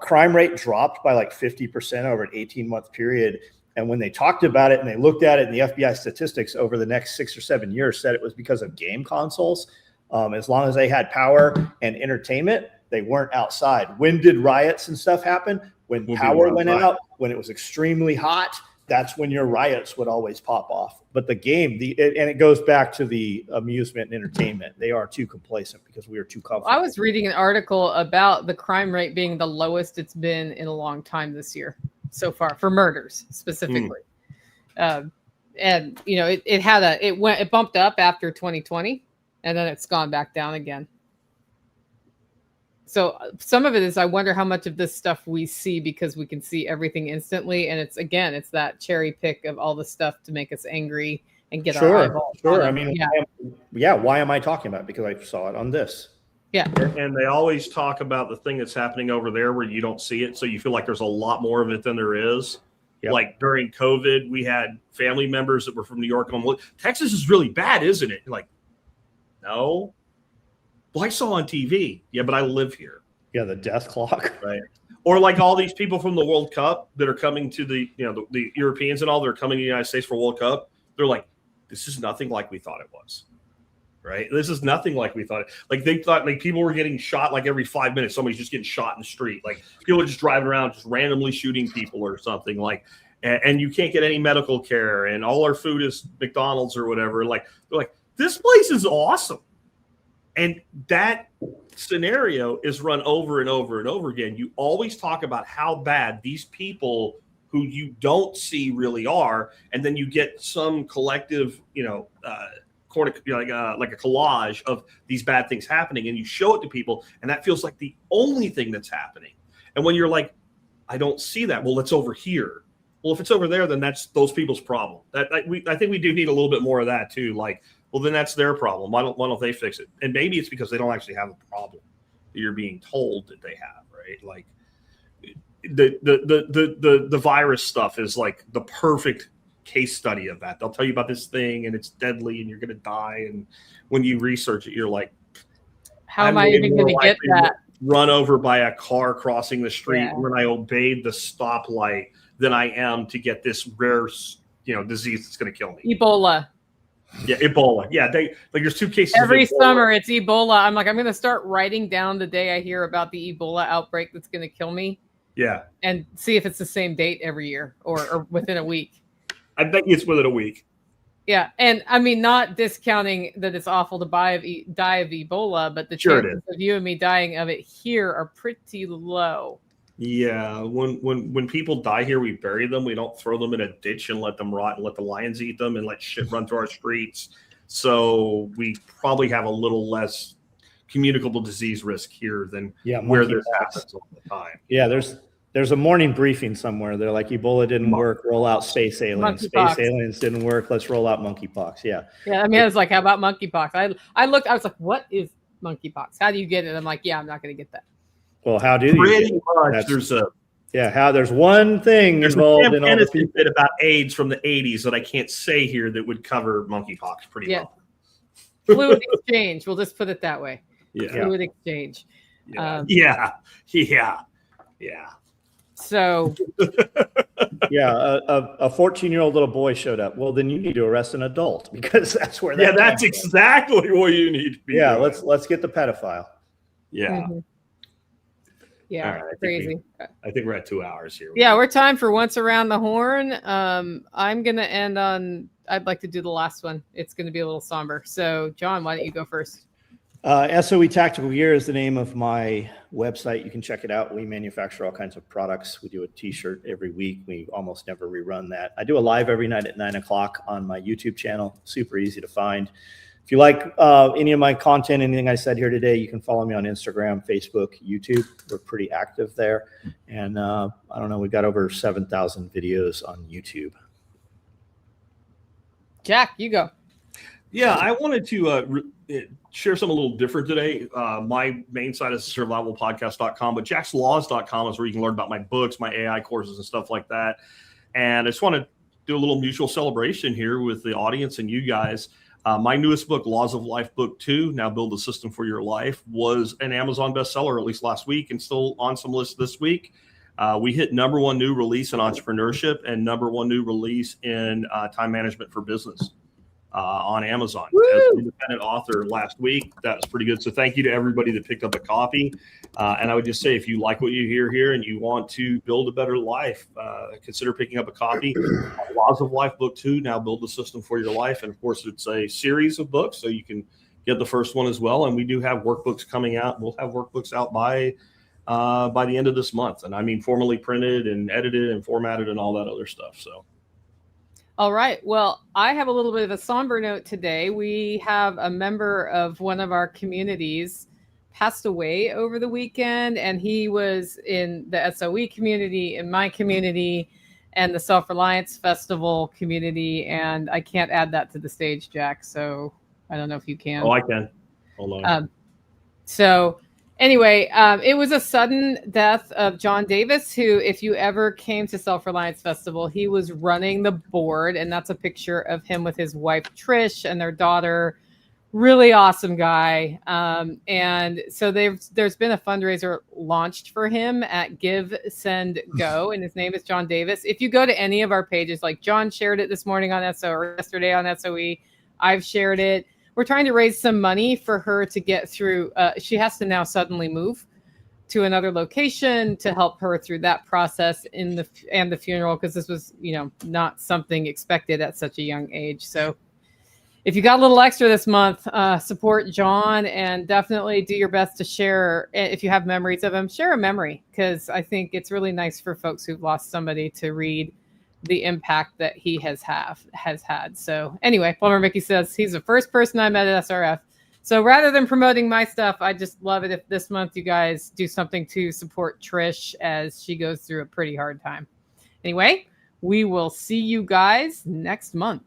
Crime rate dropped by like 50% over an 18-month period. And when they talked about it and they looked at it, and the FBI statistics over the next 6 or 7 years said it was because of game consoles. As long as they had power and entertainment, they weren't outside. When did riots and stuff happen? When power went out, when it was extremely hot, that's when your riots would always pop off. But the game, and it goes back to the amusement and entertainment. They are too complacent because we are too comfortable. I was reading an article about the crime rate being the lowest it's been in a long time this year so far for murders specifically. And you know, it bumped up after 2020, and then it's gone back down again. So some of it is, I wonder how much of this stuff we see because we can see everything instantly. And it's that cherry pick of all the stuff to make us angry and get our eyeballs. Sure. I mean, why am I talking about it? Because I saw it on this. Yeah. And they always talk about the thing that's happening over there where you don't see it. So you feel like there's a lot more of it than there is. Yep. Like during COVID, we had family members that were from New York going, Texas is really bad, isn't it? You're like, no. Well, I saw on TV. Yeah, but I live here. Yeah, the death clock. Right. Or like all these people from the World Cup that are coming to the Europeans and all, they're coming to the United States for World Cup. They're like, this is nothing like we thought it was. Right. This is nothing like we thought. Like they thought like people were getting shot like every 5 minutes. Somebody's just getting shot in the street. Like people are just driving around, just randomly shooting people or something like, and you can't get any medical care. And all our food is McDonald's or whatever. Like they're like, this place is awesome. And that scenario is run over and over and over again. You always talk about how bad these people who you don't see really are. And then you get some collective, like a collage of these bad things happening, and you show it to people, and that feels like the only thing that's happening. And when you're like, I don't see that. Well, it's over here. Well, if it's over there, then that's those people's problem. I think we do need a little bit more of that too. Like, well, then that's their problem. Why don't they fix it? And maybe it's because they don't actually have a problem that you're being told that they have, right? Like the virus stuff is like the perfect case study of that. They'll tell you about this thing and it's deadly and you're going to die. And when you research it, you're like, how am I even going to get that? Run over by a car crossing the street when I obeyed the stoplight than I am to get this rare, disease that's going to kill me. Ebola. Yeah, Ebola. Yeah, there's 2 cases. Every summer it's Ebola. I'm like, I'm going to start writing down the day I hear about the Ebola outbreak that's going to kill me. Yeah. And see if it's the same date every year or within a week. I bet you it's within a week. Yeah. And I mean, not discounting that it's awful to die of Ebola, but the chances of you and me dying of it here are pretty low. Yeah. When people die here, we bury them. We don't throw them in a ditch and let them rot and let the lions eat them and let shit run through our streets. So we probably have a little less communicable disease risk here than where this happens all the time. Yeah, there's a morning briefing somewhere. They're like, Ebola didn't work. Roll out space aliens. Space aliens didn't work. Let's roll out monkeypox. Yeah. Yeah. I mean, I was like, how about monkeypox? I looked. I was like, what is monkeypox? How do you get it? I'm like, yeah, I'm not going to get that. Well, how do you? Pretty much. There's one thing there's involved in all the people. Bit about AIDS from the 80s that I can't say here that would cover monkeypox pretty well. Fluid exchange. We'll just put it that way. Yeah. Fluid exchange. Yeah. So. A 14-year-old little boy showed up. Well, then you need to arrest an adult because that's where. That's exactly what you need to be. Yeah. Doing. Let's get the pedophile. Yeah. Mm-hmm. Yeah, right, crazy. I think we're at 2 hours here. Yeah, we're time for Once Around the Horn. I'm going to end on, I'd like to do the last one. It's going to be a little somber. So, John, why don't you go first? SOE Tactical Gear is the name of my website. You can check it out. We manufacture all kinds of products. We do a t-shirt every week. We almost never rerun that. I do a live every night at 9 o'clock on my YouTube channel. Super easy to find. if you like any of my content, anything I said here today, you can follow me on Instagram, Facebook, YouTube. We're pretty active there. And I don't know, we got over 7,000 videos on YouTube. Jack, you go. Yeah, I wanted to share something a little different today. My main site is survivalpodcast.com, but jackslaws.com is where you can learn about my books, my AI courses, and stuff like that. And I just want to do a little mutual celebration here with the audience and you guys. My newest book, Laws of Life Book 2, Now Build a System for Your Life, was an Amazon bestseller at least last week and still on some lists this week. We hit #1 new release in entrepreneurship and #1 new release in time management for business on Amazon. As an independent author last week, that was pretty good. So thank you to everybody that picked up a copy. And I would just say, if you like what you hear here and you want to build a better life, consider picking up a copy. Laws of Life Book 2, Now Build a System for Your Life. And of course, it's a series of books, so you can get the first one as well. And we do have workbooks coming out. We'll have workbooks out by the end of this month. And I mean, formally printed and edited and formatted and all that other stuff. So. All right. Well, I have a little bit of a somber note today. We have a member of one of our communities passed away over the weekend, and he was in the SOE community, in my community, and the Self-Reliance Festival community. And I can't add that to the stage, Jack. So I don't know if you can. Oh, I can. Hold on. Anyway, it was a sudden death of John Davis, who, if you ever came to Self-Reliance Festival, he was running the board. And that's a picture of him with his wife, Trish, and their daughter. Really awesome guy. And so there's been a fundraiser launched for him at Give, Send, Go. And his name is John Davis. If you go to any of our pages, like John shared it this morning on SO or yesterday on SOE, I've shared it. We're trying to raise some money for her to get through. She has to now suddenly move to another location to help her through that process and the funeral, because this was, not something expected at such a young age. So if you got a little extra this month, support John, and definitely do your best to share. If you have memories of him, share a memory, because I think it's really nice for folks who've lost somebody to read the impact that he has had. So anyway, Plumber Mickey says he's the first person I met at SRF. So rather than promoting my stuff, I just love it if this month you guys do something to support Trish as she goes through a pretty hard time. Anyway, we will see you guys next month.